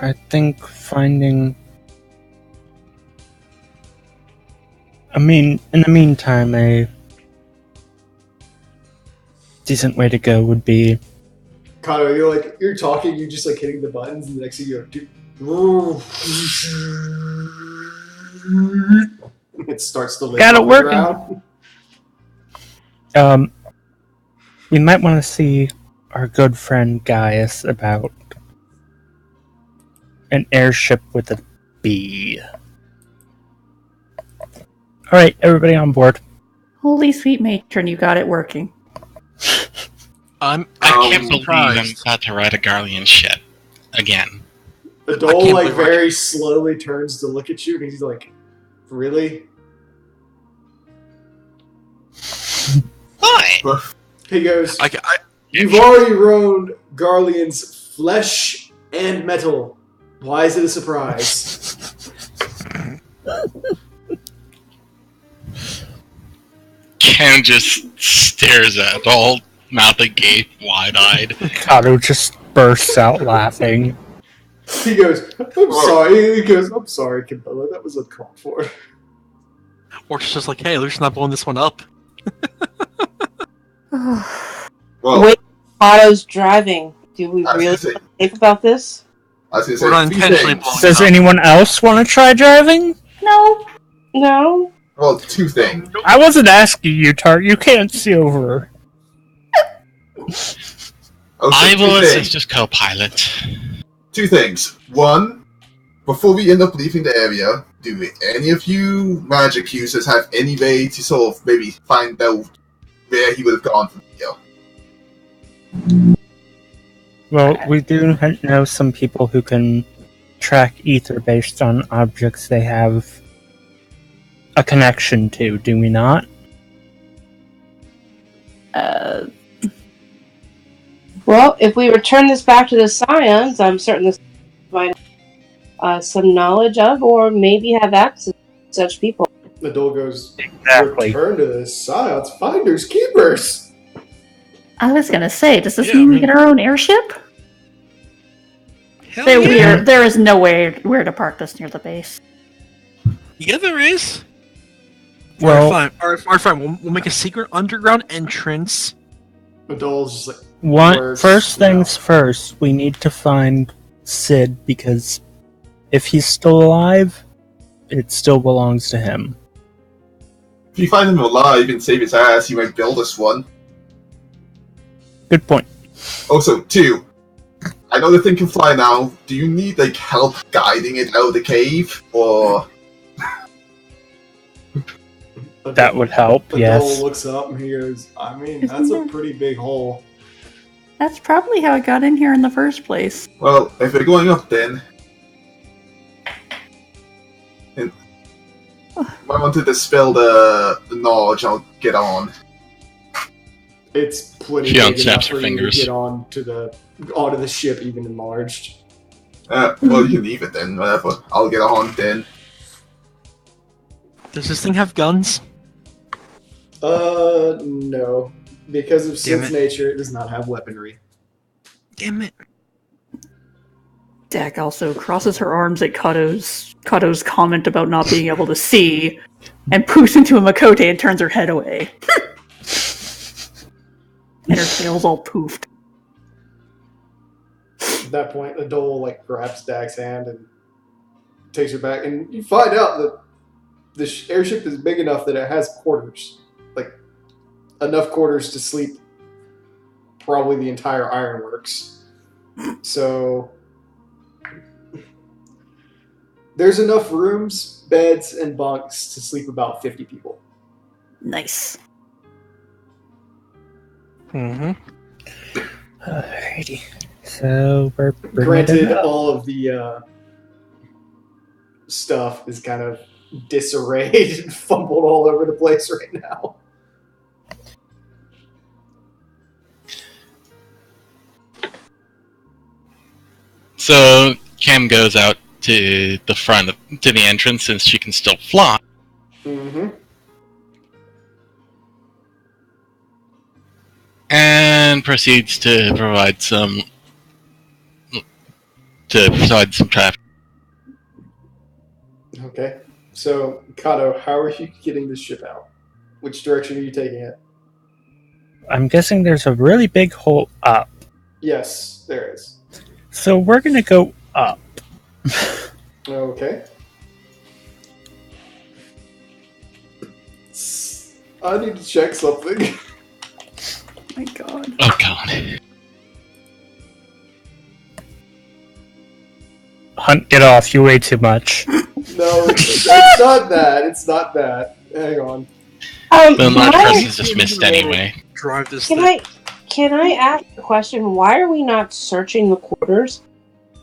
I think finding... in the meantime, a decent way to go would be... Connor, you're talking, you're just like hitting the buttons, and the next thing you're it starts to lift Got it off the working. ground. We might want to see our good friend Gaius about an airship with a B. Alright, everybody on board. Holy sweet matron, you got it working. I can't believe surprised. I'm about to ride a Garlean ship again. The I doll can't like believe I- very slowly turns to look at you, and he's like, "Really?" What? He goes, I, "You've already rolled Garlean's flesh and metal. Why is it a surprise?" Ken just stares at it all, mouth agape, wide-eyed. Kato just bursts out laughing. He goes, "I'm sorry." He goes, "I'm sorry, Camilla. That was uncalled for." or it's just like, hey, let's not blowing this one up. Well, Wait, Otto's driving. Do we I was really gonna say- think about this? I was going to We're say not two intentionally things. blowing Does up. anyone else want to try driving? No. No. Well, two things. I wasn't asking you, Tart. You can't see over. I Two will things. assist as co-pilot. Two things. One, before we end up leaving the area, do any of you magic users have any way to sort of maybe find out where he would have gone from here? Well, we do know some people who can track ether based on objects they have a connection to, do we not? Well, if we return this back to the Scions, I'm certain this might have some knowledge of, or maybe have access to such people. The doll goes, Exactly. "Return to the Scions, finders, keepers." I was gonna say, does this Yeah, mean I we mean- get our own airship? Hell There is no way where to park this near the base. Yeah, there is. Well, Alright, fine. We'll make a secret underground entrance. The doll's just like, one, first Yeah. things first, we need to find Sid, because if he's still alive, it still belongs to him. If you find him alive and save his ass, you might build us one. Good point. Also, two, I know the thing can fly now. Do you need like help guiding it out of the cave, or That would help, the yes. doll looks up and he goes, "I mean, that's a pretty big hole." That's probably how it got in here in the first place. well, if we're going up, then and I want to dispel the knowledge. I'll get on. It's plenty Fiona big enough snaps for her you fingers. to get onto the ship, even enlarged. Well, you can leave it then. Whatever. I'll get on then. Does this thing have guns? No. Because of Damn Sid's it. nature, it does not have weaponry. Damn it. Dak also crosses her arms at Kato's comment about not being able to see, and poofs into a Makote and turns her head away. And her tail's all poofed. At that point, Adol like grabs Dag's hand and takes her back, and you find out that the airship is big enough that it has quarters, like enough quarters to sleep probably the entire ironworks. So there's enough rooms, beds, and bunks to sleep about 50 people. Nice. Mm-hmm. Alrighty. So we're bringing Granted, it up. all of the stuff is kind of disarrayed and fumbled all over the place right now. So Cam goes out to the front to the entrance since she can still fly. Mm-hmm. And proceeds to provide some traffic. Okay. So, Kato, how are you getting this ship out? Which direction are you taking it? I'm guessing there's a really big hole up. Yes, there is. So we're gonna go up. Okay. I need to check something. My God. Oh god. Hunt, get off. You weigh too much. No, it's not that. It's not that. Hang on. Well, that person's dismissed anyway. Drive this Can thing. I ask a question? Why are we not searching the quarters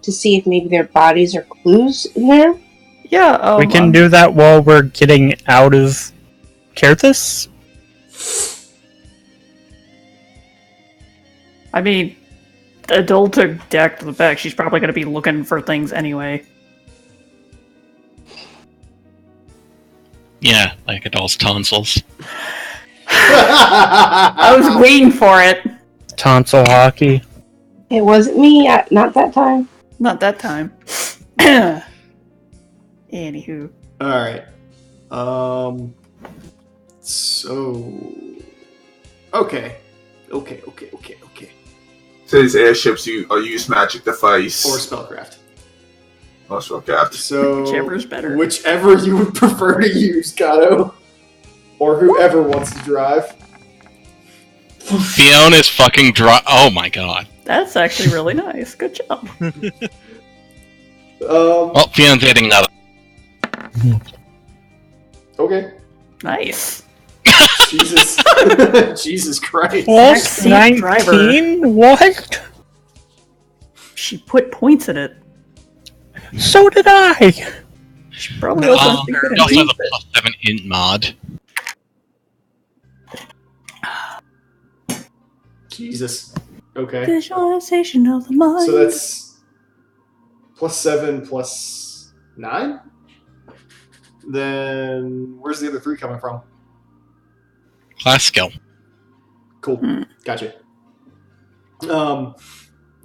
to see if maybe their bodies or clues in there? Yeah, We can do that while we're getting out of Kerthus? I mean, the adult took Dak to the back. She's probably going to be looking for things anyway. Yeah, like Adol's tonsils. I was waiting for it. Tonsil hockey. It wasn't me. Not that time. Not that time. Anywho. Alright. So... Okay. So these airships use magic device. Or spellcraft. Or spellcraft. So... Whichever's better. Whichever you would prefer to use, Kato. Or whoever wants to drive. Fiona's fucking oh my god. That's actually really nice. Good job. Well, Fiona's getting another. Okay. Nice. Jesus. Jesus Christ. Plus Backseat driver. 19? What? She put points in it. So did I! She probably wasn't You thinking also have of a plus 7 int mod. Jesus. Okay. visualization of the mind. So that's +7 plus 9? Then where's the other 3 coming from? Class skill. Cool. Gotcha.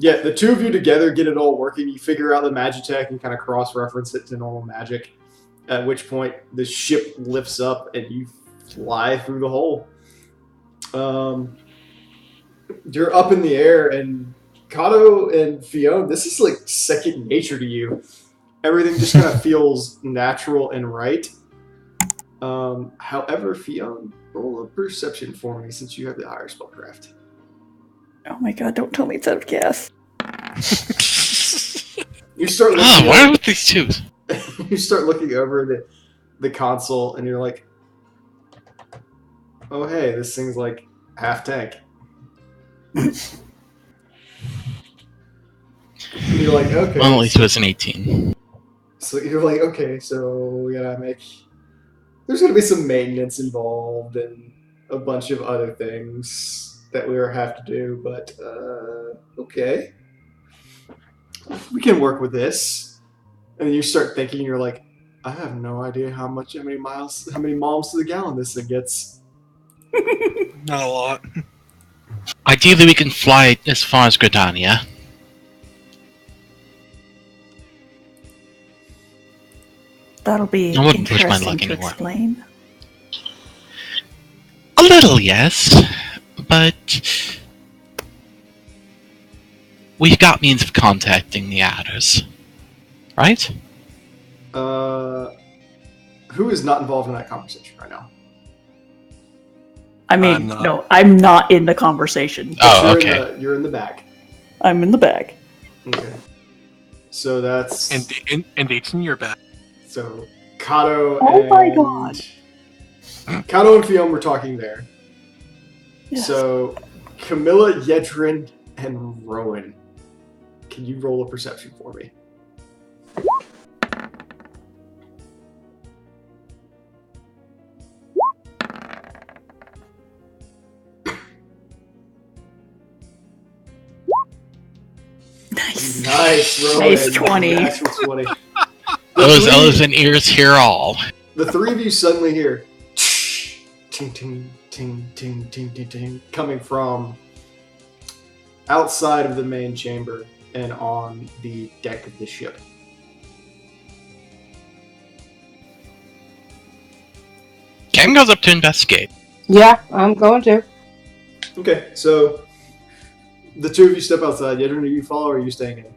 Yeah, the two of you together get it all working. You figure out the Magitech and kind of cross-reference it to normal magic. At which point, the ship lifts up and you fly through the hole. You're up in the air, and Kato and Fiona, this is like second nature to you. Everything just kind of feels natural and right. However, Fiona, roll a perception for me since you have the higher spellcraft. Oh my god, don't tell me it's out of gas. You start looking Ah, why are with these two? you start looking over the console, and you're like, oh hey, this thing's like half tank. You're like, okay. Well, at least it was an 18. So you're like, okay, so we gotta make... There's gonna be some maintenance involved and a bunch of other things that we have to do, but, okay. We can work with this. And then you start thinking, you're like, I have no idea how many miles to the gallon this thing gets. Not a lot. Ideally, we can fly as far as Gridania. That'll be I wouldn't push my interesting luck to anymore. explain. A little, yes. But we've got means of contacting the adders, right? Who is not involved in that conversation right now? I mean, I'm not. no, I'm not in the conversation. Oh, You're okay. You're in the back. I'm in the bag. Okay. So that's And dates in your back. so Kato Oh and my god. Kato and Fiona were talking there. Yes. So Camilla, Yedrin, and Rowan. Can you roll a perception for me? Nice. Nice, Rowan. Nice 20. Natural 20. Those elephant ears hear all. The three of you suddenly hear ting ting ting ting ting ting ting coming from outside of the main chamber and on the deck of the ship. Ken goes up to investigate. Yeah, I'm going to. Okay, so the two of you step outside. Yedrin, do you follow or are you staying in?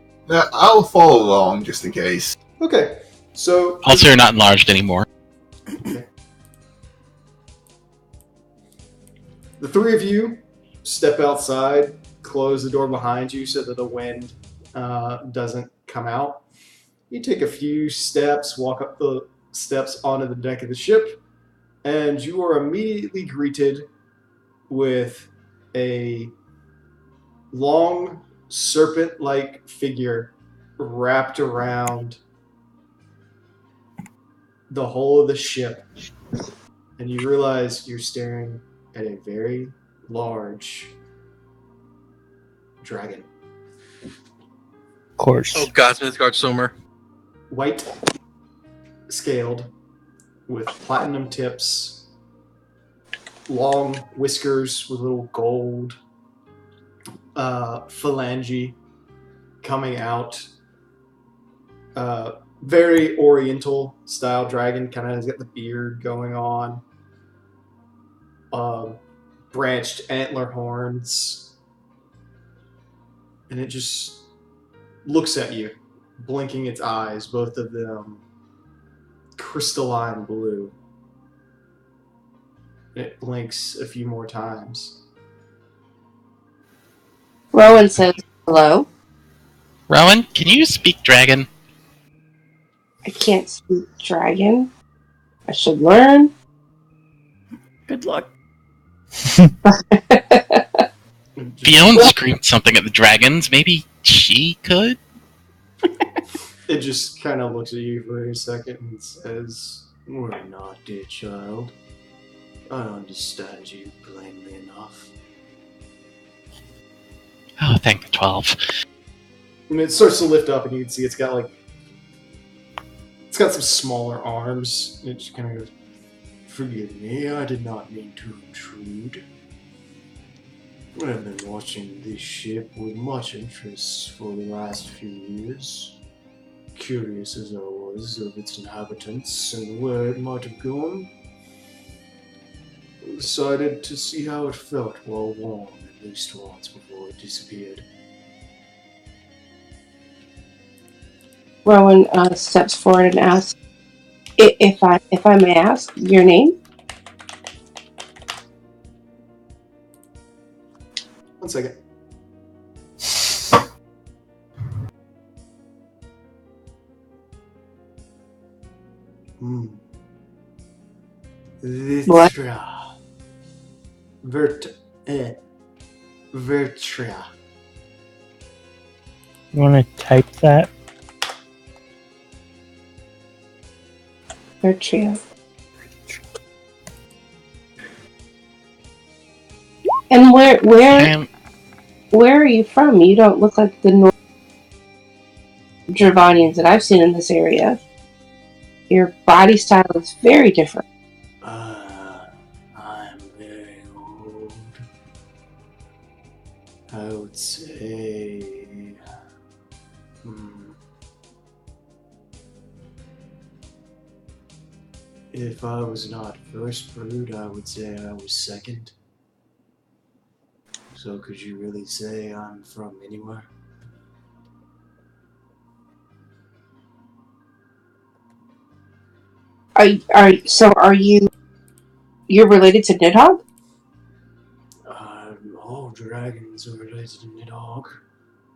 I'll follow along just in case. Okay, so Also, you're not enlarged anymore. the three of you step outside, close the door behind you so that the wind doesn't come out. You take a few steps, walk up the steps onto the deck of the ship, and you are immediately greeted with a long serpent-like figure wrapped around the hull of the ship. And you realize you're staring at a very large dragon. Of course. Oh god, Smithgard Somer. White scaled with platinum tips, long whiskers with little gold phalange coming out. Very oriental style dragon, kind of has got the beard going on. Branched antler horns. And it just looks at you, blinking its eyes, both of them crystalline blue. And it blinks a few more times. Rowan says hello. Rowan, can you speak dragon? I can't speak dragon. I should learn. Good luck. Fiona screamed something at the dragons. Maybe she could? It just kind of looks at you for a second and says, "We're not, dear child. I understand you plainly enough." Oh, thank the 12. And it starts to lift up, and you can see it's got some smaller arms. And it just kind of goes, "Forgive me, I did not mean to intrude. I've been watching this ship with much interest for the last few years. Curious as I was of its inhabitants and where it might have gone. I decided to see how it felt while warm at least once before it disappeared." Rowan steps forward and asks, "If I may ask your name?" One second. What? Vertra. You want to type that? Bertria. And where are you from? You don't look like the North Dravanians that I've seen in this area. Your body style is very different. I'm very old. I would say... If I was not first brood, I would say I was second. So could you really say I'm from anywhere? Are you? You're related to Nidhogg? All dragons are related to Nidhogg,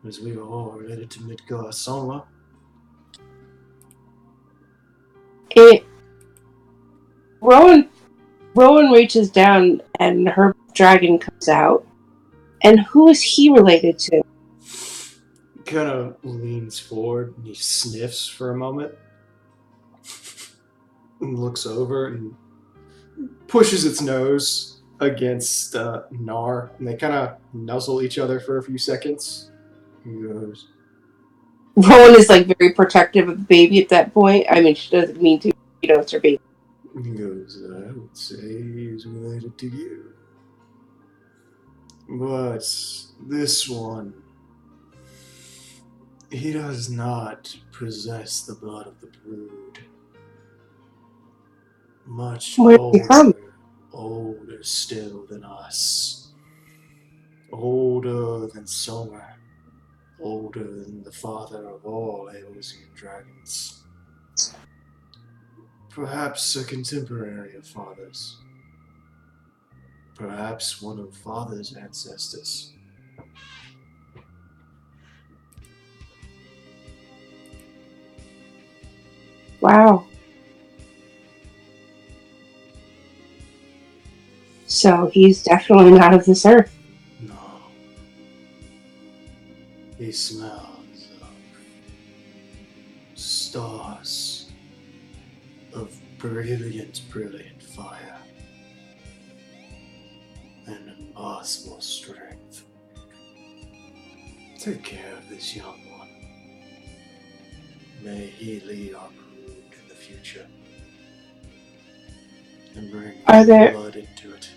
as we are all related to Midgar Soma. Rowan reaches down and her dragon comes out. And who is he related to? He kind of leans forward and he sniffs for a moment. And looks over and pushes its nose against Nar. And they kind of nuzzle each other for a few seconds. He goes, Rowan is like very protective of the baby at that point. I mean, she doesn't mean to, it's her baby. I would say he's related to you. But this one, he does not possess the blood of the brood. Much older still than us. Older than Soma. Older than the father of all Eosian dragons. Perhaps a contemporary of Father's. Perhaps one of Father's ancestors. Wow. So he's definitely not of this earth. No. He smells of stars, of brilliant fire, and impossible strength. Take care of this young one. May he lead our brood in the future and bring blood into it.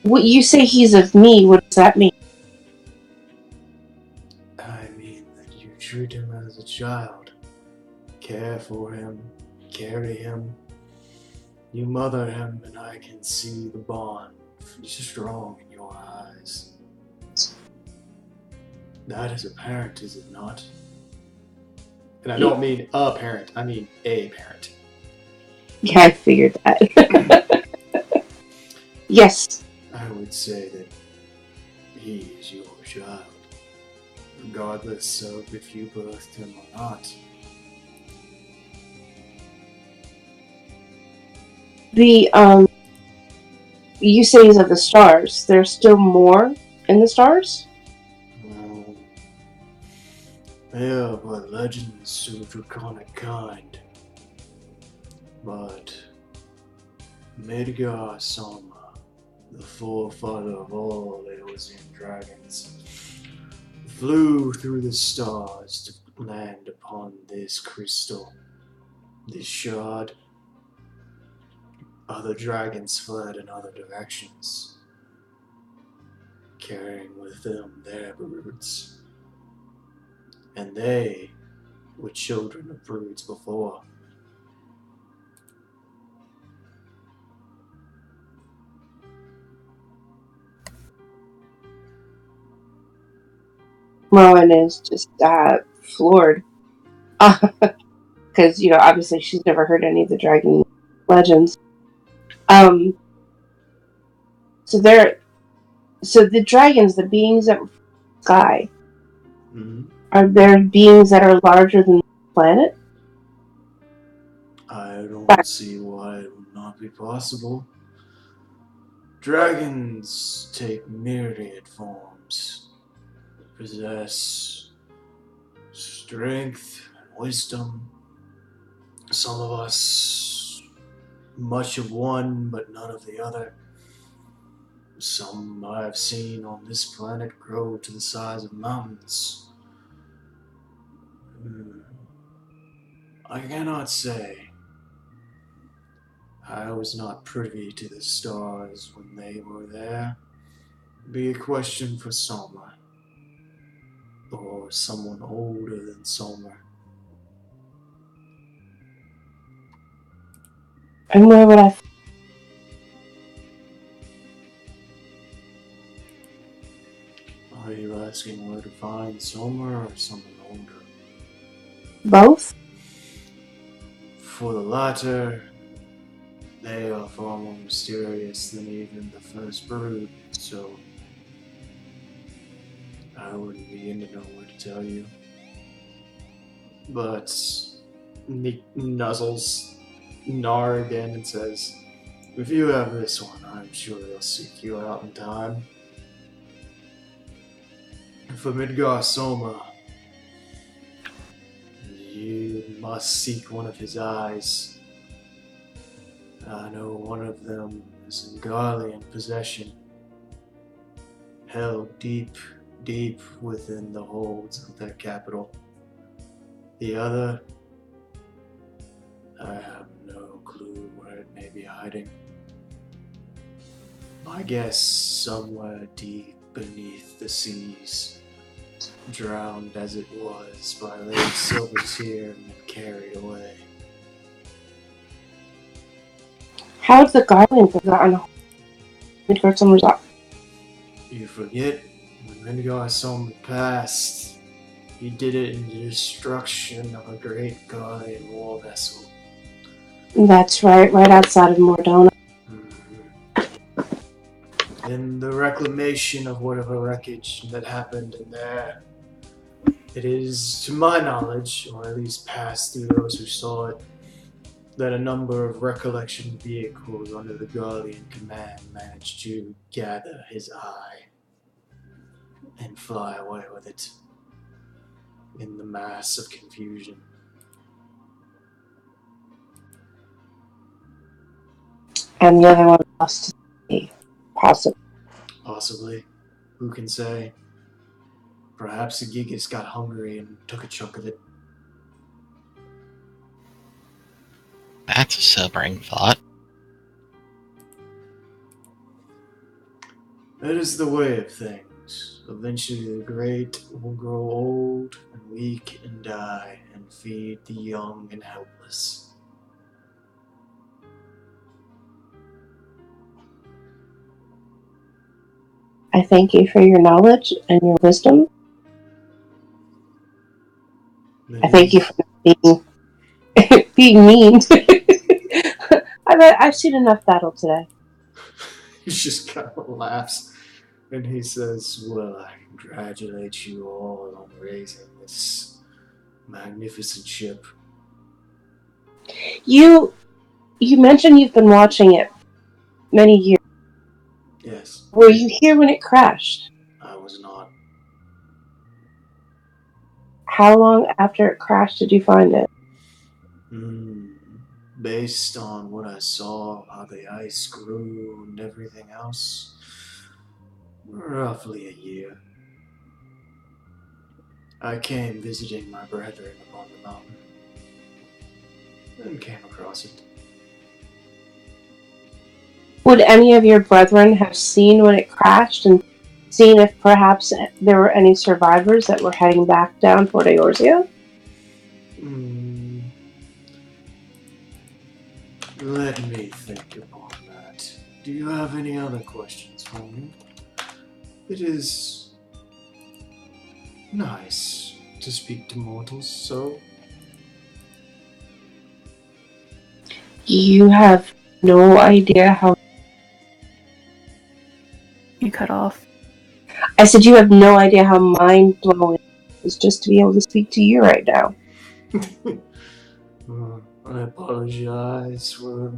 What you say he's of me, what does that mean? I mean that you treat him as a child. Care for him, carry him. You mother him, and I can see the bond strong in your eyes. That is apparent, is it not? And I don't mean a parent, I mean a parent. Yeah, I figured that. Yes. I would say that he is your child, regardless of if you birthed him or not. You say he's of the stars. There's still more in the stars? Well, yeah, but legends of draconic kind. But Midgar Soma, the forefather of all Eosian dragons, flew through the stars to land upon this crystal, this shard. Other dragons fled in other directions, carrying with them their broods. And they were children of broods before. Rowan is just floored. Because, obviously she's never heard any of the dragon legends. So the dragons, the beings that were from the sky, are there beings that are larger than the planet? I don't see why it would not be possible. Dragons take myriad forms, possess strength and wisdom. Some of us, much of one, but none of the other. Some I've seen on this planet grow to the size of mountains. I cannot say. I was not privy to the stars when they were there. Be a question for Soma. Or someone older than Soma. And where would I... Are you asking where to find Soma or someone older? Both? For the latter, they are far more mysterious than even the first brood, so I wouldn't begin to know what to tell you. But Nick nuzzles Nar again and says, if you have this one, I'm sure they'll seek you out in time. For Midgar Soma, you must seek one of his eyes. I know one of them is in Garlean possession, held deep, deep within the holds of their capital. The other, I have no clue where it may be hiding. My guess, somewhere deep beneath the seas, drowned as it was by Lady Silvertear and carried away. How has the Garland forgotten Midgard Summer's up? You forget, when Midgar Soma passed, he did it in the destruction of a great Garlean war vessel. That's right outside of Mordona. In the reclamation of whatever wreckage that happened in there, it is, to my knowledge, or at least passed through those who saw it, that a number of recollection vehicles under the Garlean command managed to gather his eye and fly away with it in the mass of confusion. And the other one lost to sea. Possibly. Possibly. Who can say? Perhaps the Gigas got hungry and took a chunk of it. That's a sobering thought. That is the way of things. Eventually the great will grow old and weak and die and feed the young and helpless. I thank you for your knowledge and your wisdom. I thank you for being being mean. I've seen enough battle today. He just kind of laughs and he says, well, I congratulate you all on raising this magnificent ship. You mentioned you've been watching it many years. Yes. Were you here when it crashed? I was not. How long after it crashed did you find it? Based on what I saw, how the ice grew and everything else, roughly a year. I came visiting my brethren upon the mountain and came across it. Would any of your brethren have seen when it crashed and seen if perhaps there were any survivors that were heading back down toward Eorzea? Let me think upon that. Do you have any other questions for me? It is nice to speak to mortals, so... You have no idea how... You cut off. I said you have no idea how mind-blowing it is just to be able to speak to you right now. I apologize for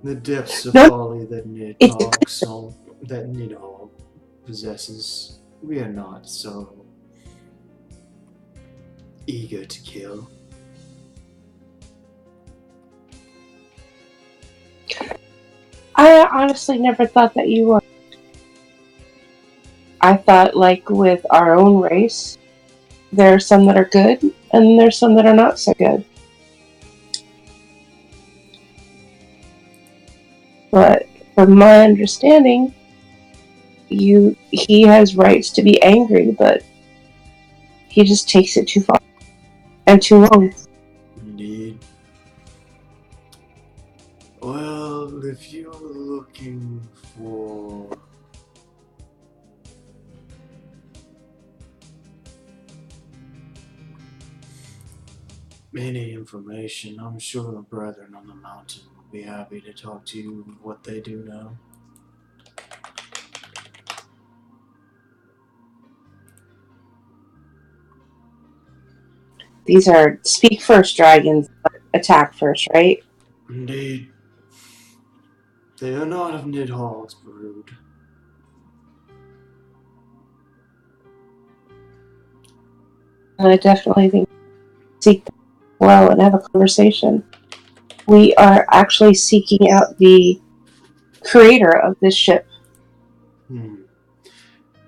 the depths of folly that Nidhogg possesses. We are not so eager to kill. I honestly never thought that you were. I thought, like with our own race, there are some that are good, and there's some that are not so good. But from my understanding, he has rights to be angry, but he just takes it too far and too long. Indeed. Well, if you're looking for... any information, I'm sure the brethren on the mountain will be happy to talk to you with what they do know. These are speak first dragons, but attack first, right? Indeed. They are not of Nidhall's brood. I definitely think seek them well and have a conversation. We are actually seeking out the creator of this ship.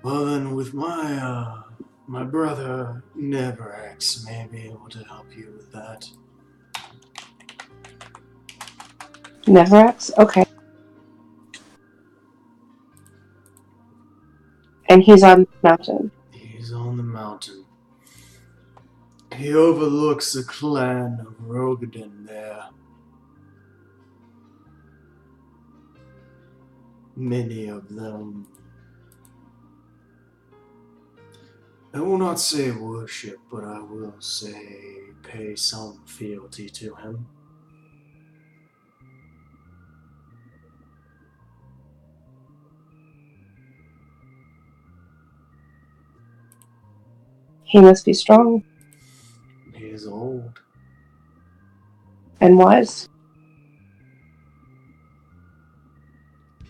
Well then, with my brother Neverax may be able to help you with that. Neverax? Okay. And he's on the mountain. He's on the mountain. He overlooks the clan of Rogadin there. Many of them, I will not say worship, but I will say pay some fealty to him. He must be strong He is old. and wise.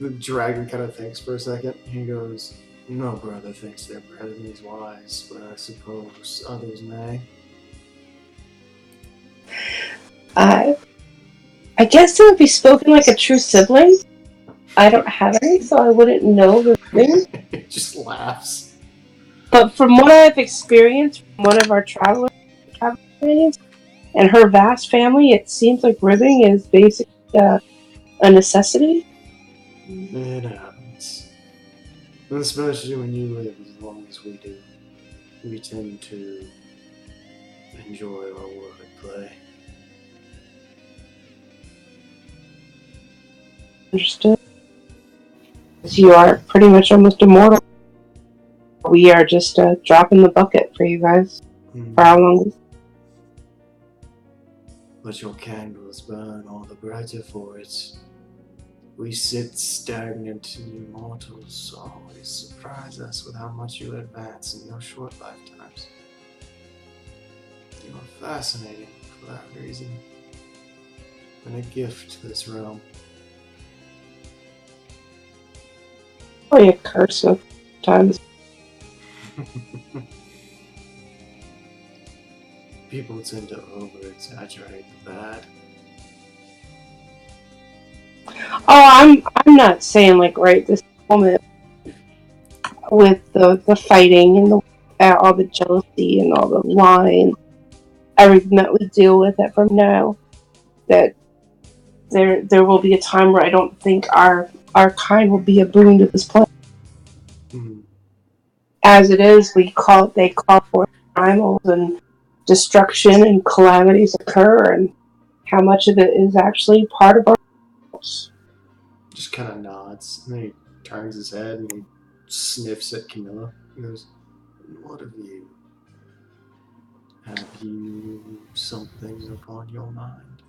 The dragon kind of thinks for a second. He goes, no brother thinks their brethren is wise, but I suppose others may. I guess it would be spoken like a true sibling. I don't have any, so I wouldn't know the thing. He just laughs. But from what I've experienced from one of our travel companions and her vast family, it seems like ribbing is basically a necessity. It happens. Especially when you live as long as we do. We tend to enjoy our wordplay. Understood. You are pretty much almost immortal. We are just dropping the bucket for you guys. For how long? But your candles burn all the brighter for it. We sit stagnant in you mortals always surprise us with how much you advance in your short lifetimes. You are fascinating for that reason, and a gift to this realm. Probably a curse of times. People tend to over-exaggerate the bad. Oh, I'm not saying like right this moment with the fighting and all the jealousy and all the lying, everything that we deal with it from now. That there will be a time where I don't think our kind will be a boon to this planet. As it is, they call for primals and destruction and calamities occur, and how much of it is actually part of our lives. Just kind of nods, and then he turns his head and he sniffs at Camilla. He goes, what of you? Have you something upon your mind?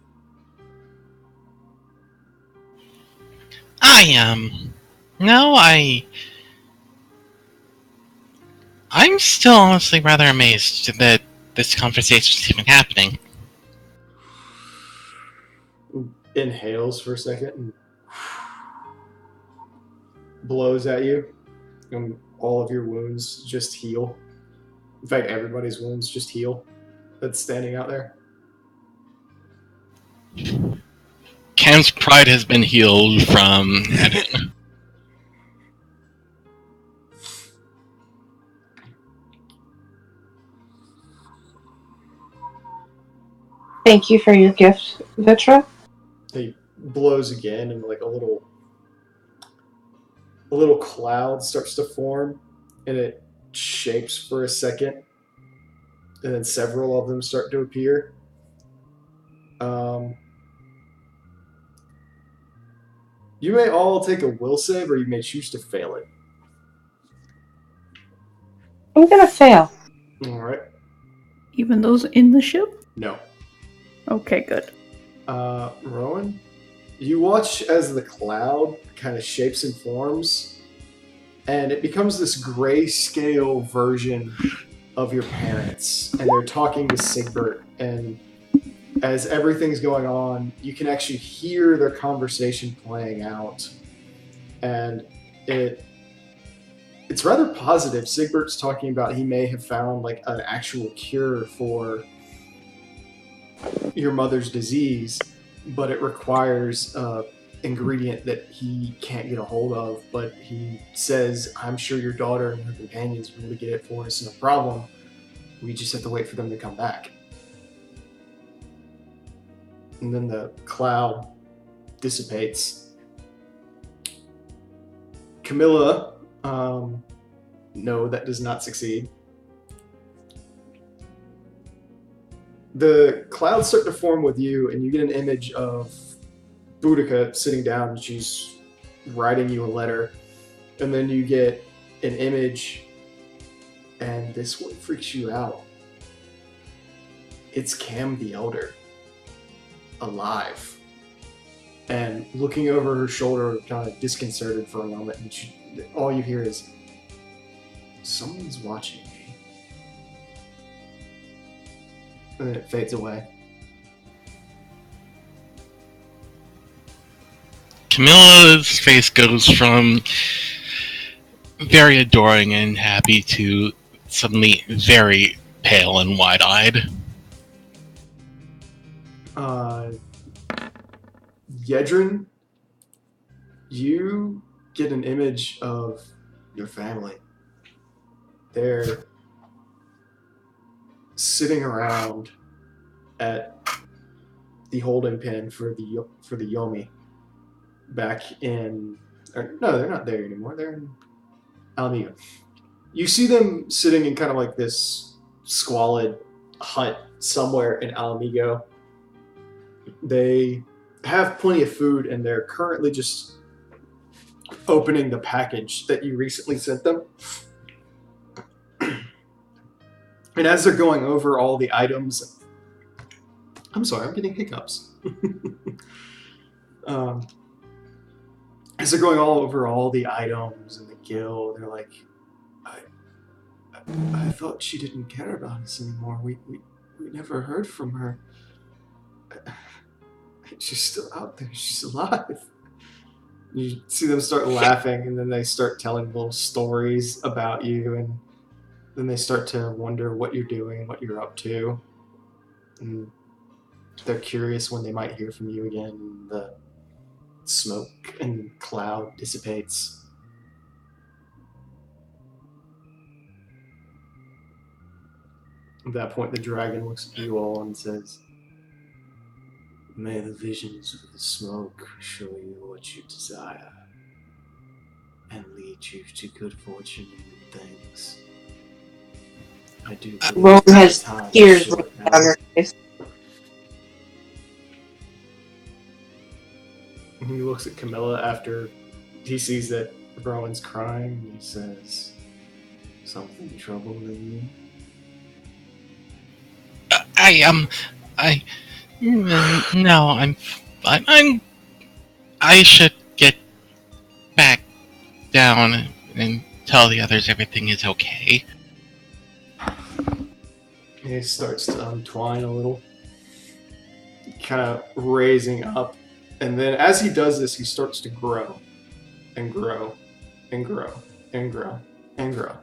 I'm still honestly rather amazed that this conversation is even happening. Inhales for a second and blows at you, and all of your wounds just heal. In fact, everybody's wounds just heal that's standing out there. Cam's pride has been healed from Evan. Thank you for your gift, Vitra. He blows again, and like a little cloud starts to form, and it shapes for a second, and then several of them start to appear. You may all take a will save, or you may choose to fail it. I'm gonna fail. All right. Even those in the ship? No. Okay, good. Rowan, you watch as the cloud kind of shapes and forms, and it becomes this grayscale version of your parents, and they're talking to Sigbert, and as everything's going on, you can actually hear their conversation playing out, and it's rather positive. Sigbert's talking about he may have found like an actual cure for your mother's disease, but it requires ingredient that he can't get a hold of. But he says, I'm sure your daughter and her companions will be able to get it for us, no problem. We just have to wait for them to come back. And then the cloud dissipates. Camilla, no, that does not succeed. The clouds start to form with you, and you get an image of Boudica sitting down, and she's writing you a letter. And then you get an image, and this one freaks you out. It's Cam the Elder, alive, and looking over her shoulder, kind of disconcerted for a moment, and all you hear is, someone's watching me. And then it fades away. Camilla's face goes from very adoring and happy to suddenly very pale and wide-eyed. Yedrin, you get an image of your family. They're sitting around at the holding pen for the Yomi back in... no, they're not there anymore. They're in Almega. You see them sitting in kind of like this squalid hut somewhere in Alamigo. They have plenty of food, and they're currently just opening the package that you recently sent them. And as they're going over all the items... I'm sorry, I'm getting hiccups. As they're going all over all the items and the guild, they're like, I thought she didn't care about us anymore. We never heard from her. She's still out there. She's alive. You see them start laughing, and then they start telling little stories about you, and then they start to wonder what you're doing, what you're up to. And they're curious when they might hear from you again, and the smoke and cloud dissipates. At that point, the dragon looks at you all and says, may the visions of the smoke show you what you desire and lead you to good fortune and things. I do believe Rowan has time is tears short on her face. And he looks at Camilla after he sees that Rowan's crying, and he says, something troubling you? No, I should get back down and tell the others everything is okay. He starts to untwine a little, kind of raising up, and then as he does this, he starts to grow, and grow, and grow, and grow, and grow,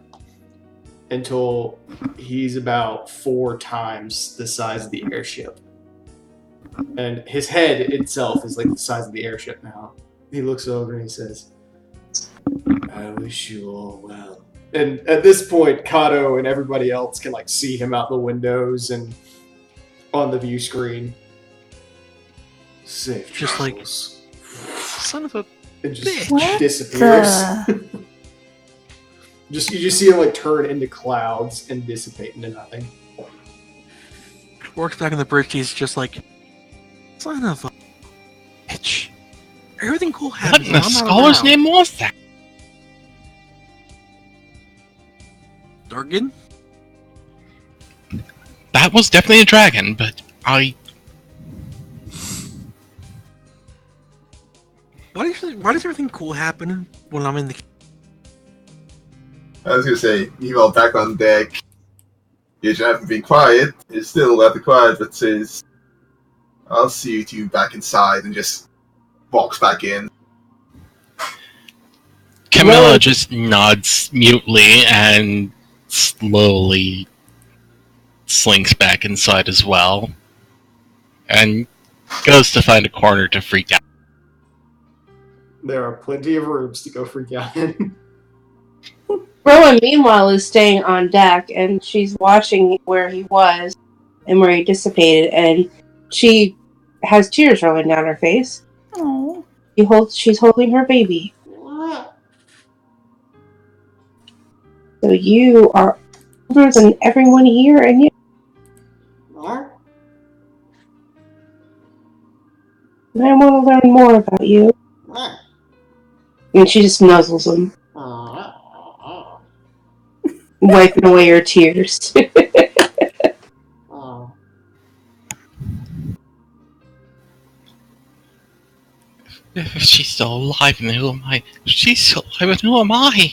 until he's about 4 times the size of the airship. And his head itself is like the size of the airship now. He looks over and he says, I wish you all well. And at this point, Kato and everybody else can like see him out the windows and on the view screen. Safe Just travels. Son of a It just bitch. disappears. You just see him like turn into clouds and dissipate into nothing. Works back on the bridge. He's just like, son of a bitch. Everything cool What happens. in the when I'm not scholar's around. name was that? Dargan? That was definitely a dragon, but I why does everything cool happen when I'm in the? I was gonna say, meanwhile, back on deck, you haven't been quiet. You're still at the quiet, but says, I'll see you two back inside, and just walks back in. Camilla Rowan- just nods mutely and slowly slinks back inside as well. And goes to find a corner to freak out. There are plenty of rooms to go freak out in. Rowan, meanwhile, is staying on deck, and she's watching where he was and where he dissipated, and she has tears rolling down her face. Oh. She's holding her baby. So you are older than everyone here, and yet I want to learn more about you. And she just nuzzles him, wiping away her tears. If she's still alive, then who am I? If she's still alive, then who am I?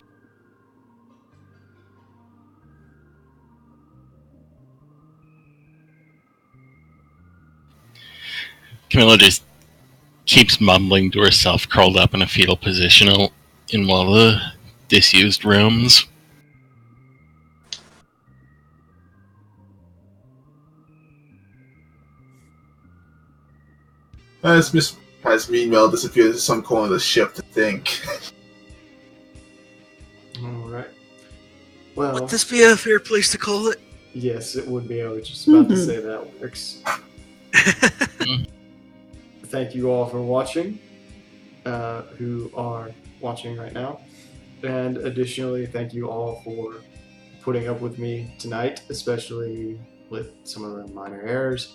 Camilla just keeps mumbling to herself, curled up in a fetal position in one of the disused rooms. As meanwhile disappears to some corner of the ship to think. Alright. Well, Would this be a fair place to call it? yes, it would be. I was just about to say that works. Thank you all for watching, who are watching right now. And additionally, thank you all for putting up with me tonight, especially with some of the minor errors.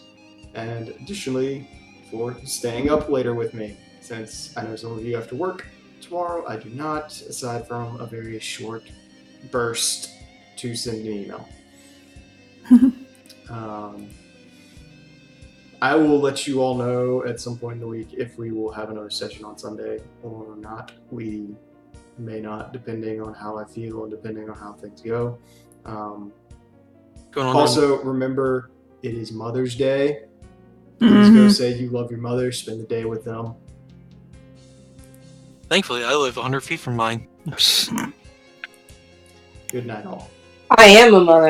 And additionally, for staying up later with me, since I know some of you have to work tomorrow. I do not, aside from a very short burst to send an email. I will let you all know at some point in the week if we will have another session on Sunday or not. We may not, depending on how I feel and depending on how things go. Also, remember, it is Mother's Day. Please go say you love your mother. Spend the day with them. Thankfully, I live 100 feet from mine. Good night, all. I am a mother.